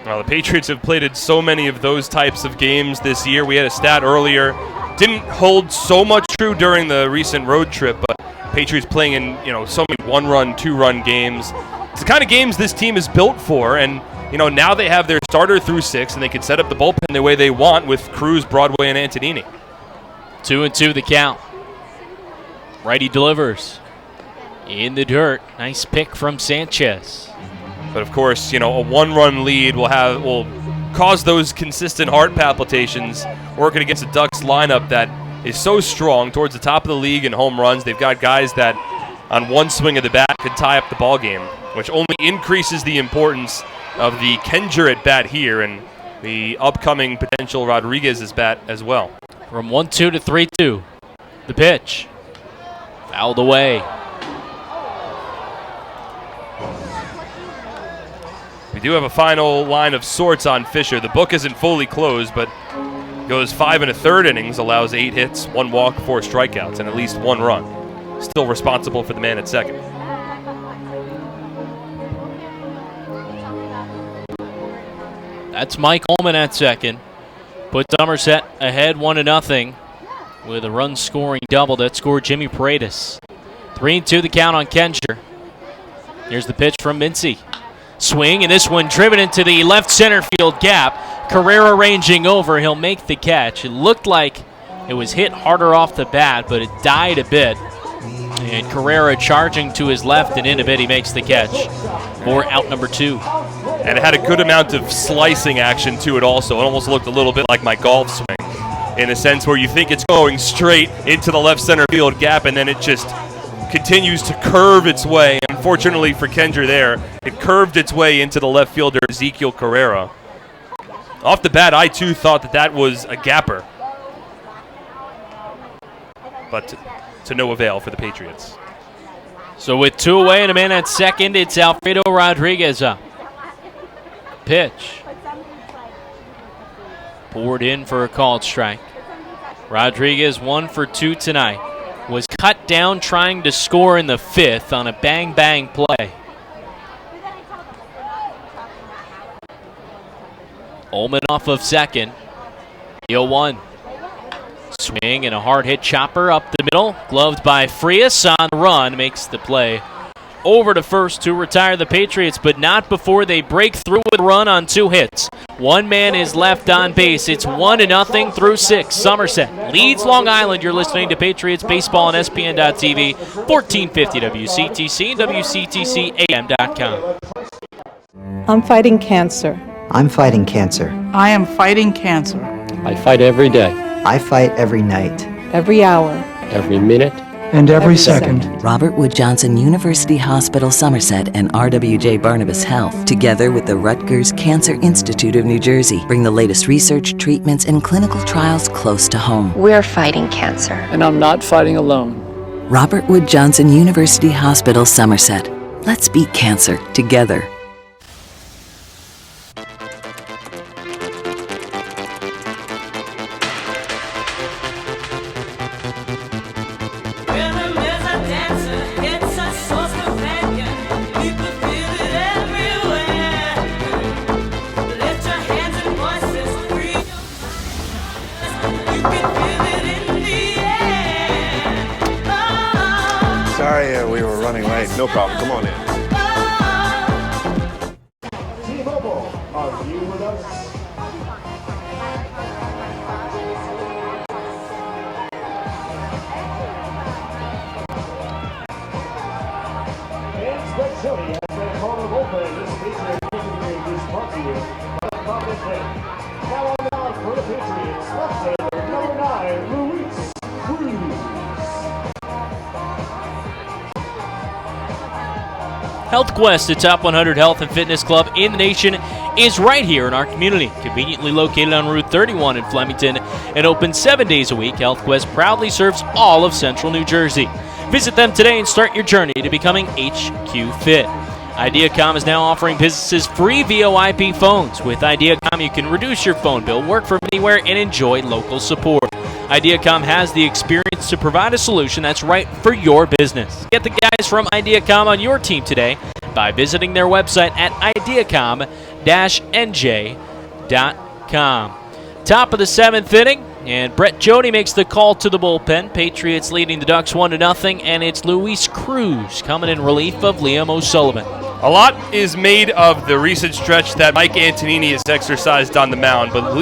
Well, the Patriots have played in so many of those types of games this year. We had a stat earlier. Didn't hold so much true during the recent road trip, but Patriots playing in, so many one-run, two-run games. It's the kind of games this team is built for, and now they have their starter through 6, and they can set up the bullpen the way they want with Cruz, Broadway, and Antonini. 2-2 the count. Righty delivers. In the dirt. Nice pick from Sanchez. But of course, a one-run lead will cause those consistent heart palpitations working against the Ducks lineup that is so strong towards the top of the league in home runs. They've got guys that on one swing of the bat could tie up the ball game, which only increases the importance of the Kenjer at bat here and the upcoming potential Rodriguez's bat as well. From 1-2 to 3-2. The pitch. Fouled away. We do have a final line of sorts on Fisher. The book isn't fully closed, but goes 5 1/3 innings, allows 8 hits, 1 walk, 4 strikeouts, and at least 1 run. Still responsible for the man at second. That's Mike Ullman at second. Put Somerset ahead 1-0 with a run-scoring double that scored Jimmy Paredes. 3-2 the count on Kencher. Here's the pitch from Mincy. Swing, and this one driven into the left center field gap. Carrera ranging over. He'll make the catch. It looked like it was hit harder off the bat, but it died a bit. And Carrera charging to his left and in a bit. He makes the catch for out number 2. And it had a good amount of slicing action to it also. It almost looked a little bit like my golf swing in a sense where you think it's going straight into the left center field gap, and then it just continues to curve its way. Unfortunately for Kenjer there, it curved its way into the left fielder, Ezekiel Carrera. Off the bat, I too thought that was a gapper. But to no avail for the Patriots. So with 2 away and a man at second, it's Alfredo Rodriguez up. Pitch. Poured in for a called strike. Rodriguez 1 for 2 tonight. Was cut down trying to score in the 5th on a bang-bang play. Ullman off of second. 0-1. Swing and a hard hit chopper up the middle. Gloved by Frias on the run. Makes the play over to first to retire the Patriots, but not before they break through with a run on 2 hits. 1 man is left on base. It's 1-0 through 6. Somerset leads Long Island. You're listening to Patriots Baseball on SPN.TV, 1450 WCTC and WCTCAM.com. I'm fighting cancer. I'm fighting cancer. I am fighting cancer. I fight every day, I fight every night. Every hour. every minute, and every second. Robert Wood Johnson University Hospital Somerset and RWJ Barnabas Health, together with the Rutgers Cancer Institute of New Jersey, bring the latest research, treatments, and clinical trials close to home. We're fighting cancer. And I'm not fighting alone. Robert Wood Johnson University Hospital Somerset. Let's beat cancer together. Sorry, we were running late. No problem. Come on in. T-Mobile, are you with us? It's the Now on the mound for the Patriots, left-hander, number 9, Luis Cruz. Health Quest, the top 100 health and fitness club in the nation, is right here in our community. Conveniently located on Route 31 in Flemington and open 7 days a week, Health Quest proudly serves all of central New Jersey. Visit them today and start your journey to becoming HQ Fit. Ideacom is now offering businesses free VoIP phones. With Ideacom, you can reduce your phone bill, work from anywhere, and enjoy local support. Ideacom has the experience to provide a solution that's right for your business. Get the guys from Ideacom on your team today by visiting their website at ideacom-nj.com. Top of the 7th inning, and Brett Jody makes the call to the bullpen. Patriots leading the Ducks 1-0, and it's Luis Cruz coming in relief of Liam O'Sullivan. A lot is made of the recent stretch that Mike Antonini has exercised on the mound, but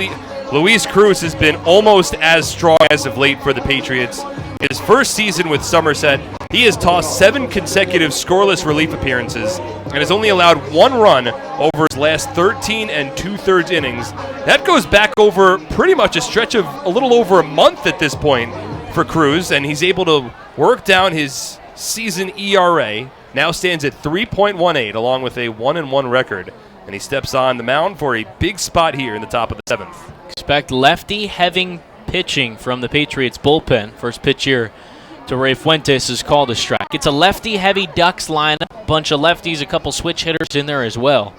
Luis Cruz has been almost as strong as of late for the Patriots. His first season with Somerset, he has tossed 7 consecutive scoreless relief appearances and has only allowed 1 run over his last 13 2/3 innings. That goes back over pretty much a stretch of a little over a month at this point for Cruz, and he's able to work down his season ERA. Now stands at 3.18 along with a 1-1 record, and he steps on the mound for a big spot here in the top of the 7th. Expect lefty-heavy pitching from the Patriots bullpen. First pitch here to Ray Fuentes is called a strike. It's a lefty-heavy Ducks lineup, a bunch of lefties, a couple switch hitters in there as well.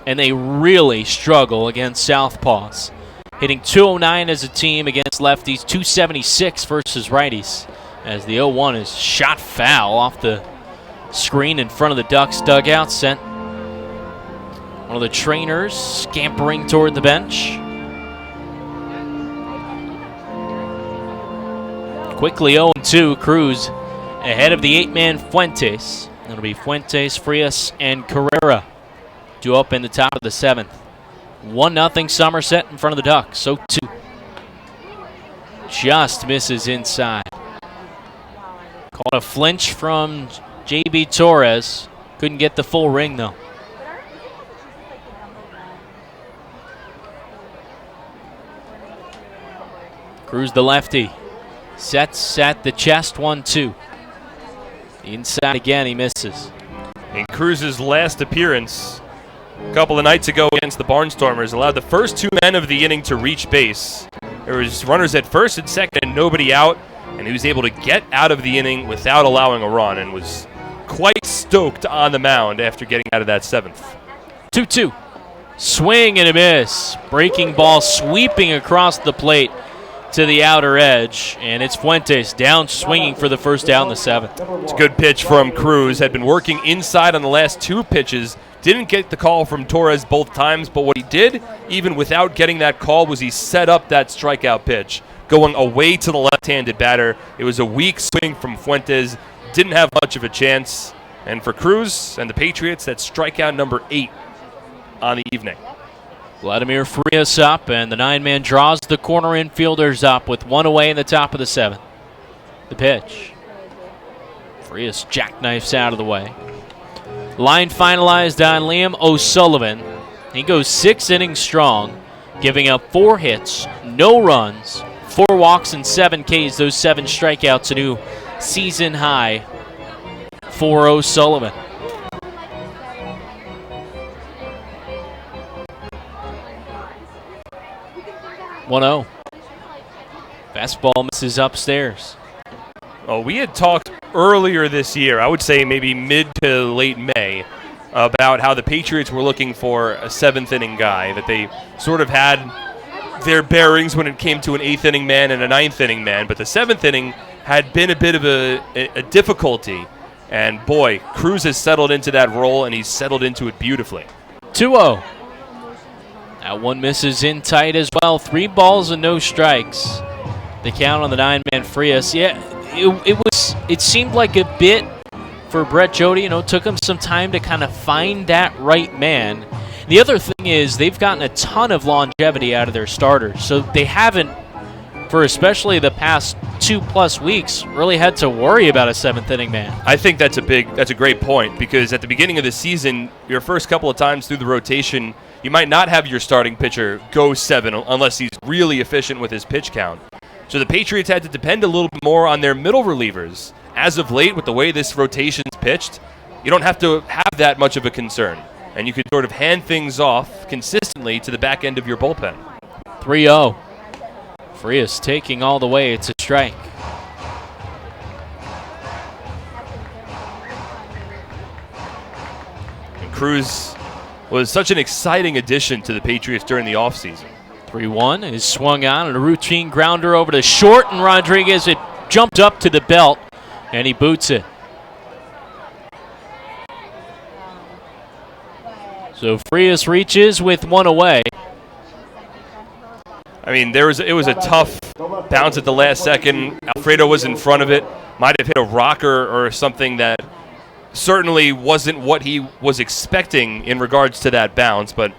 And they really struggle against southpaws. Hitting .209 as a team against lefties, .276 versus righties. As the 0-1 is shot foul off the screen in front of the Ducks dugout, sent one of the trainers scampering toward the bench. Quickly 0-2, Cruz ahead of the 8-man Fuentes. It'll be Fuentes, Frias, and Carrera due up in the top of the 7th. 1-0 Somerset in front of the Ducks. 0-2. Just misses inside. Called a flinch from J.B. Torres. Couldn't get the full ring, though. Cruz, the lefty, sets at the chest, 1-2. Inside again, he misses. In Cruz's last appearance a couple of nights ago against the Barnstormers, allowed the first 2 men of the inning to reach base. There was runners at first and second and nobody out, and he was able to get out of the inning without allowing a run and was quite stoked on the mound after getting out of that 7th. 2-2. Swing and a miss. Breaking ball sweeping across the plate to the outer edge, and it's Fuentes down swinging for the first down in the 7th. It's a good pitch from Cruz. Had been working inside on the last 2 pitches. Didn't get the call from Torres both times, but what he did, even without getting that call, was he set up that strikeout pitch, going away to the left-handed batter. It was a weak swing from Fuentes. Didn't have much of a chance. And for Cruz and the Patriots, that's strikeout number 8 on the evening. Vladimir Frias up, and the 9-man draws the corner infielders up with 1 away in the top of the 7th. The pitch. Frias jackknifes out of the way. Line finalized on Liam O'Sullivan. He goes 6 innings strong, giving up 4 hits, no runs, 4 walks, and 7 Ks. Those 7 strikeouts, a new season high for O'Sullivan. .0. Fastball misses upstairs. Oh, we had talked earlier this year, I would say maybe mid to late May, about how the Patriots were looking for a 7th inning guy, that they sort of had their bearings when it came to an 8th inning man and a 9th inning man, but the 7th inning had been a bit of a difficulty. And boy, Cruz has settled into that role, and he's settled into it beautifully. 2-0. That one misses in tight as well. 3 balls and no strikes. The count on the 9-man Frias. Yeah, it seemed like a bit for Brett Jody. It took him some time to kind of find that right man. The other thing is they've gotten a ton of longevity out of their starters, so they haven't, for especially the past 2+ weeks, really had to worry about a 7th inning man. I think that's a great point, because at the beginning of the season, your first couple of times through the rotation, you might not have your starting pitcher go 7 unless he's really efficient with his pitch count. So the Patriots had to depend a little bit more on their middle relievers. As of late, with the way this rotation's pitched, you don't have to have that much of a concern. And you could sort of hand things off consistently to the back end of your bullpen. 3-0. Frias taking all the way. It's a strike. And Cruz was such an exciting addition to the Patriots during the offseason. 3-1 is swung on and a routine grounder over to short, and Rodriguez, it jumped up to the belt, and he boots it. So Frias reaches with 1 away. I mean, it was a tough bounce at the last second. Alfredo was in front of it. Might have hit a rocker or something that certainly wasn't what he was expecting in regards to that bounce. But,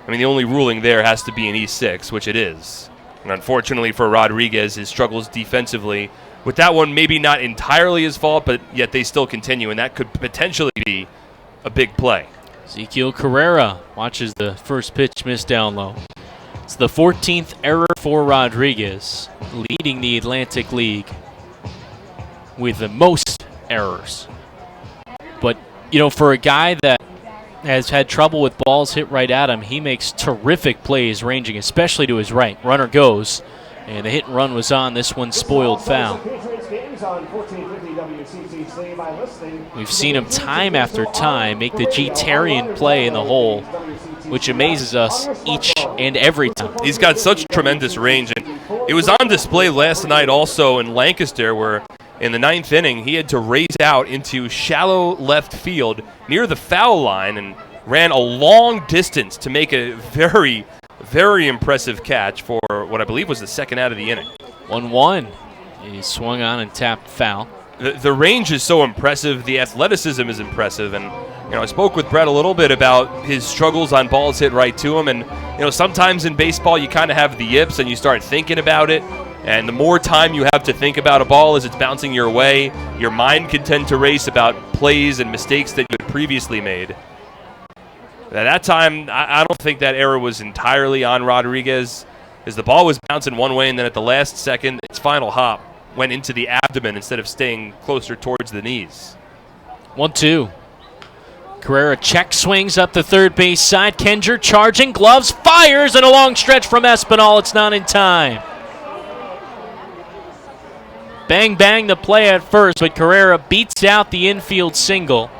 I mean, the only ruling there has to be an E6, which it is. And unfortunately for Rodriguez, his struggles defensively with that one maybe not entirely his fault, but yet they still continue, and that could potentially be a big play. Ezequiel Carrera watches the first pitch miss down low. It's the 14th error for Rodriguez, leading the Atlantic League with the most errors. But, you know, for a guy that has had trouble with balls hit right at him, he makes terrific plays ranging, especially to his right. Runner goes, and the hit and run was on. This one spoiled foul. We've seen him time after time make the G-Tarian play in the hole, which amazes us each and every time. He's got such tremendous range, and it was on display last night also in Lancaster, where in the 9th inning he had to race out into shallow left field near the foul line and ran a long distance to make a very, very impressive catch for what I believe was the second out of the inning. 1-1. He swung on and tapped foul. The range is so impressive. The athleticism is impressive. And, you know, I spoke with Brett a little bit about his struggles on balls hit right to him. And, you know, sometimes in baseball you kind of have the yips and you start thinking about it. And the more time you have to think about a ball as it's bouncing your way, your mind can tend to race about plays and mistakes that you had previously made. At that time, I don't think that error was entirely on Rodriguez, as the ball was bouncing one way and then at the last second, its final hop went into the abdomen instead of staying closer towards the knees. 1-2. Carrera check swings up the third base side. Kenger charging, gloves, fires, and a long stretch from Espinal. It's not in time. Bang, bang the play at first, but Carrera beats out the infield single.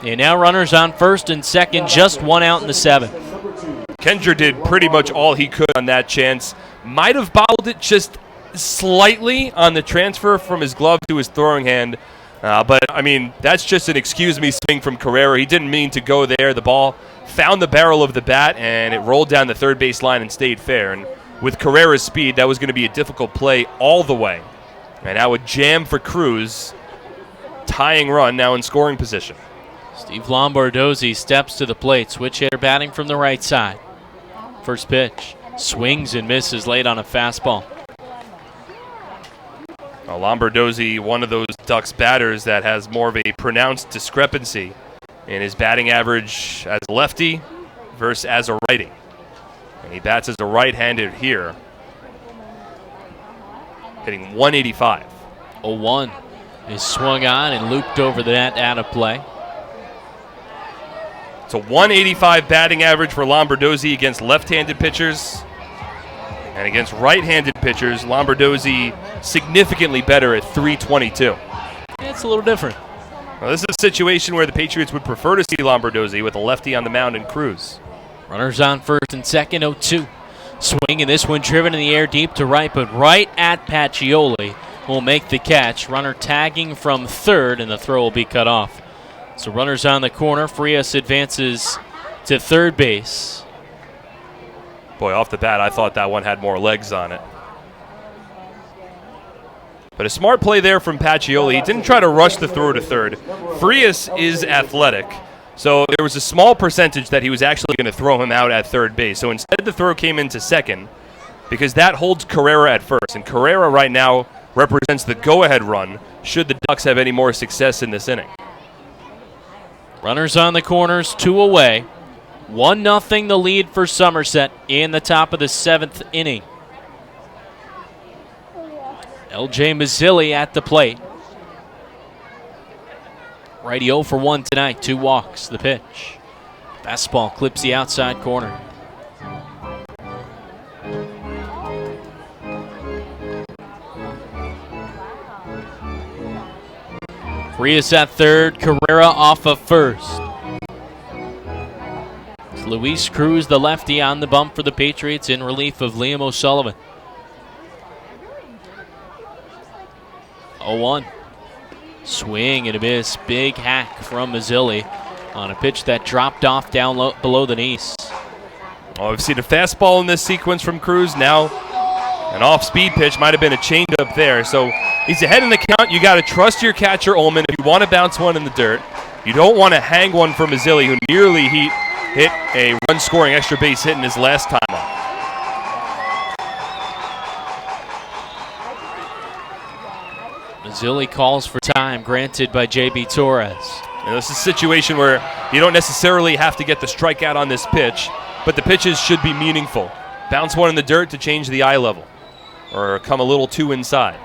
And now runners on first and second, just 1 out in the 7th. Kenger did pretty much all he could on that chance. Might have bobbled it just slightly on the transfer from his glove to his throwing hand. But, I mean, that's just an excuse me swing from Carrera. He didn't mean to go there. The ball found the barrel of the bat, and it rolled down the third base line and stayed fair. And with Carrera's speed, that was going to be a difficult play all the way. And now a jam for Cruz. Tying run now in scoring position. Steve Lombardozzi steps to the plate. Switch hitter batting from the right side. First pitch. Swings and misses late on a fastball. Lombardozzi, one of those Ducks batters that has more of a pronounced discrepancy in his batting average as a lefty versus as a righty. And he bats as a right-handed here, hitting 185. 0-1 is swung on and looped over the net out of play. It's a 185 batting average for Lombardozzi against left-handed pitchers. And against right-handed pitchers, Lombardozzi significantly better at 322. It's a little different. Well, this is a situation where the Patriots would prefer to see Lombardozzi with a lefty on the mound and Cruz. Runners on first and second, 0-2. Swing, and this one driven in the air deep to right, but right at Pacioli will make the catch. Runner tagging from third, and the throw will be cut off. So runners on the corner. Frias advances to third base. Boy, off the bat, I thought that one had more legs on it. But a smart play there from Pacioli. He didn't try to rush the throw to third. Frias is athletic, so there was a small percentage that he was actually going to throw him out at third base. So instead the throw came into second because that holds Carrera at first. And Carrera right now represents the go-ahead run should the Ducks have any more success in this inning. Runners on the corners, 2 away. 1-0 the lead for Somerset in the top of the 7th inning. LJ Mazzilli at the plate. Righty 0 for 1 tonight, 2 walks, the pitch. Fastball clips the outside corner. Frias at third, Carrera off of first. It's Luis Cruz, the lefty, on the bump for the Patriots in relief of Liam O'Sullivan. 0-1. Swing and a miss. Big hack from Mazzilli on a pitch that dropped off down low, below the knees. Oh, we've seen a fastball in this sequence from Cruz. Now an off-speed pitch. Might have been a changeup there. So he's ahead in the count. You got to trust your catcher, Ullman, if you want to bounce one in the dirt. You don't want to hang one for Mazzilli, who nearly hit a run-scoring extra base hit in his last time up. Mazzilli calls for time, granted by J.B. Torres. This is a situation where you don't necessarily have to get the strikeout on this pitch, but the pitches should be meaningful. Bounce one in the dirt to change the eye level, or come a little too inside.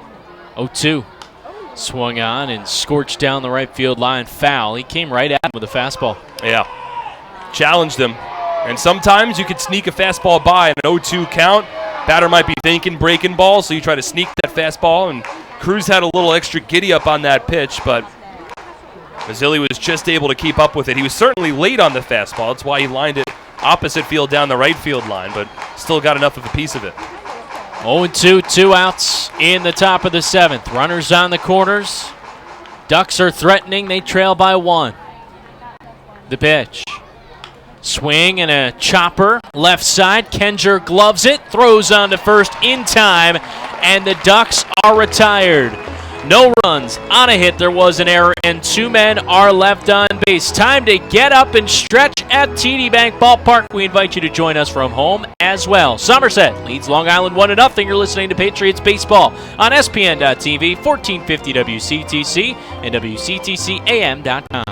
0-2. Swung on and scorched down the right field line. Foul. He came right at him with a fastball. Yeah. Challenged him. And sometimes you could sneak a fastball by an 0-2 count. Batter might be thinking breaking ball, so you try to sneak that fastball, and Cruz had a little extra giddy up on that pitch, but Mazzilli was just able to keep up with it. He was certainly late on the fastball. That's why he lined it opposite field down the right field line, but still got enough of a piece of it. 0-2, 2 outs in the top of the 7th. Runners on the corners. Ducks are threatening. They trail by 1. The pitch. Swing and a chopper. Left side. Kenger gloves it. Throws on to first in time. And the Ducks are retired. No runs on a hit. There was an error, and 2 men are left on base. Time to get up and stretch at TD Bank Ballpark. We invite you to join us from home as well. Somerset leads Long Island 1-0. You're listening to Patriots Baseball on SPN.TV, 1450 WCTC, and WCTCAM.com.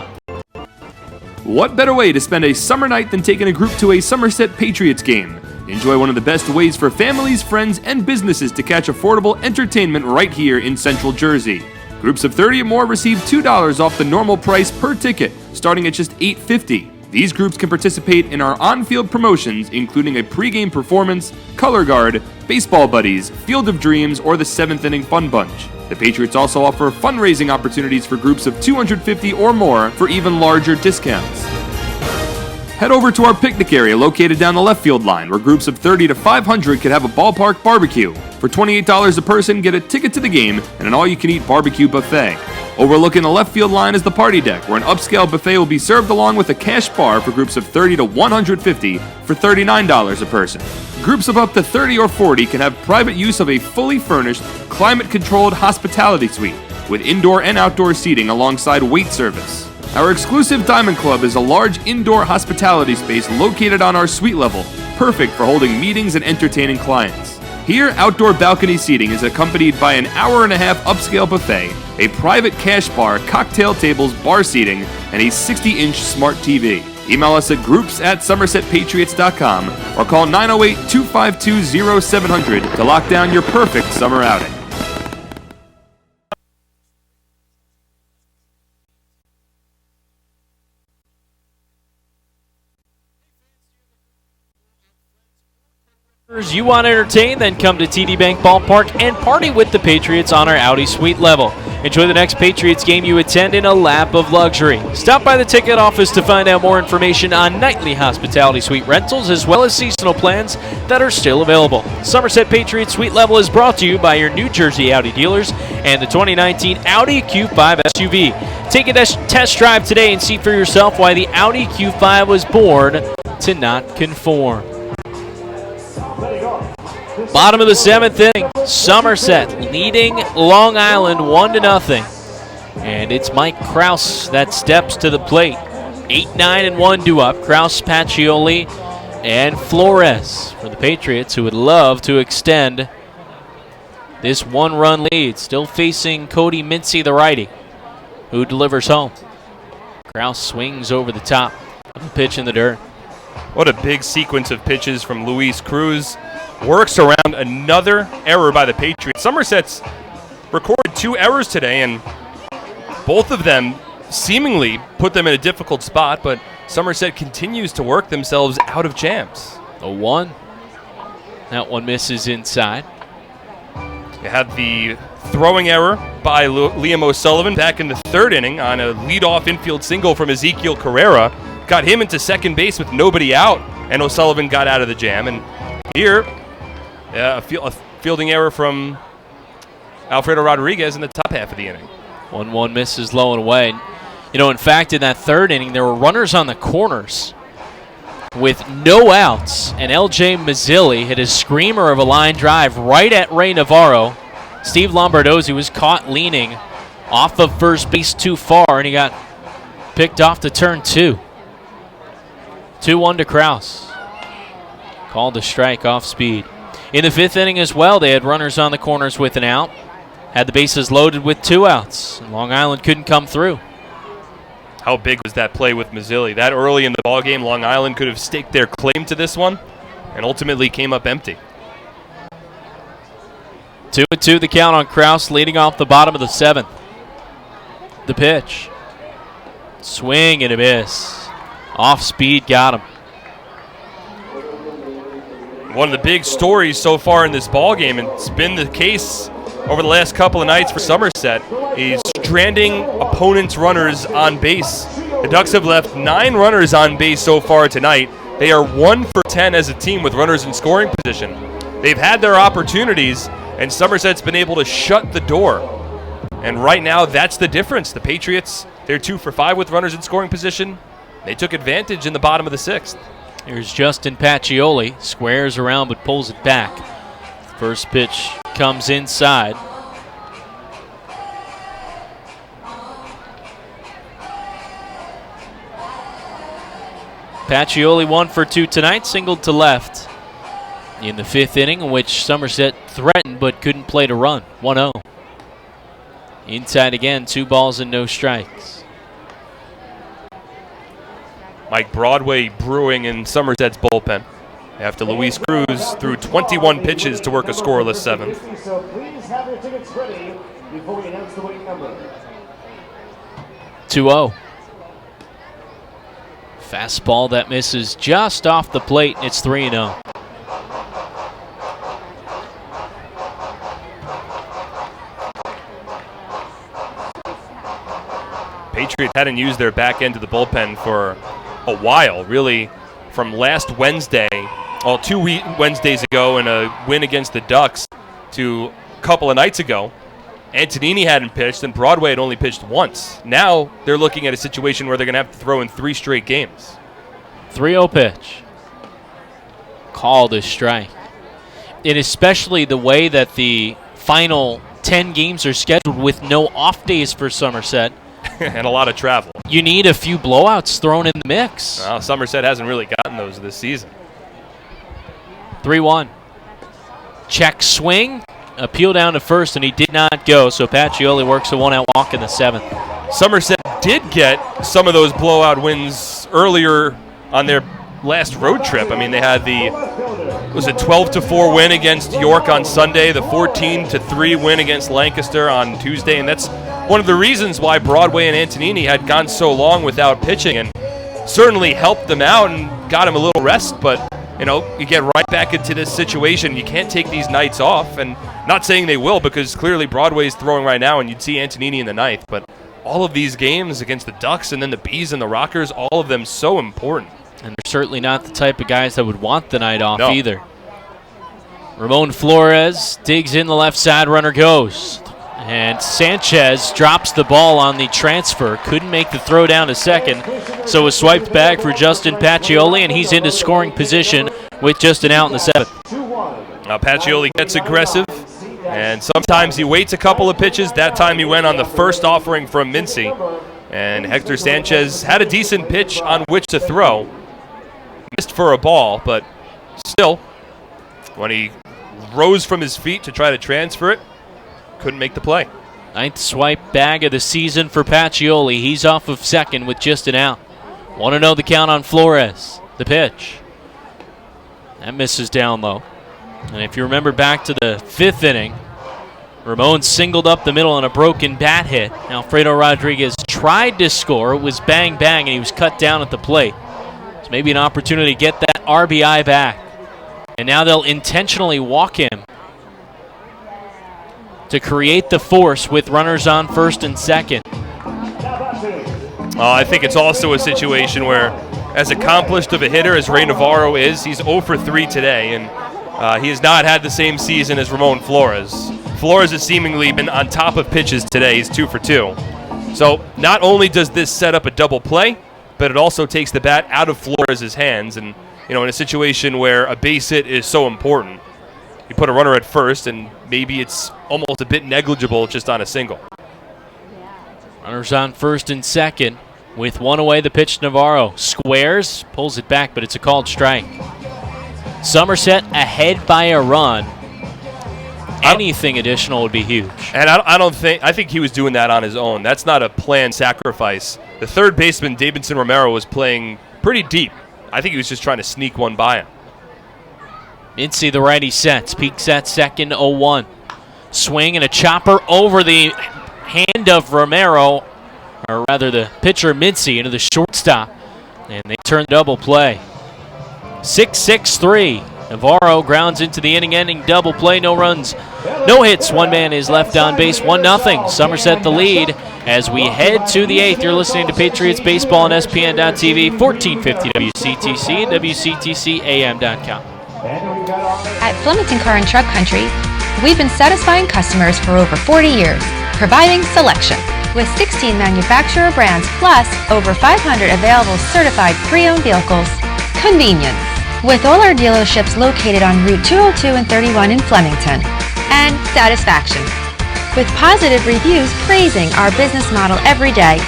What better way to spend a summer night than taking a group to a Somerset Patriots game? Enjoy one of the best ways for families, friends, and businesses to catch affordable entertainment right here in Central Jersey. Groups of 30 or more receive $2 off the normal price per ticket, starting at just $8.50. These groups can participate in our on-field promotions, including a pregame performance, color guard, baseball buddies, Field of Dreams, or the 7th inning fun bunch. The Patriots also offer fundraising opportunities for groups of 250 or more for even larger discounts. Head over to our picnic area located down the left field line, where groups of 30 to 500 could have a ballpark barbecue. For $28 a person, get a ticket to the game and an all-you-can-eat barbecue buffet. Overlooking the left field line is the party deck, where an upscale buffet will be served along with a cash bar for groups of 30 to 150 for $39 a person. Groups of up to 30 or 40 can have private use of a fully furnished, climate-controlled hospitality suite with indoor and outdoor seating alongside wait service. Our exclusive Diamond Club is a large indoor hospitality space located on our suite level, perfect for holding meetings and entertaining clients. Here, outdoor balcony seating is accompanied by an hour-and-a-half upscale buffet, a private cash bar, cocktail tables, bar seating, and a 60-inch smart TV. Email us at groups@somersetpatriots.com or call 908-252-0700 to lock down your perfect summer outing. You want to entertain? Then come to TD Bank Ballpark and party with the Patriots on our Audi Suite level. Enjoy the next Patriots game you attend in a lap of luxury. Stop by the ticket office to find out more information on nightly hospitality suite rentals as well as seasonal plans that are still available. Somerset Patriots Suite level is brought to you by your New Jersey Audi dealers and the 2019 Audi Q5 SUV. Take a test drive today and see for yourself why the Audi Q5 was born to not conform. Bottom of the 7th inning, Somerset leading Long Island 1-0. And it's Mike Kraus that steps to the plate. 8-9-1 due up. Kraus, Pacioli, and Flores for the Patriots, who would love to extend this 1-run lead. Still facing Cody Mincy, the righty, who delivers home. Kraus swings over the top of the pitch in the dirt. What a big sequence of pitches from Luis Cruz. Works around another error by the Patriots. Somerset's recorded 2 errors today, and both of them seemingly put them in a difficult spot, but Somerset continues to work themselves out of jams. A 1. That one misses inside. You had the throwing error by Liam O'Sullivan back in the 3rd inning on a leadoff infield single from Ezekiel Carrera. Got him into second base with nobody out, and O'Sullivan got out of the jam. And here, a fielding error from Alfredo Rodriguez in the top half of the inning. 1-1 misses low and away. You know, in fact, in that 3rd inning, there were runners on the corners with no outs, and L.J. Mazzilli hit a screamer of a line drive right at Ray Navarro. Steve Lombardozzi was caught leaning off of first base too far, and he got picked off to turn 2. 2-1 to Kraus. Called a strike off speed. In the 5th inning as well, they had runners on the corners with an out. Had the bases loaded with 2 outs, and Long Island couldn't come through. How big was that play with Mazzilli? That early in the ballgame, Long Island could have staked their claim to this one and ultimately came up empty. 2-2 the count on Kraus, leading off the bottom of the 7th. The pitch. Swing and a miss. Off speed, got him. One of the big stories so far in this ballgame, and it's been the case over the last couple of nights for Somerset, is stranding opponents' runners on base. The Ducks have left 9 runners on base so far tonight. They are 1 for 10 as a team with runners in scoring position. They've had their opportunities, and Somerset's been able to shut the door. And right now, that's the difference. The Patriots, they're 2 for 5 with runners in scoring position. They took advantage in the bottom of the 6th. Here's Justin Pacioli, squares around but pulls it back. First pitch comes inside. Pacioli 1 for 2 tonight, singled to left in the 5th inning, in which Somerset threatened but couldn't play to run. 1-0. Inside again, 2 balls and no strikes. Mike Broadway brewing in Somerset's bullpen after Luis Cruz threw 21 pitches to work a scoreless 7th. So please have your tickets ready before we announce the winning number. 2-0. Fastball that misses just off the plate. It's 3-0. Patriots hadn't used their back end of the bullpen for a while, really, from last Wednesday, 2 Wednesdays ago in a win against the Ducks to a couple of nights ago. Antonini hadn't pitched, and Broadway had only pitched once. Now they're looking at a situation where they're going to have to throw in 3 straight games. 3-0 pitch. Called a strike. And especially the way that the final 10 games are scheduled with no off days for Somerset. And a lot of travel. You need a few blowouts thrown in the mix. Well, Somerset hasn't really gotten those this season. 3-1. Check swing. Appeal down to first, and he did not go, so Pacioli works a 1-out walk in the 7th. Somerset did get some of those blowout wins earlier on their last road trip. I mean, they had the 12-4 win against York on Sunday, the 14-3 win against Lancaster on Tuesday, and that's one of the reasons why Broadway and Antonini had gone so long without pitching, and certainly helped them out and got them a little rest. But you get right back into this situation. You can't take these nights off, and not saying they will, because clearly Broadway's throwing right now, and you'd see Antonini in the 9th. But all of these games against the Ducks and then the Bees and the Rockers, all of them so important. And they're certainly not the type of guys that would want the night off No. either. Ramon Flores digs in the left side, runner goes. And Sanchez drops the ball on the transfer. Couldn't make the throw down to second. So a swiped back for Justin Pacioli, and he's into scoring position with just an out in the 7th. Now Pacioli gets aggressive, and sometimes he waits a couple of pitches. That time he went on the first offering from Mincy. And Hector Sanchez had a decent pitch on which to throw. Missed for a ball, but still, when he rose from his feet to try to transfer it, couldn't make the play. 9th swipe bag of the season for Pacioli. He's off of second with just an out. 1-0 the count on Flores. The pitch. That misses down low. And if you remember back to the 5th inning, Ramon singled up the middle on a broken bat hit. Alfredo Rodriguez tried to score. It was bang, bang, and he was cut down at the plate. So maybe an opportunity to get that RBI back. And now they'll intentionally walk him to create the force with runners on first and second. I think it's also a situation where, as accomplished of a hitter as Ray Navarro is, he's 0 for 3 today, and he has not had the same season as Ramon Flores. Flores has seemingly been on top of pitches today. He's 2 for 2. So not only does this set up a double play, but it also takes the bat out of Flores' hands. And, in a situation where a base hit is so important, you put a runner at first, and maybe it's almost a bit negligible just on a single. Runners on first and second. With one away, the pitch to Navarro. Squares, pulls it back, but it's a called strike. Somerset ahead by a run. Anything additional would be huge. And I think he was doing that on his own. That's not a planned sacrifice. The third baseman, Davidson Romero, was playing pretty deep. I think he was just trying to sneak one by him. Mincy, the righty, sets. Peaks at second, 0-1. Swing and a chopper over the hand of Romero, or rather the pitcher Mincy into the shortstop. And they turn double play. 6-6-3. Navarro grounds into the inning-ending double play. No runs, no hits. One man is left on base. 1-0. Somerset the lead as we head to the 8th. You're listening to Patriots Baseball on SPN.TV, 1450 WCTC and WCTCAM.com. At Flemington Car and Truck Country, we've been satisfying customers for over 40 years, providing selection. With 16 manufacturer brands plus over 500 available certified pre-owned vehicles. Convenience. With all our dealerships located on Route 202 and 31 in Flemington. And satisfaction. With positive reviews praising our business model every day.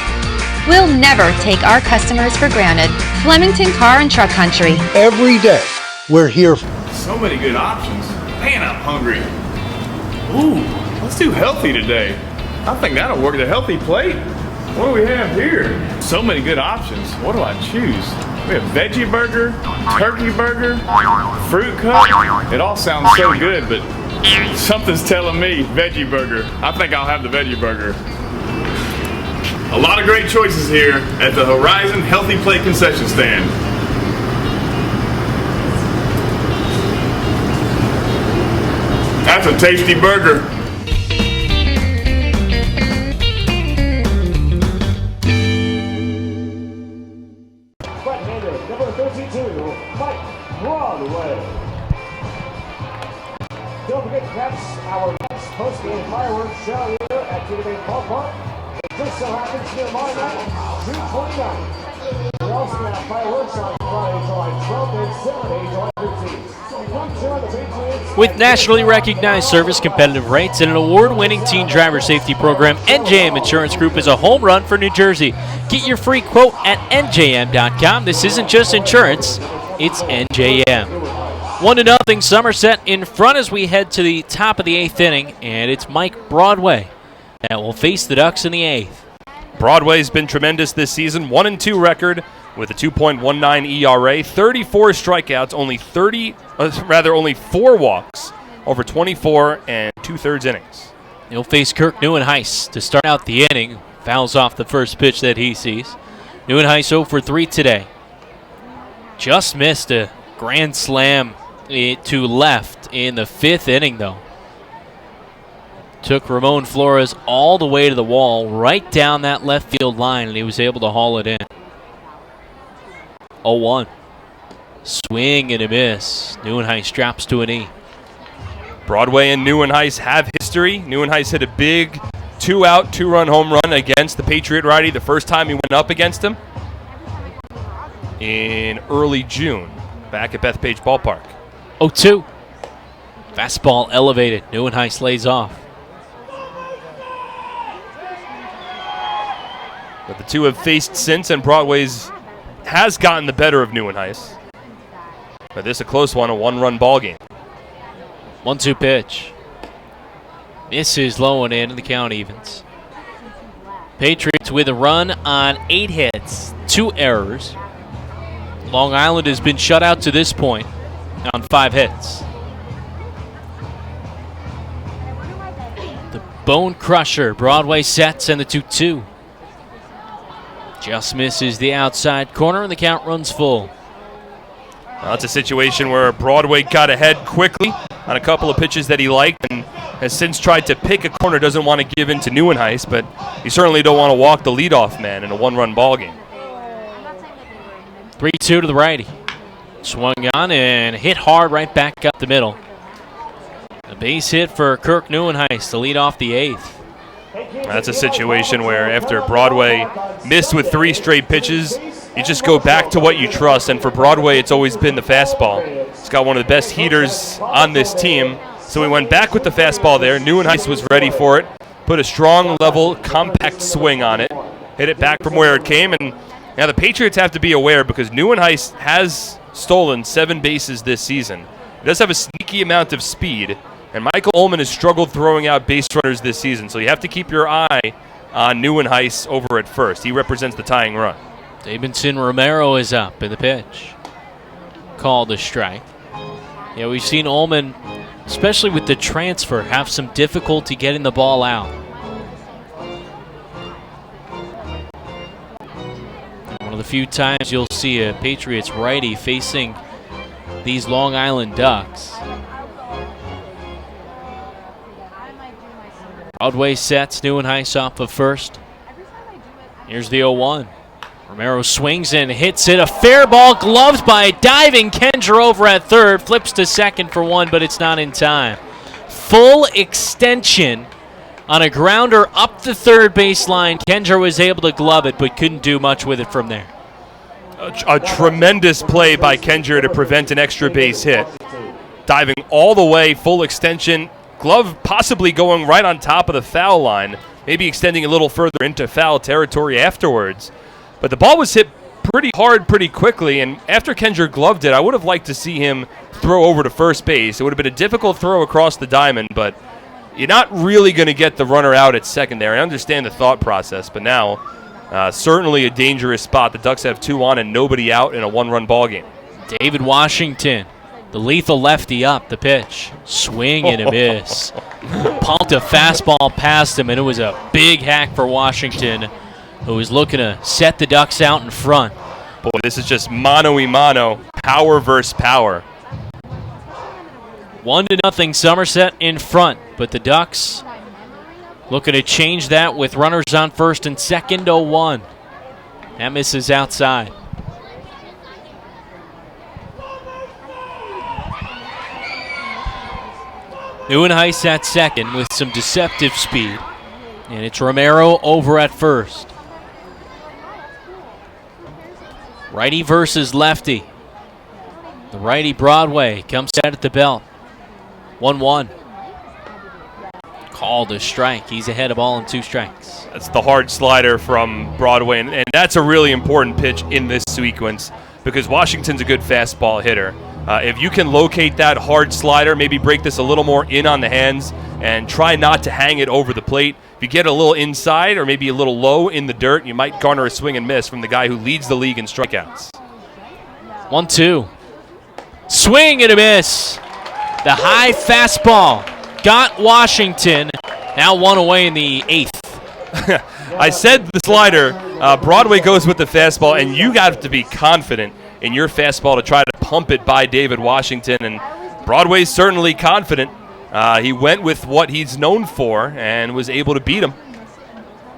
We'll never take our customers for granted. Flemington Car and Truck Country. Every day, we're here. So many good options. Man, I'm hungry. Ooh, let's do healthy today. I think that'll work. The healthy plate. What do we have here? So many good options. What do I choose? We have veggie burger, turkey burger, fruit cup. It all sounds so good, but something's telling me veggie burger. I think I'll have the veggie burger. A lot of great choices here at the Horizon Healthy Plate concession stand. That's a tasty burger. Number 32, Mike Broadway. Don't forget to catch our next post-game fireworks show here at TD Bank Ballpark. It just so happens tomorrow night, June 29th. We're also going to have fireworks on Friday, July 12th and Saturday, July 15th. Come join the Patriots. With nationally recognized service, competitive rates, and an award-winning teen driver safety program, NJM Insurance Group is a home run for New Jersey. Get your free quote at njm.com. This isn't just insurance, it's NJM. 1-0 Somerset in front as we head to the top of the 8th inning, and it's Mike Broadway that will face the Ducks in the 8th. Broadway's been tremendous this season, 1-2 record with a 2.19 ERA, 34 strikeouts, only 4 walks over 24 and 2/3 innings. He'll face Kirk Neuenhuis to start out the inning. Fouls off the first pitch that he sees. Neuenhuis 0 for 3 today. Just missed a grand slam to left in the 5th inning, though. Took Ramon Flores all the way to the wall, right down that left field line, and he was able to haul it in. 0-1. Swing and a miss. Neuenhuis drops to a knee. Broadway and Neuenhuis have history. Neuenhuis hit a big 2-out, 2-run home run against the Patriot righty the first time he went up against him in early June back at Bethpage Ballpark. 0-2. Fastball elevated. Neuenhuis lays off. But the two have faced since, and Broadway's has gotten the better of Neuenhuis. But this is a close one, a 1-run ball game. 1-2 pitch. Misses low and in, the count evens. Patriots with a run on 8 hits, 2 errors. Long Island has been shut out to this point. on 5 hits. The Bone Crusher, Broadway sets and the 2-2. Just misses the outside corner and the count runs full. Well, it's a situation where Broadway got ahead quickly on a couple of pitches that he liked and has since tried to pick a corner, doesn't want to give in to Neuenhuis, but you certainly don't want to walk the leadoff man in a one-run ball game. 3-2 to the righty. Swung on and hit hard right back up the middle. A base hit for Kirk Neuenhuis to lead off the 8th. That's a situation where after Broadway missed with 3 straight pitches, you just go back to what you trust, and for Broadway, it's always been the fastball. He's got one of the best heaters on this team, so we went back with the fastball there. Neuenhuis was ready for it, put a strong, level, compact swing on it, hit it back from where it came, and now the Patriots have to be aware because Neuenhuis has stolen 7 bases this season. He does have a sneaky amount of speed, and Michael Ullman has struggled throwing out base runners this season, so you have to keep your eye on Neuenhuis over at first. He represents the tying run. Davidson Romero is up in the pitch. Called a strike. Yeah, we've seen Ullman, especially with the transfer, have some difficulty getting the ball out. One of the few times you'll see a Patriots righty facing these Long Island Ducks. Broadway sets Neuenhuis off of first. Here's the 0-1. Romero swings and hits it. A fair ball, gloved by a diving Kendra over at third. Flips to second for 1, but it's not in time. Full extension on a grounder up the third baseline. Kendra was able to glove it, but couldn't do much with it from there. A tremendous play by Kendra to prevent an extra base hit. Diving all the way, full extension. Glove possibly going right on top of the foul line, maybe extending a little further into foul territory afterwards. But the ball was hit pretty hard pretty quickly, and after Kendra gloved it, I would have liked to see him throw over to first base. It would have been a difficult throw across the diamond, but you're not really going to get the runner out at second there. I understand the thought process, but now certainly a dangerous spot. The Ducks have 2 on and nobody out in a 1-run ball game. David Washington, the lethal lefty up the pitch. Swing and a miss. Pumped a fastball past him, and it was a big hack for Washington, who was looking to set the Ducks out in front. Boy, this is just mano-y-mano, power versus power. 1-0 Somerset in front, but the Ducks looking to change that with runners on first and second. 0-1. That misses outside. Neuenhuis at second with some deceptive speed. And it's Romero over at first. Righty versus lefty. The righty Broadway comes out at the belt. 1-1. Called a strike. He's ahead of all in 2 strikes. That's the hard slider from Broadway, and that's a really important pitch in this sequence because Washington's a good fastball hitter. If you can locate that hard slider, maybe break this a little more in on the hands and try not to hang it over the plate. If you get a little inside or maybe a little low in the dirt, you might garner a swing and miss from the guy who leads the league in strikeouts. 1-2. Swing and a miss. The high fastball got Washington. Now 1 away in the 8th. I said the slider. Broadway goes with the fastball, and you got to be confident in your fastball to try to pump it by David Washington, and Broadway's certainly confident. He went with what he's known for and was able to beat him.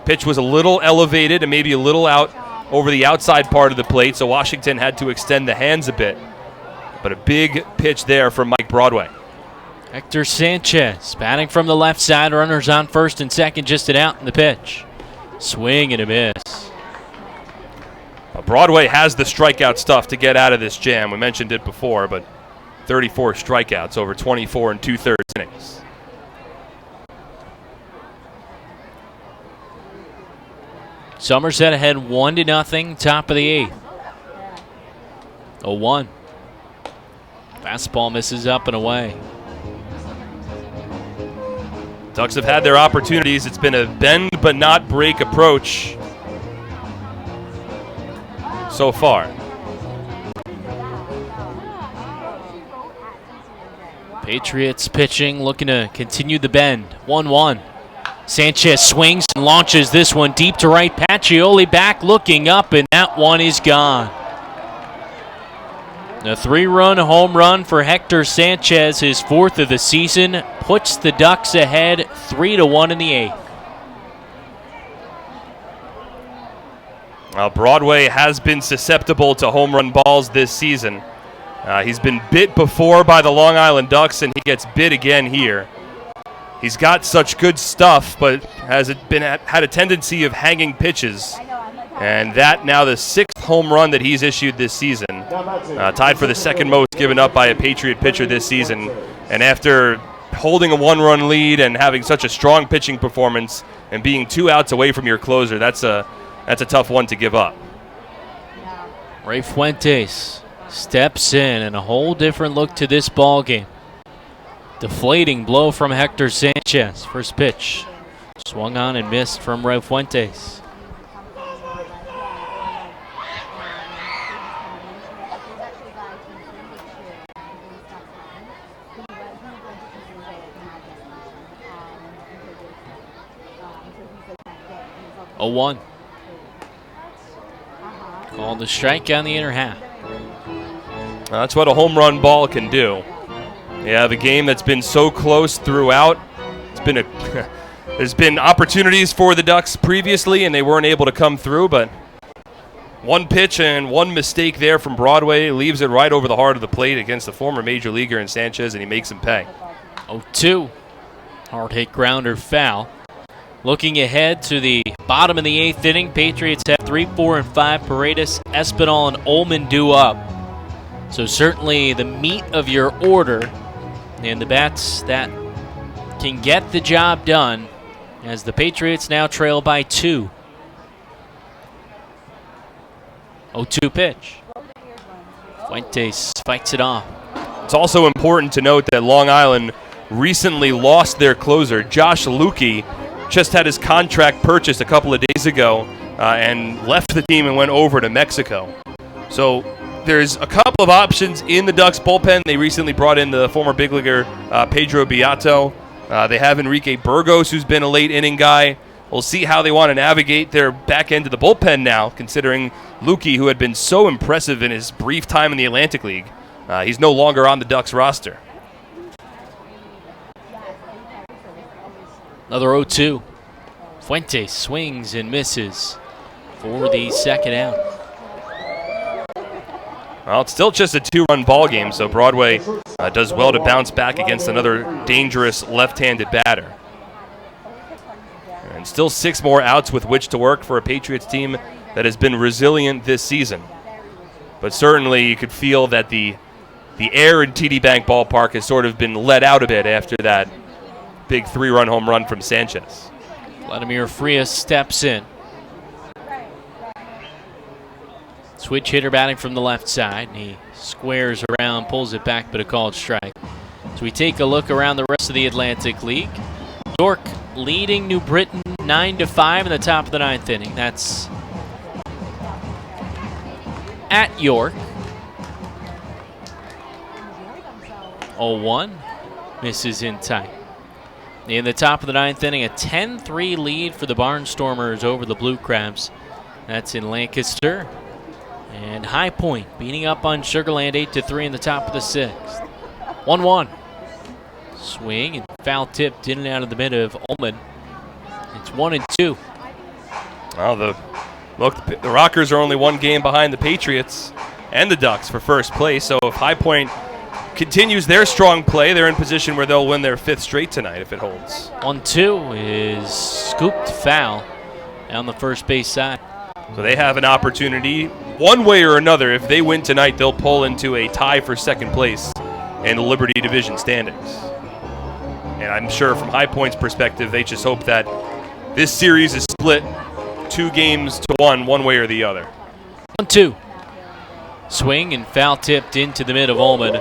Pitch was a little elevated and maybe a little out over the outside part of the plate, so Washington had to extend the hands a bit. But a big pitch there from Mike Broadway. Hector Sanchez batting from the left side. Runners on first and second, just an out in the pitch. Swing and a miss. Broadway has the strikeout stuff to get out of this jam. We mentioned it before, but 34 strikeouts over 24 2/3 innings. Somerset ahead 1-0, top of the 8th. 0-1. Fastball misses up and away. Ducks have had their opportunities. It's been a bend but not break approach so far. Patriots pitching, looking to continue the bend. 1-1. Sanchez swings and launches this one deep to right. Pacioli back looking up, and that one is gone. A 3-run home run for Hector Sanchez, his 4th of the season, puts the Ducks ahead 3-1 in the 8th. Broadway has been susceptible to home run balls this season. He's been bit before by the Long Island Ducks, and he gets bit again here. He's got such good stuff, but had a tendency of hanging pitches. And that now the 6th home run that he's issued this season. Tied for the 2nd most given up by a Patriot pitcher this season. And after holding a 1-run lead and having such a strong pitching performance and being 2 outs away from your closer, that's a tough one to give up. Ray Fuentes steps in, and a whole different look to this ball game. Deflating blow from Hector Sanchez. First pitch swung on and missed from Ray Fuentes. A 1. Called the strike on the inner half. That's what a home run ball can do. Yeah, the game that's been so close throughout. There's been opportunities for the Ducks previously, and they weren't able to come through, but one pitch and one mistake there from Broadway leaves it right over the heart of the plate against the former major leaguer in Sanchez, and he makes him pay. 0-2. Hard hit grounder foul. Looking ahead to the bottom of the 8th inning, Patriots have 3, 4, and 5. Paredes, Espinal, and Ullman due up. So certainly the meat of your order and the bats that can get the job done as the Patriots now trail by 2. 0-2 pitch. Fuentes fights it off. It's also important to note that Long Island recently lost their closer. Josh Lukey just had his contract purchased a couple of days ago and left the team and went over to Mexico. So there's a couple of options in the Ducks bullpen. They recently brought in the former big leaguer Pedro Beato. They have Enrique Burgos, who's been a late inning guy. We'll see how they want to navigate their back end of the bullpen now, considering Lukey, who had been so impressive in his brief time in the Atlantic League. He's no longer on the Ducks roster. Another 0-2. Fuentes swings and misses for the 2nd out. Well, it's still just a 2-run ball game, so Broadway does well to bounce back against another dangerous left-handed batter. And still 6 more outs with which to work for a Patriots team that has been resilient this season. But certainly you could feel that the air in TD Bank Ballpark has sort of been let out a bit after that big 3-run home run from Sanchez. Vladimir Frias steps in. Switch hitter batting from the left side. He squares around, pulls it back, but a called strike. So we take a look around the rest of the Atlantic League. York leading New Britain 9-5 in the top of the 9th inning. That's at York. 0-1. Misses in tight. In the top of the 9th inning, a 10-3 lead for the Barnstormers over the Blue Crabs. That's in Lancaster. And High Point beating up on Sugar Land 8-3 in the top of the 6th. 1-1. Swing and foul tipped in and out of the mid of Ullman. It's 1-2. Well, the Rockers are only 1 game behind the Patriots and the Ducks for first place. So if High Point continues their strong play, they're in position where they'll win their 5th straight tonight if it holds. 1-2 is scooped foul on the first base side. So they have an opportunity, one way or another. If they win tonight, they'll pull into a tie for 2nd place in the Liberty Division standings. And I'm sure from High Point's perspective, they just hope that this series is split 2-1, one way or the other. 1-2. Swing and foul tipped into the mid of Ullman.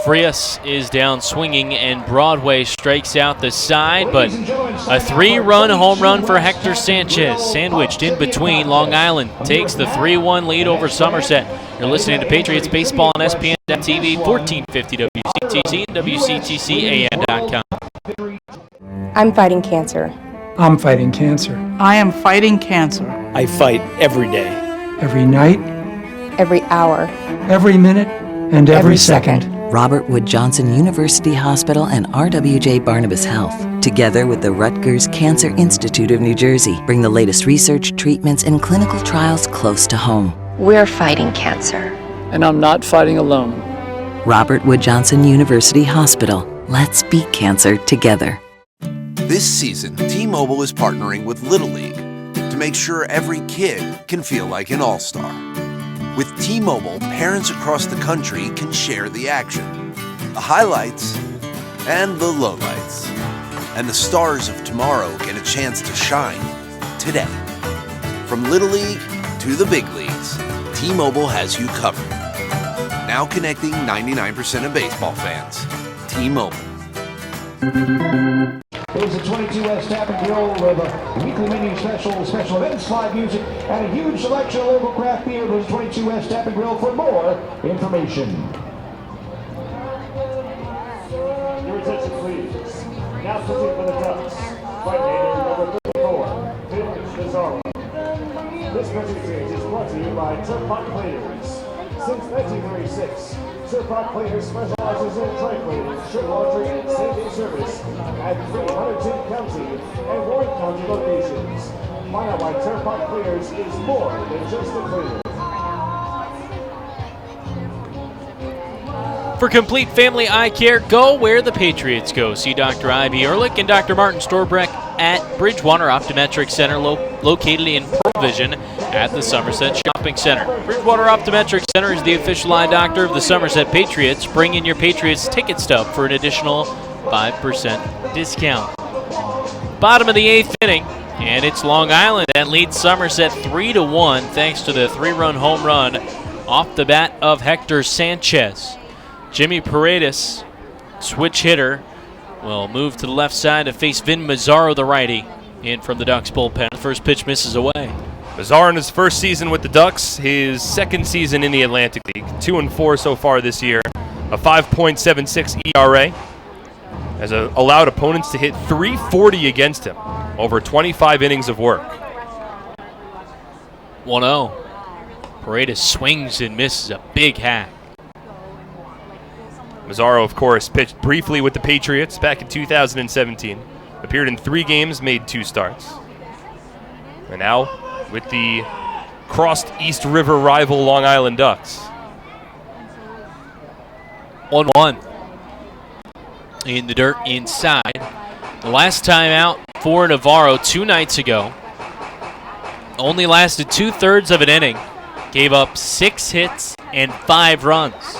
Frias is down swinging, and Broadway strikes out the side, but a 3-run home run for Hector Sanchez. Sandwiched in between, Long Island takes the 3-1 lead over Somerset. You're listening to Patriots Baseball on SPN.TV, 1450 WCTC, and WCTCAN.com. I'm fighting cancer. I'm fighting cancer. I am fighting cancer. I fight every day. Every night, Every hour. every minute, and every second. Robert Wood Johnson University Hospital and RWJ Barnabas Health, together with the Rutgers Cancer Institute of New Jersey, bring the latest research, treatments, and clinical trials close to home. We're fighting cancer. And I'm not fighting alone. Robert Wood Johnson University Hospital. Let's beat cancer together. This season, T-Mobile is partnering with Little League to make sure every kid can feel like an all-star. With T-Mobile, parents across the country can share the action, the highlights, and the lowlights. And the stars of tomorrow get a chance to shine today. From Little League to the big leagues, T-Mobile has you covered. Now connecting 99% of baseball fans. T-Mobile. There's a 22 West Tap and Grill with a weekly menu special events, live music, and a huge selection of local craft beer. There's 22 West Tap and Grill for more information. Your attention, please. Now pitching for the Ducks. Fight leader number 34, Phil Mazzaro. This pitching series is brought to you by Turpot Cleaners. Since 1936, Turpot Cleaners specializes in dry cleaning, shirt laundry, and same-day service at 310 County and Warren County locations. Find out why Turpot Cleaners is more than just a cleaner. For complete family eye care, go where the Patriots go. See Dr. Ivy Ehrlich and Dr. Martin Storbreck at Bridgewater Optometric Center, located in Pearl Vision at the Somerset Shopping Center. Bridgewater Optometric Center is the official eye doctor of the Somerset Patriots. Bring in your Patriots ticket stub for an additional 5% discount. Bottom of the 8th inning, and it's Long Island that leads Somerset 3-1 thanks to the 3-run home run off the bat of Hector Sanchez. Jimmy Paredes, switch hitter, will move to the left side to face Vin Mazzaro, the righty, in from the Ducks bullpen. The first pitch misses away. Mazzaro in his first season with the Ducks, his second season in the Atlantic League, 2-4 so far this year, a 5.76 ERA, has allowed opponents to hit .340 against him over 25 innings of work. 1-0. Paredes swings and misses a big hack. Mazzaro, of course, pitched briefly with the Patriots back in 2017. Appeared in 3 games, made 2 starts. And now with the crossed East River rival Long Island Ducks. 1-1. In the dirt inside. The last time out for Navarro 2 nights ago. Only lasted 2/3 of an inning. Gave up 6 hits and 5 runs.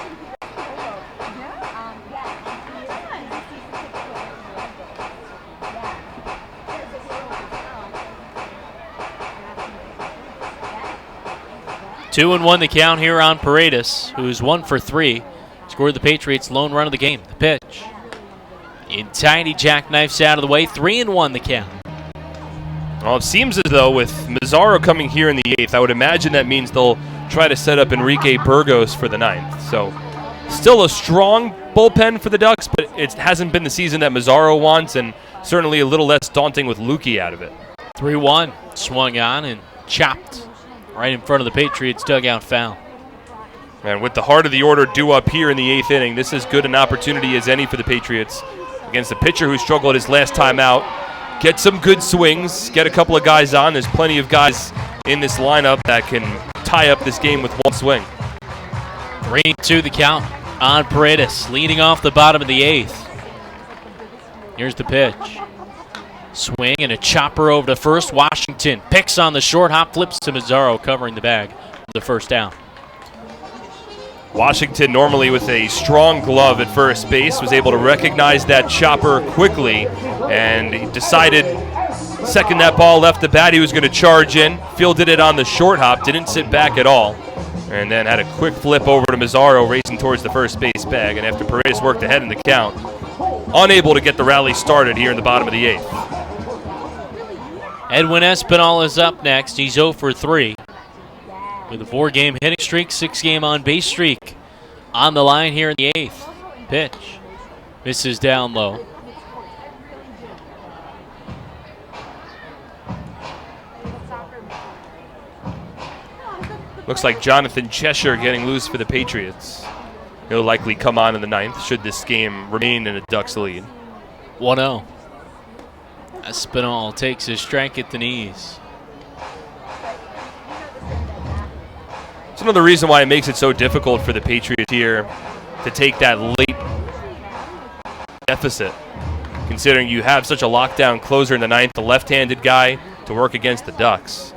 Two and 1 the count here on Paredes, who's 1 for 3. Scored the Patriots' lone run of the game. The pitch. In tiny jackknifes out of the way. 3-1 the count. Well, it seems as though with Mazzaro coming here in the 8th, I would imagine that means they'll try to set up Enrique Burgos for the 9th. So still a strong bullpen for the Ducks, but it hasn't been the season that Mazzaro wants, and certainly a little less daunting with Lukey out of it. 3-1. Swung on and chopped right in front of the Patriots' dugout foul. And with the heart of the order due up here in the 8th inning, this is good an opportunity as any for the Patriots against a pitcher who struggled his last time out. Get some good swings, get a couple of guys on. There's plenty of guys in this lineup that can tie up this game with one swing. 3-2 the count on Paredes, leading off the bottom of the 8th. Here's the pitch. Swing and a chopper over to first. Washington picks on the short hop, flips to Mazzaro, covering the bag for the first down. Washington, normally with a strong glove at first base, was able to recognize that chopper quickly, and he decided second that ball left the bat, he was going to charge in, fielded it on the short hop, didn't sit back at all, and then had a quick flip over to Mazzaro, racing towards the first base bag, and after Paredes worked ahead in the count, unable to get the rally started here in the bottom of the 8th. Edwin Espinal is up next. He's 0 for 3. with a 4-game hitting streak, 6-game on-base streak on the line here in the 8th. Pitch misses down low. Looks like Jonathan Cheshire getting loose for the Patriots. He'll likely come on in the 9th should this game remain in a Ducks lead. 1-0. Espinal takes his strike at the knees. It's another reason why it makes it so difficult for the Patriots here to take that late deficit, considering you have such a lockdown closer in the 9th, the left-handed guy, to work against the Ducks.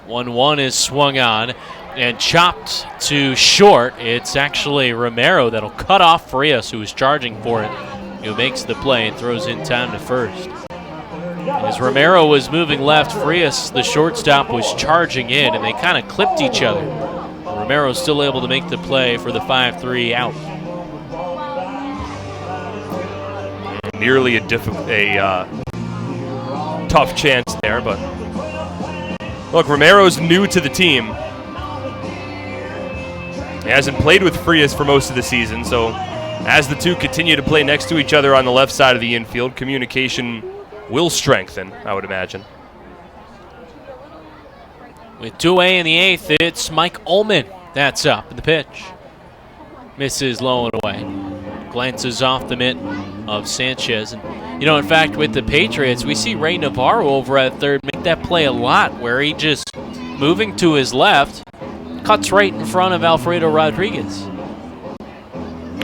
1-1 is swung on and chopped to short. It's actually Romero that'll cut off Frias, who is charging for it, who makes the play and throws in time to first. As Romero was moving left, Frias, the shortstop, was charging in, and they kind of clipped each other. Romero's still able to make the play for the 5-3 out. Nearly a tough chance there, but look, Romero's new to the team. He hasn't played with Frias for most of the season, so as the two continue to play next to each other on the left side of the infield, communication will strengthen, I would imagine. With 2A in the 8th, it's Mike Ullman that's up in the pitch. Misses low and away. Glances off the mitt of Sanchez. And, you know, in fact, with the Patriots, we see Ray Navarro over at third make that play a lot, where he just moving to his left, cuts right in front of Alfredo Rodriguez.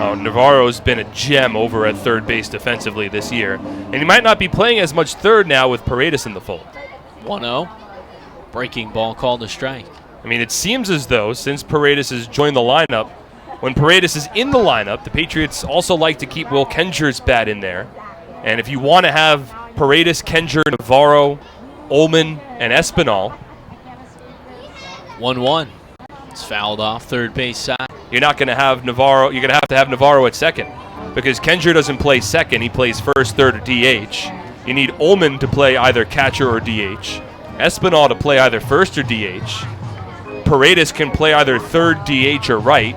Oh, Navarro's been a gem over at third base defensively this year. And he might not be playing as much third now with Paredes in the fold. 1-0. Breaking ball called a strike. I mean, it seems as though since Paredes has joined the lineup, when Paredes is in the lineup, the Patriots also like to keep Will Kenger's bat in there. And if you want to have Paredes, Kenger, Navarro, Ullman, and Espinal. 1-1. It's fouled off third base side. You're not going to have Navarro. You're going to have Navarro at second because Kenger doesn't play second. He plays first, third, or DH. You need Ullman to play either catcher or DH. Espinal to play either first or DH. Paredes can play either third, DH, or right.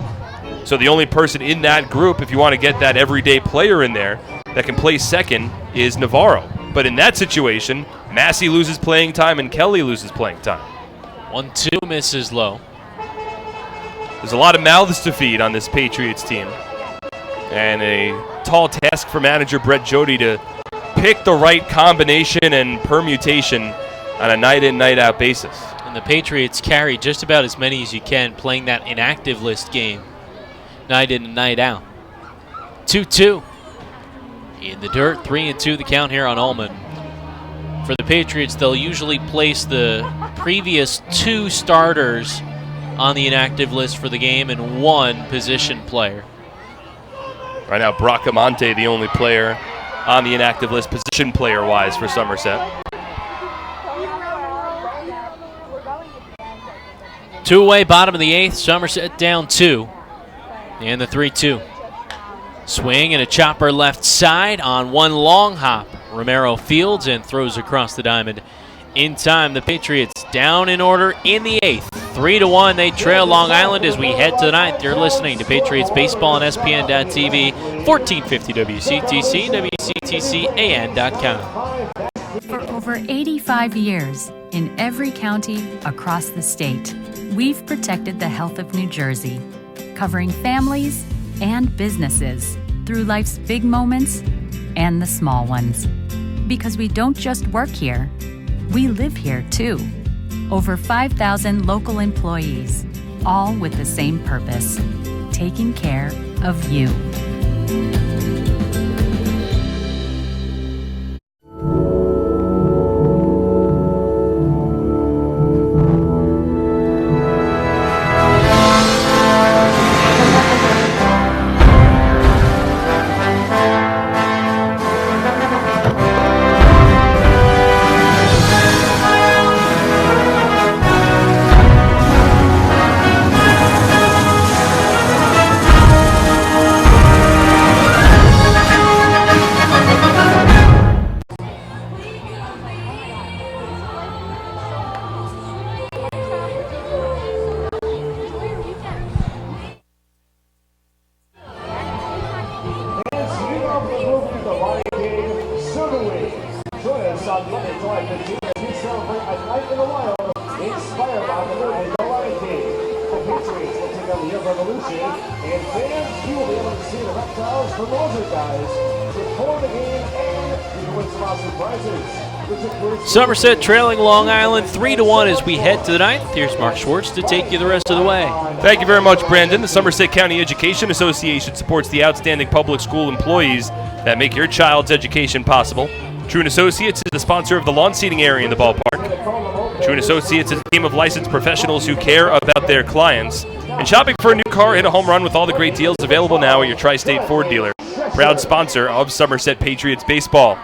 So the only person in that group, if you want to get that everyday player in there that can play second, is Navarro. But in that situation, Massey loses playing time and Kelly loses playing time. 1-2 misses low. There's a lot of mouths to feed on this Patriots team. And a tall task for manager Brett Jody to pick the right combination and permutation on a night-in, night-out basis. And the Patriots carry just about as many as you can playing that inactive list game. Night in and night out. 2-2. In the dirt, 3-2 the count here on Ullman. For the Patriots, they'll usually place the previous 2 starters on the inactive list for the game and 1 position player. Right now, Bracamonte, the only player on the inactive list, position player-wise for Somerset. 2-away, bottom of the 8th. Somerset down 2. And the 3-2. Swing and a chopper left side on one long hop. Romero fields and throws across the diamond. In time, the Patriots down in order in the 8th. 3-1, they trail Long Island as we head to the 9th. You're listening to Patriots Baseball on SPN.TV, 1450 WCTC, WCTCAN.com. For over 85 years, in every county across the state, we've protected the health of New Jersey, covering families and businesses through life's big moments and the small ones. Because we don't just work here, we live here too. Over 5,000 local employees, all with the same purpose, taking care of you. Revolution, and fans, you will be able to see the reptiles from those guys before the game, and you can win some awesome prizes. Somerset trailing Long Island 3-1 as we head to the ninth. Here's Mark Schwartz to take you the rest of the way. Thank you very much, Brandon. The Somerset County Education Association supports the outstanding public school employees that make your child's education possible. True & Associates is the sponsor of the lawn seating area in the ballpark. True & Associates is a team of licensed professionals who care about their clients. And shopping for a new car, hit a home run with all the great deals available now at your Tri-State Ford dealer. Proud sponsor of Somerset Patriots baseball.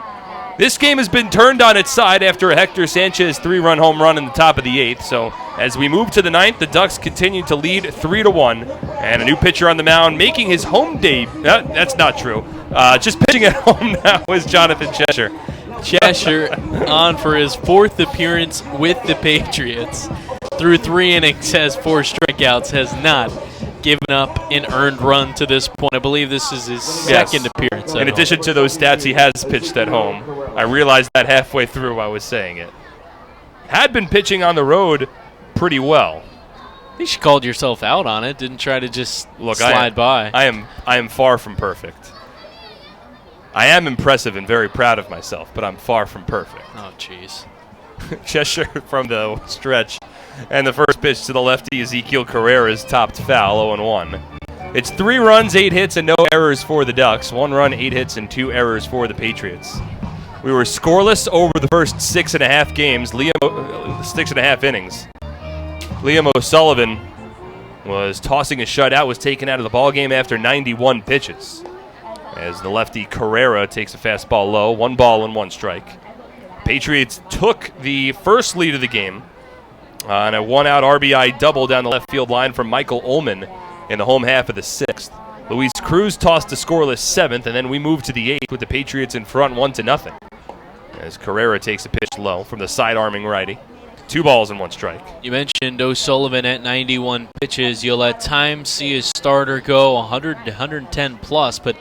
This game has been turned on its side after a Hector Sanchez 3-run home run in the top of the 8th. So as we move to the 9th, the Ducks continue to lead 3-1. And a new pitcher on the mound making his home debut. That's not true. Just pitching at home now is Jonathan Cheshire. Cheshire on for his 4th appearance with the Patriots. Through 3 innings, has 4 strikeouts, has not given up an earned run to this point. I believe this is his second appearance. In addition to those stats, he has pitched at home. I realized that halfway through I was saying it. Had been pitching on the road pretty well. You should called yourself out on it. Didn't try to just slide by. I am far from perfect. I am impressive and very proud of myself, but I'm far from perfect. Oh, jeez. Cheshire from the stretch. And the first pitch to the lefty, Ezekiel Carrera's topped foul, 0-1. It's 3 runs, 8 hits, and no errors for the Ducks. 1 run, 8 hits, and 2 errors for the Patriots. We were scoreless over the first 6.5 games, 6.5 innings. Liam O'Sullivan was tossing a shutout, was taken out of the ballgame after 91 pitches. As the lefty Carrera takes a fastball low, 1 ball and 1 strike. Patriots took the first lead of the game on a 1-out RBI double down the left field line from Michael Ullman in the home half of the 6th. Luis Cruz tossed a scoreless 7th, and then we moved to the 8th with the Patriots in front 1-0. As Carrera takes a pitch low from the side-arming righty. 2 balls and 1 strike. You mentioned O'Sullivan at 91 pitches. You'll at times see his starter go 100 to 110 plus, but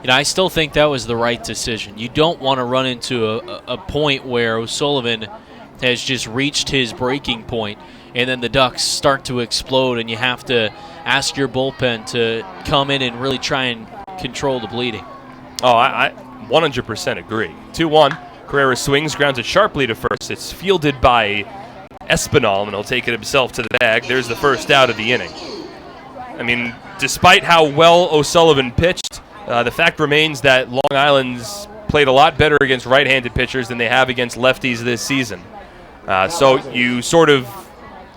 I still think that was the right decision. You don't want to run into a point where O'Sullivan has just reached his breaking point, and then the Ducks start to explode, and you have to ask your bullpen to come in and really try and control the bleeding. Oh, I 100% agree. 2-1. Carrera swings, grounds it sharply to first. It's fielded by Espinal, and he'll take it himself to the bag. There's the first out of the inning. I mean, despite how well O'Sullivan pitched, the fact remains that Long Island's played a lot better against right-handed pitchers than they have against lefties this season. So you sort of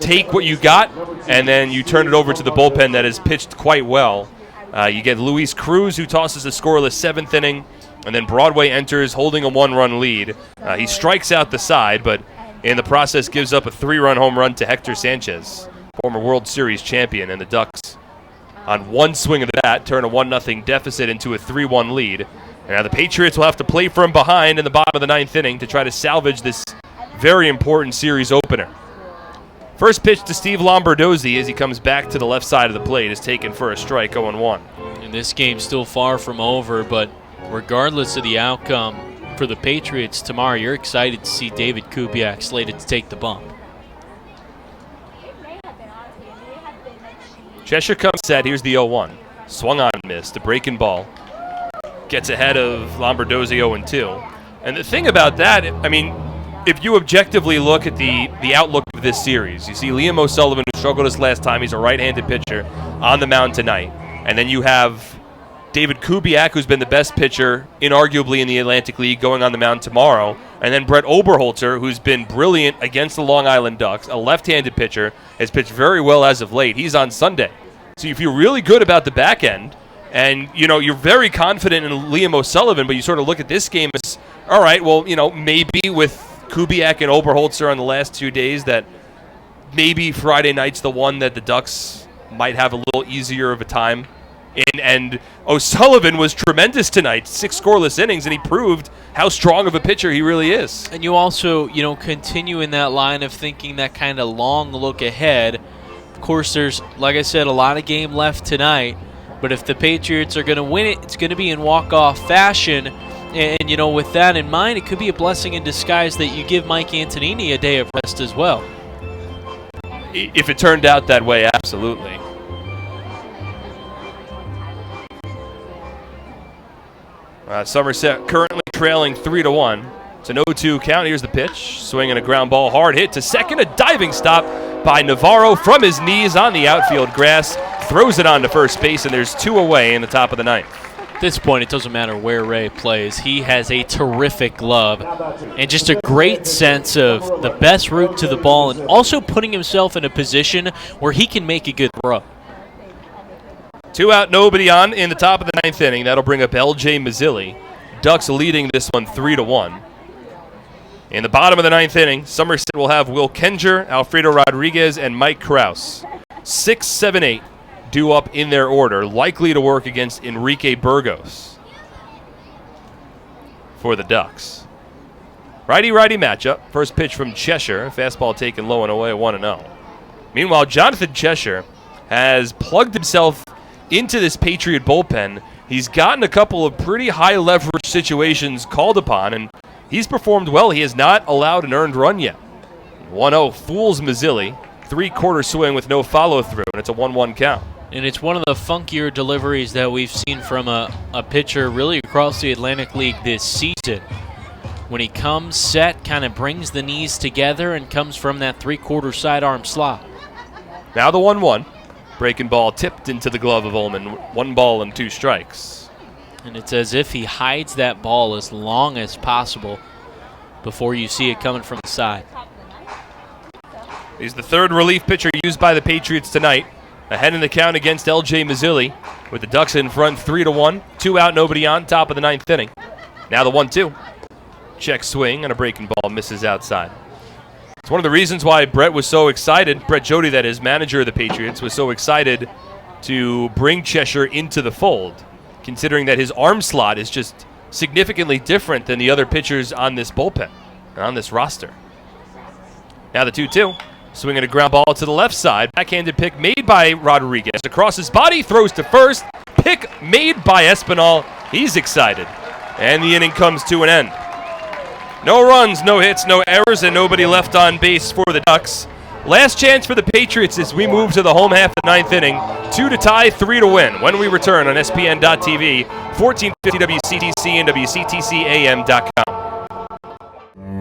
take what you got, and then you turn it over to the bullpen that has pitched quite well. You get Luis Cruz, who tosses a scoreless 7th inning, and then Broadway enters holding a 1-run lead. He strikes out the side, but in the process gives up a 3-run home run to Hector Sanchez, former World Series champion, and the Ducks on one swing of the bat turn a 1-0 deficit into a 3-1 lead. And now the Patriots will have to play from behind in the bottom of the 9th inning to try to salvage this very important series opener. First pitch to Steve Lombardozzi as he comes back to the left side of the plate is taken for a strike, 0-1. And this game's still far from over, but regardless of the outcome for the Patriots tomorrow, you're excited to see David Kubiak slated to take the bump. Cheshire comes set. Here's the 0-1. Swung on, missed. A breaking ball. Gets ahead of Lombardozzi 0-2. And the thing about that, I mean, if you objectively look at the outlook of this series, you see Liam O'Sullivan, who struggled this last time. He's a right-handed pitcher on the mound tonight. And then you have David Kubiak, who's been the best pitcher, inarguably, in the Atlantic League, going on the mound tomorrow. And then Brett Oberholzer, who's been brilliant against the Long Island Ducks, a left-handed pitcher, has pitched very well as of late. He's on Sunday. So you feel really good about the back end. And, you're very confident in Liam O'Sullivan, but you sort of look at this game as, all right, well, maybe with Kubiak and Oberholzer on the last 2 days, that maybe Friday night's the one that the Ducks might have a little easier of a time in. And O'Sullivan was tremendous tonight, 6 scoreless innings, and he proved how strong of a pitcher he really is. And you also, continue in that line of thinking that kind of long look ahead. Of course, there's, like I said, a lot of game left tonight. But if the Patriots are going to win it, it's going to be in walk-off fashion. And, with that in mind, it could be a blessing in disguise that you give Mike Antonini a day of rest as well. If it turned out that way, absolutely. Somerset currently trailing 3-1. It's an 0-2 count. Here's the pitch. Swinging a ground ball, hard hit to second. A diving stop by Navarro from his knees on the outfield grass. Throws it on to first base, and there's 2 away in the top of the 9th. At this point, it doesn't matter where Ray plays. He has a terrific glove and just a great sense of the best route to the ball and also putting himself in a position where he can make a good throw. 2 out, nobody on in the top of the 9th inning. That'll bring up L.J. Mazzilli. Ducks leading this one 3-1. In the bottom of the 9th inning, Somerset will have Will Kenger, Alfredo Rodriguez, and Mike Kraus. 6, 7, 8 due up in their order, likely to work against Enrique Burgos for the Ducks. Righty-righty matchup. First pitch from Cheshire. Fastball taken low and away, 1-0. Meanwhile, Jonathan Cheshire has plugged himself into this Patriot bullpen. He's gotten a couple of pretty high-leverage situations called upon, and he's performed well. He has not allowed an earned run yet. 1-0 fools Mazzilli. 3-quarter swing with no follow-through, and it's a 1-1 count. And it's one of the funkier deliveries that we've seen from a pitcher really across the Atlantic League this season. When he comes set, kind of brings the knees together and comes from that 3-quarter sidearm slot. Now the 1-1. Breaking ball tipped into the glove of Ullman. 1 ball and 2 strikes. And it's as if he hides that ball as long as possible before you see it coming from the side. He's the 3rd relief pitcher used by the Patriots tonight. Ahead in the count against L.J. Mazzilli with the Ducks in front 3-1. 2 out, nobody on, top of the 9th inning. Now the 1-2. Check swing and a breaking ball misses outside. It's one of the reasons why Brett was so excited, Brett Jody, that is, manager of the Patriots, was so excited to bring Cheshire into the fold, considering that his arm slot is just significantly different than the other pitchers on this bullpen, on this roster. Now the 2-2. Swinging a ground ball to the left side. Backhanded pick made by Rodriguez. Across his body, throws to first. Pick made by Espinal. He's excited. And the inning comes to an end. No runs, no hits, no errors, and nobody left on base for the Ducks. Last chance for the Patriots as we move to the home half of the 9th inning. 2 to tie, 3 to win. When we return on SPN.TV, 1450 WCTC and WCTCAM.com.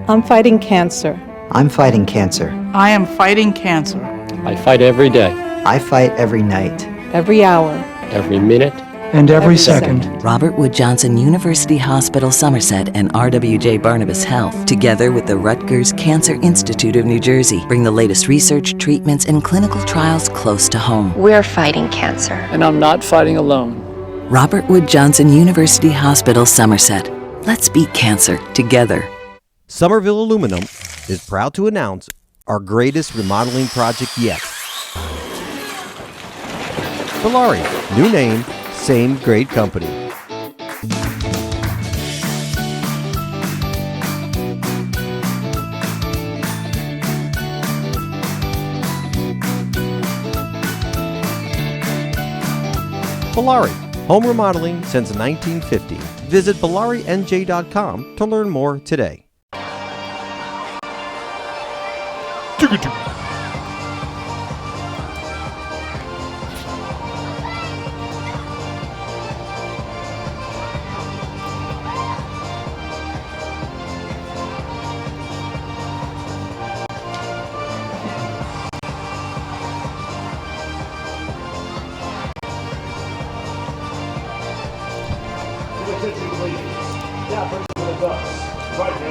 I'm fighting cancer. I'm fighting cancer. I am fighting cancer. I fight every day, I fight every night. Every hour. every minute, and every second. Robert Wood Johnson University Hospital Somerset and RWJ Barnabas Health, together with the Rutgers Cancer Institute of New Jersey, bring the latest research, treatments, and clinical trials close to home. We're fighting cancer. And I'm not fighting alone. Robert Wood Johnson University Hospital Somerset. Let's beat cancer together. Somerville Aluminum is proud to announce our greatest remodeling project yet. Valari, new name, same great company. Valari, home remodeling since 1950. Visit ValariNJ.com to learn more today.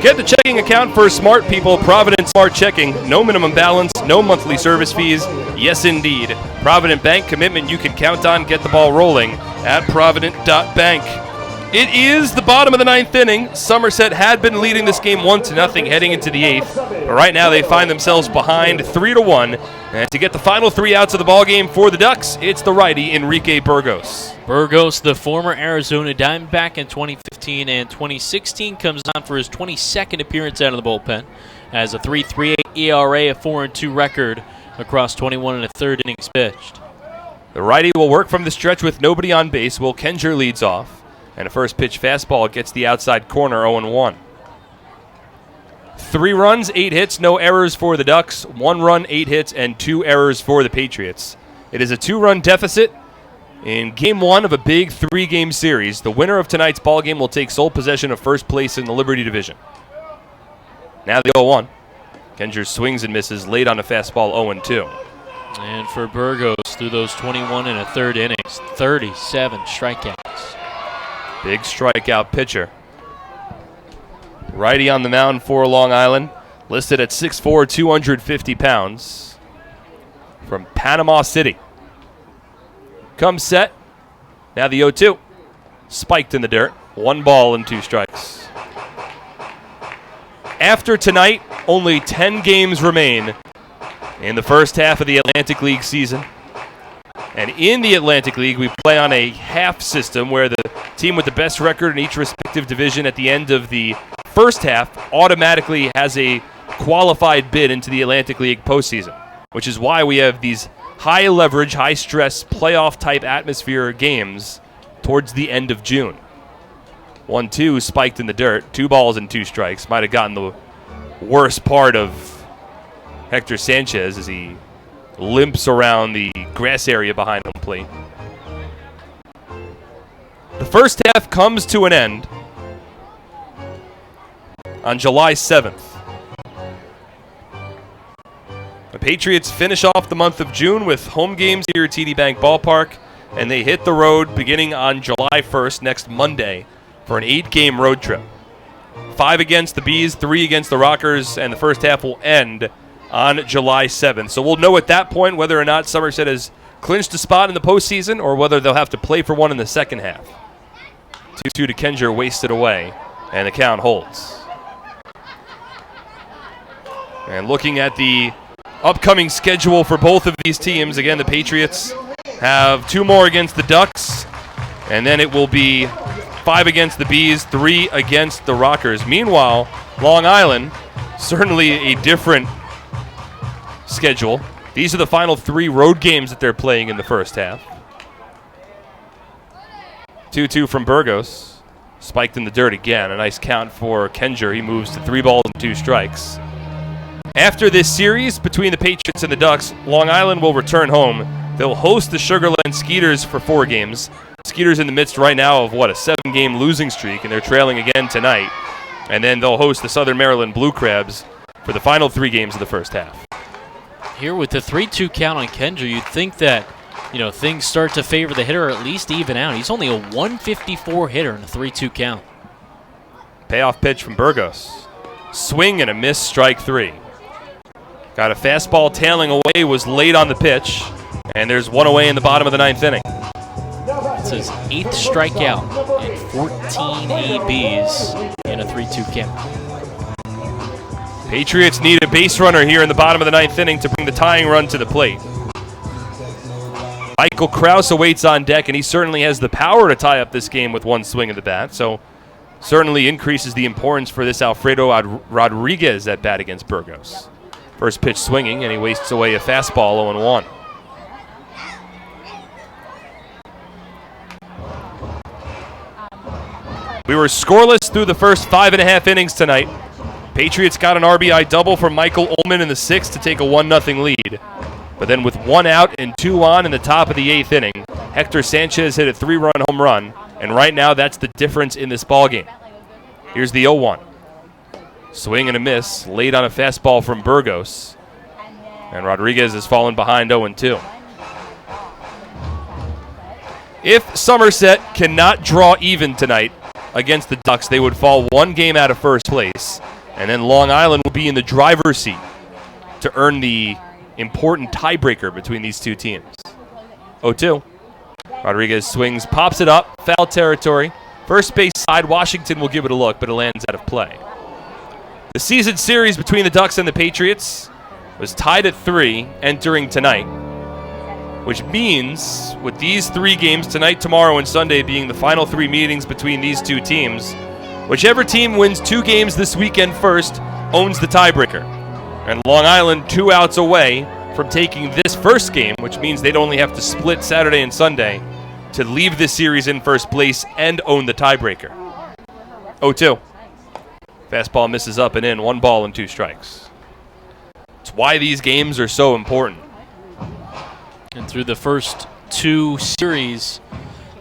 Get the checking account for smart people, Provident Smart Checking. No minimum balance, no monthly service fees. Yes, indeed. Provident Bank, commitment you can count on. Get the ball rolling at Provident.bank. It is the bottom of the ninth inning. Somerset had been leading this game 1-0 heading into the eighth. But right now they find themselves behind 3-1. And to get the final 3 outs of the ballgame for the Ducks, it's the righty Enrique Burgos. Burgos, the former Arizona Diamondback in 2015 and 2016, comes on for his 22nd appearance out of the bullpen. Has a 3.38 ERA, a 4-2 record across 21 1/3 innings pitched. The righty will work from the stretch with nobody on base. Will Kenger leads off. And a first pitch fastball gets the outside corner, 0-1. 3 runs, 8 hits, no errors for the Ducks. 1 run, 8 hits, and 2 errors for the Patriots. It is a 2-run deficit In Game 1 of a big 3-game series, the winner of tonight's ball game will take sole possession of first place in the Liberty Division. Now the 0-1. Kenger swings and misses late on a fastball 0-2. And for Burgos, through those 21 and a third innings, 37 strikeouts. Big strikeout pitcher. Righty on the mound for Long Island, listed at 6'4", 250 pounds, from Panama City. Comes set. Now the 0-2. Spiked in the dirt. 1 ball and 2 strikes. After tonight, only 10 games remain in the first half of the Atlantic League season. And in the Atlantic League, we play on a half system where the team with the best record in each respective division at the end of the first half automatically has a qualified bid into the Atlantic League postseason, which is why we have these high leverage, high stress, playoff type atmosphere games towards the end of June. 1-2 spiked in the dirt, 2 balls and 2 strikes. Might have gotten the worst part of Hector Sanchez as he limps around the grass area behind home plate. The first half comes to an end on July 7th. The Patriots finish off the month of June with home games here at TD Bank Ballpark, and they hit the road beginning on July 1st, next Monday, for an 8-game road trip. 5 against the Bees, 3 against the Rockers, and the first half will end on July 7th. So we'll know at that point whether or not Somerset has clinched a spot in the postseason or whether they'll have to play for one in the second half. 2-2 to Kenger, wasted away, and the count holds. And looking at the upcoming schedule for both of these teams, again, the Patriots have 2 more against the Ducks, and then it will be 5 against the Bees, 3 against the Rockers. Meanwhile, Long Island, certainly a different schedule. These are the final 3 road games that they're playing in the first half. 2-2 from Burgos. Spiked in the dirt again. A nice count for Kenger. He moves to 3 balls and 2 strikes. After this series between the Patriots and the Ducks, Long Island will return home. They'll host the Sugarland Skeeters for 4 games. Skeeters in the midst right now of, a 7-game losing streak, and they're trailing again tonight. And then they'll host the Southern Maryland Blue Crabs for the final 3 games of the first half. Here with the 3-2 count on Kenger, you'd think that, things start to favor the hitter or at least even out. He's only a 154 hitter in a 3-2 count. Payoff pitch from Burgos. Swing and a miss, strike 3. Got a fastball tailing away, was late on the pitch, and there's 1 away in the bottom of the 9th inning. It's his 8th strikeout and 14 ABs in a 3-2 count. Patriots need a base runner here in the bottom of the 9th inning to bring the tying run to the plate. Michael Krause awaits on deck, and he certainly has the power to tie up this game with 1 swing of the bat, so certainly increases the importance for this Alfredo Rodriguez at bat against Burgos. First pitch swinging, and he wastes away a fastball 0-1. We were scoreless through the first 5.5 innings tonight. Patriots got an RBI double from Michael Ullman in the 6th to take a 1-0 lead. But then with 1 out and 2 on in the top of the 8th inning, Hector Sanchez hit a 3-run home run, and right now that's the difference in this ballgame. Here's the 0-1. Swing and a miss, late on a fastball from Burgos. And Rodriguez has fallen behind 0-2. If Somerset cannot draw even tonight against the Ducks, they would fall 1 game out of first place. And then Long Island will be in the driver's seat to earn the important tiebreaker between these 2 teams. 0-2. Rodriguez swings, pops it up, foul territory. First base side, Washington will give it a look, but it lands out of play. The season series between the Ducks and the Patriots was tied at 3 entering tonight, which means with these 3 games, tonight, tomorrow, and Sunday being the final 3 meetings between these 2 teams, whichever team wins 2 games this weekend first owns the tiebreaker. And Long Island 2 outs away from taking this first game, which means they'd only have to split Saturday and Sunday to leave this series in first place and own the tiebreaker. 0-2. Fastball misses up and in, 1 ball and 2 strikes. It's why these games are so important. And through the first two series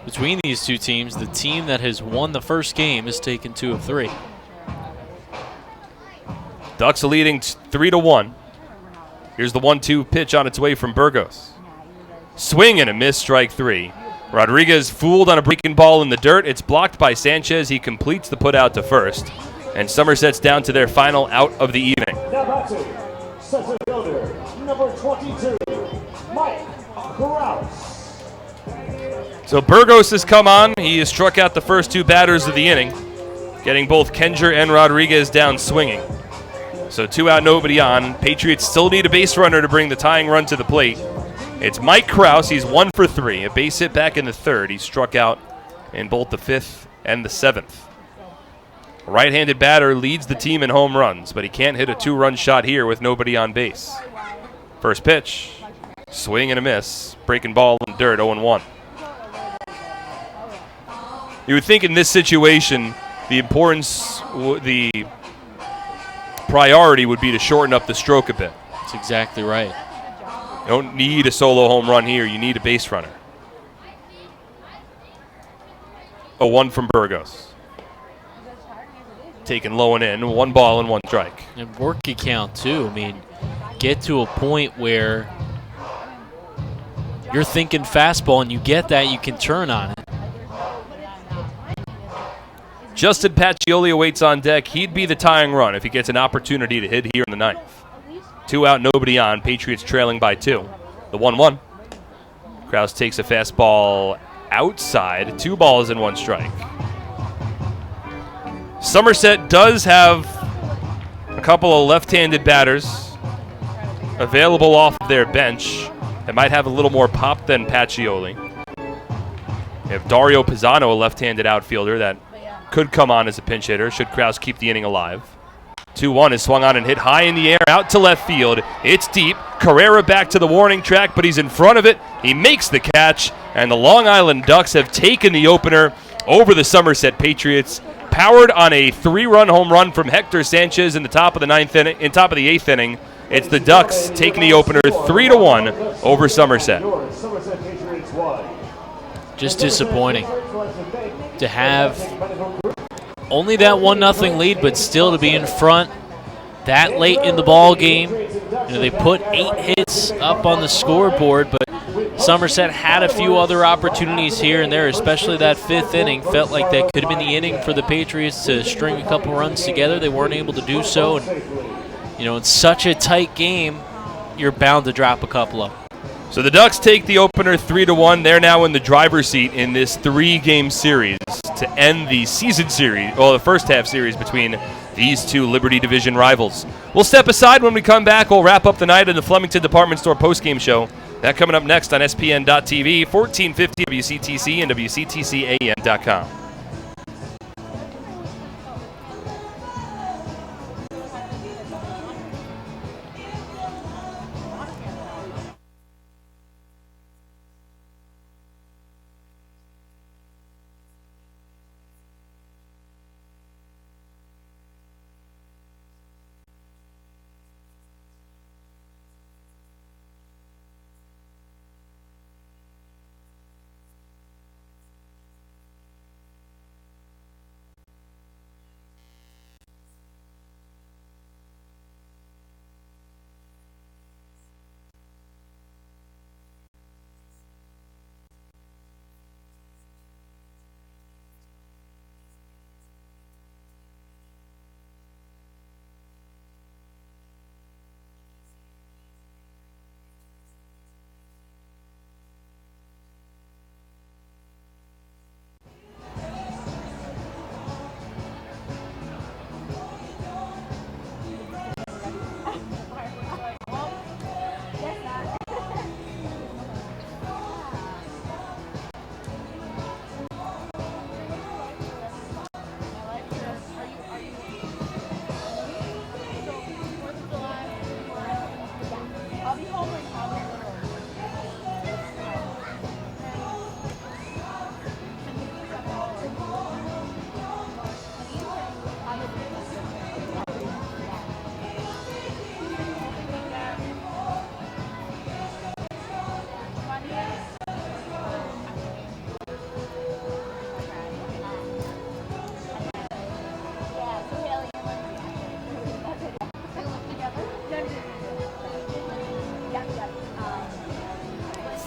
between these two teams, the team that has won the first game has taken 2 of 3. Ducks are leading 3-1. Here's the 1-2 pitch on its way from Burgos. Swing and a miss, strike 3. Rodriguez fooled on a breaking ball in the dirt. It's blocked by Sanchez. He completes the putout to first. And Somerset's down to their final out of the evening. Now batting, center fielder, number 22, Mike Krause. So Burgos has come on. He has struck out the first 2 batters of the inning, getting both Kenger and Rodriguez down swinging. So 2 out, nobody on. Patriots still need a base runner to bring the tying run to the plate. It's Mike Krause. He's 1 for 3. A base hit back in the 3rd. He struck out in both the 5th and the 7th. A right-handed batter leads the team in home runs, but he can't hit a 2-run shot here with nobody on base. First pitch, swing and a miss. Breaking ball in dirt, 0-1. You would think in this situation, the priority would be to shorten up the stroke a bit. That's exactly right. You don't need a solo home run here. You need a base runner. 0-1 from Burgos. Taken low and in. 1 ball and 1 strike. And work your count, too. I mean, get to a point where you're thinking fastball and you get that, you can turn on it. Justin Pacioli awaits on deck. He'd be the tying run if he gets an opportunity to hit here in the 9th. 2 out, nobody on. Patriots trailing by 2. The 1-1. Krause takes a fastball outside. 2 balls and 1 strike. Somerset does have a couple of left-handed batters available off of their bench that might have a little more pop than Pacioli. They have Dario Pisano, a left-handed outfielder that could come on as a pinch hitter should Krause keep the inning alive. 2-1 is swung on and hit high in the air, out to left field. It's deep. Carrera back to the warning track, but he's in front of it. He makes the catch, and the Long Island Ducks have taken the opener over the Somerset Patriots, powered on a 3-run home run from Hector Sanchez in the top of the 8th inning. It's the Ducks taking the opener 3-1 over Somerset. Just disappointing to have only that 1-0 lead, but still to be in front that late in the ball game. They put 8 hits up on the scoreboard, but Somerset had a few other opportunities here and there, especially that 5th inning. Felt like that could have been the inning for the Patriots to string a couple runs together. They weren't able to do so. And, it's such a tight game, you're bound to drop a couple of them. So the Ducks take the opener 3-1. They're now in the driver's seat in this 3-game series to end the season series, the first half series between these two Liberty Division rivals. We'll step aside when we come back. We'll wrap up the night in the Flemington Department Store postgame show. That coming up next on SPN.TV, 1450 WCTC and WCTCAM.com.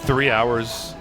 3 hours.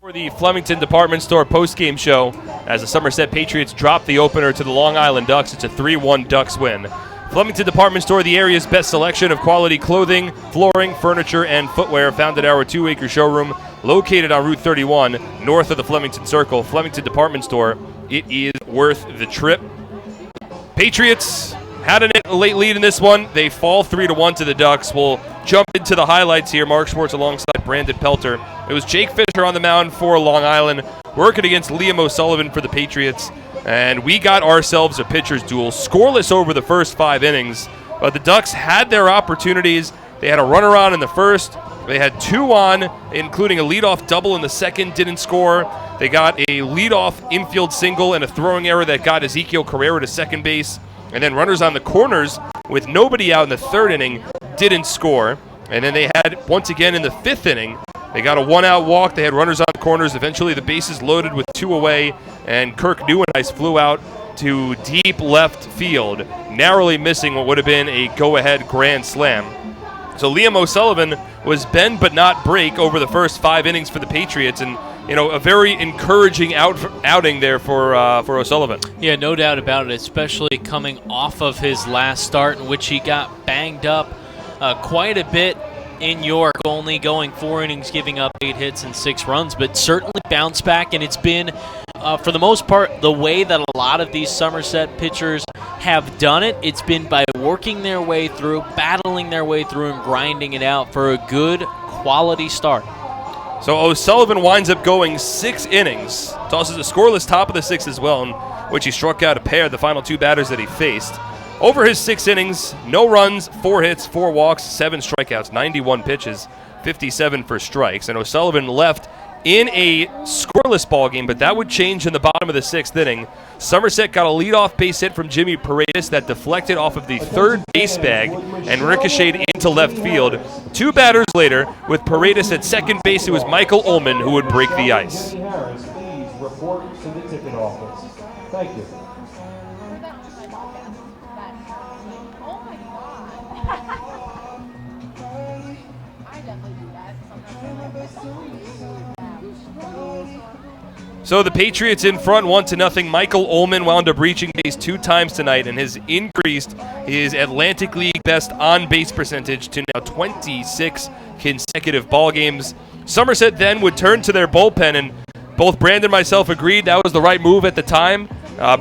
For the Flemington Department Store postgame show, as the Somerset Patriots drop the opener to the Long Island Ducks, it's a 3-1 Ducks win. Flemington Department Store, the area's best selection of quality clothing, flooring, furniture, and footwear, found at our 2-acre showroom located on Route 31, north of the Flemington Circle. Flemington Department Store, it is worth the trip. Patriots had a late lead in this one. They fall 3-1 to the Ducks. We'll jump into the highlights here. Mark Schwartz alongside Brandon Pelter. It was Jake Fisher on the mound for Long Island, working against Liam O'Sullivan for the Patriots. And we got ourselves a pitcher's duel, scoreless over the first 5 innings. But the Ducks had their opportunities. They had a runner on in the first. They had 2 on, including a leadoff double in the second, didn't score. They got a leadoff infield single and a throwing error that got Ezekiel Carrera to second base. And then runners on the corners with nobody out in the third inning, didn't score. And then they had, once again in the 5th inning, they got a 1-out walk. They had runners on the corners. Eventually the bases loaded with 2 away, and Kirk Neuenhuis flew out to deep left field, narrowly missing what would have been a go-ahead grand slam. So Liam O'Sullivan was bend but not break over the first 5 innings for the Patriots, and a very encouraging outing there for O'Sullivan. Yeah, no doubt about it, especially coming off of his last start in which he got banged up quite a bit in York, only going 4 innings, giving up 8 hits and 6 runs, but certainly bounced back, and it's been, for the most part, the way that a lot of these Somerset pitchers have done it. It's been by working their way through, battling their way through, and grinding it out for a good, quality start. So O'Sullivan winds up going 6 innings, tosses a scoreless top of the 6th as well, in which he struck out a pair of the final 2 batters that he faced. Over his 6 innings, no runs, 4 hits, 4 walks, 7 strikeouts, 91 pitches, 57 for strikes. And O'Sullivan left in a scoreless ball game, but that would change in the bottom of the 6th inning. Somerset got a leadoff base hit from Jimmy Paredes that deflected off of the third base bag and ricocheted into left field. 2 batters later, with Paredes at second base, it was Michael Ullman who would break the ice. Please report to the ticket office. Thank you. So the Patriots in front 1-0. Michael Ullman wound up reaching base 2 times tonight and has increased his Atlantic League best on-base percentage to now 26 consecutive ball games. Somerset then would turn to their bullpen, and both Brandon and myself agreed that was the right move at the time,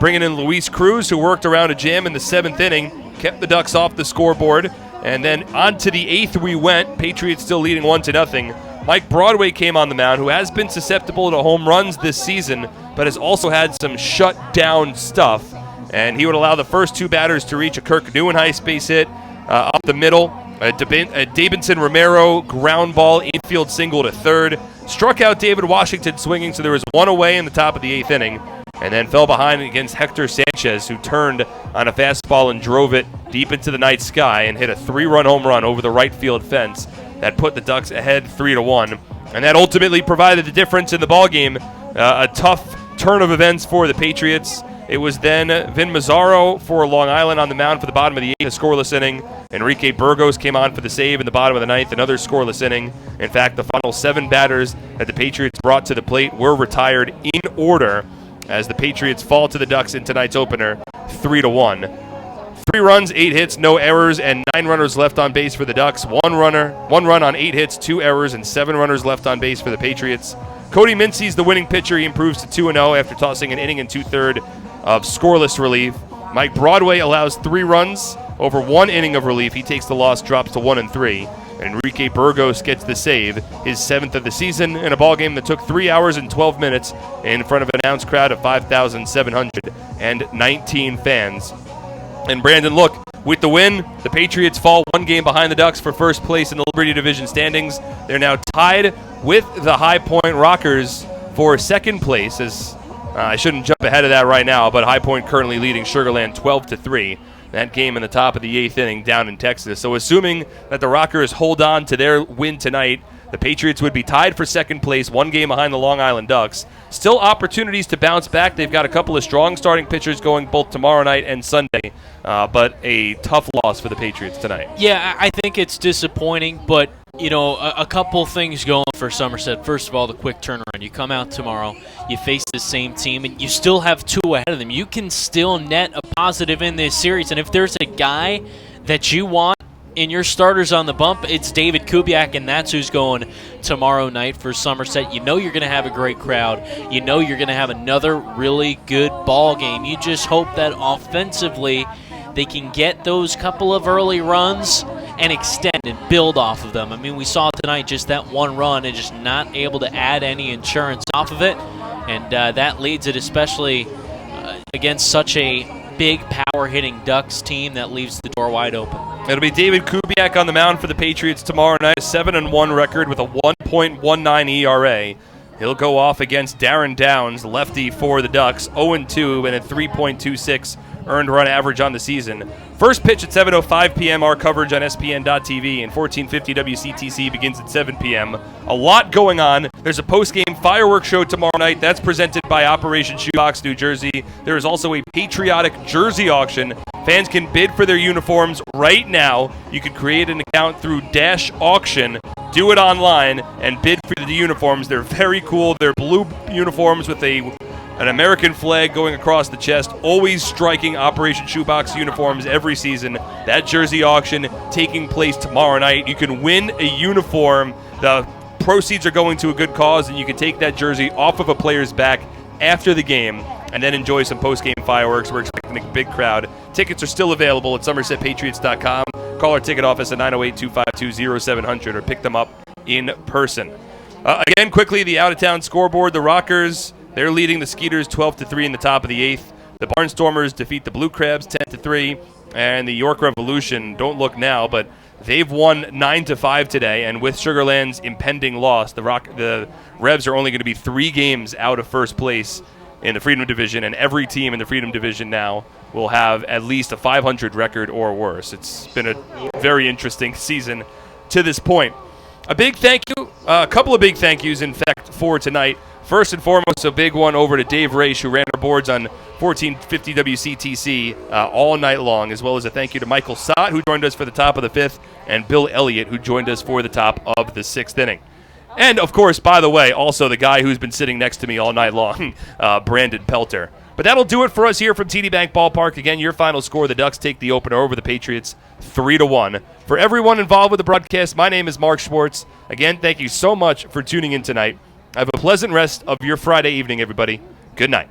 bringing in Luis Cruz, who worked around a jam in the 7th inning, kept the Ducks off the scoreboard, and then on to the 8th we went, Patriots still leading 1-0. Mike Broadway came on the mound, who has been susceptible to home runs this season, but has also had some shut-down stuff. And he would allow the first 2 batters to reach a Kirk Neuenhuis base hit up the middle. A Davidson Romero ground ball infield single to third. Struck out David Washington swinging, so there was 1 away in the top of the 8th inning. And then fell behind against Hector Sanchez, who turned on a fastball and drove it deep into the night sky and hit a 3-run home run over the right field fence. That put the Ducks ahead 3-1, and that ultimately provided the difference in the ballgame. A tough turn of events for the Patriots. It was then Vin Mazzaro for Long Island on the mound for the bottom of the 8th, a scoreless inning. Enrique Burgos came on for the save in the bottom of the 9th, another scoreless inning. In fact, the final 7 batters that the Patriots brought to the plate were retired in order as the Patriots fall to the Ducks in tonight's opener 3-1. 3 runs, 8 hits, no errors, and 9 runners left on base for the Ducks. 1 run on 8 hits, 2 errors, and 7 runners left on base for the Patriots. Cody Mincy's the winning pitcher. He improves to 2-0 after tossing an inning and 2/3 of scoreless relief. Mike Broadway allows 3 runs over 1 inning of relief. He takes the loss, drops to 1-3. Enrique Burgos gets the save, his 7th of the season, in a ballgame that took 3 hours and 12 minutes in front of an announced crowd of 5,719 fans. And Brandon, look, with the win, the Patriots fall 1 game behind the Ducks for first place in the Liberty Division standings. They're now tied with the High Point Rockers for second place. As I shouldn't jump ahead of that right now, but High Point currently leading Sugar Land 12-3. That game in the top of the 8th inning down in Texas. So assuming that the Rockers hold on to their win tonight, the Patriots would be tied for second place, 1 game behind the Long Island Ducks. Still opportunities to bounce back. They've got a couple of strong starting pitchers going both tomorrow night and Sunday, but a tough loss for the Patriots tonight. Yeah, I think it's disappointing, but a couple things going for Somerset. First of all, the quick turnaround. You come out tomorrow, you face the same team, and you still have 2 ahead of them. You can still net a positive in this series, and if there's a guy that you want in your starters on the bump, it's David Kubiak, and that's who's going tomorrow night for Somerset. You know you're going to have a great crowd. You know you're going to have another really good ball game. You just hope that offensively they can get those couple of early runs and extend and build off of them. I mean, we saw tonight just that 1 run and just not able to add any insurance off of it, and that leads it, especially against such a big power-hitting Ducks team, that leaves the door wide open. It'll be David Kubiak on the mound for the Patriots tomorrow night, a 7-1 record with a 1.19 ERA. He'll go off against Darren Downs, lefty for the Ducks, 0-2 and a 3.26 earned run average on the season. First pitch at 7:05 p.m. Our coverage on SPN.TV, and 1450 WCTC begins at 7 p.m. A lot going on. There's a post-game fireworks show tomorrow night. That's presented by Operation Shoebox New Jersey. There is also a patriotic jersey auction. Fans can bid for their uniforms right now. You can create an account through Dash Auction. Do it online and bid for the uniforms. They're very cool. They're blue uniforms with an American flag going across the chest, always striking Operation Shoebox uniforms every season. That jersey auction taking place tomorrow night. You can win a uniform. The proceeds are going to a good cause, and you can take that jersey off of a player's back after the game and then enjoy some post-game fireworks. We're expecting a big crowd. Tickets are still available at SomersetPatriots.com. Call our ticket office at 908-252-0700 or pick them up in person. Again, quickly, the out-of-town scoreboard. The Rockers, they're leading the Skeeters 12-3 in the top of the 8th. The Barnstormers defeat the Blue Crabs 10-3. And the York Revolution, don't look now, but they've won 9-5 today. And with Sugar Land's impending loss, the Revs are only going to be 3 games out of first place in the Freedom Division. And every team in the Freedom Division now will have at least a 500 record or worse. It's been a very interesting season to this point. A big thank you, a couple of big thank yous, in fact, for tonight. First and foremost, a big one over to Dave Raish, who ran our boards on 1450 WCTC all night long, as well as a thank you to Michael Sott, who joined us for the top of the 5th, and Bill Elliott, who joined us for the top of the 6th inning. And, of course, by the way, also the guy who's been sitting next to me all night long, Brandon Pelter. But that'll do it for us here from TD Bank Ballpark. Again, your final score, the Ducks take the opener over the Patriots 3-1. For everyone involved with the broadcast, my name is Mark Schwartz. Again, thank you so much for tuning in tonight. Have a pleasant rest of your Friday evening, everybody. Good night.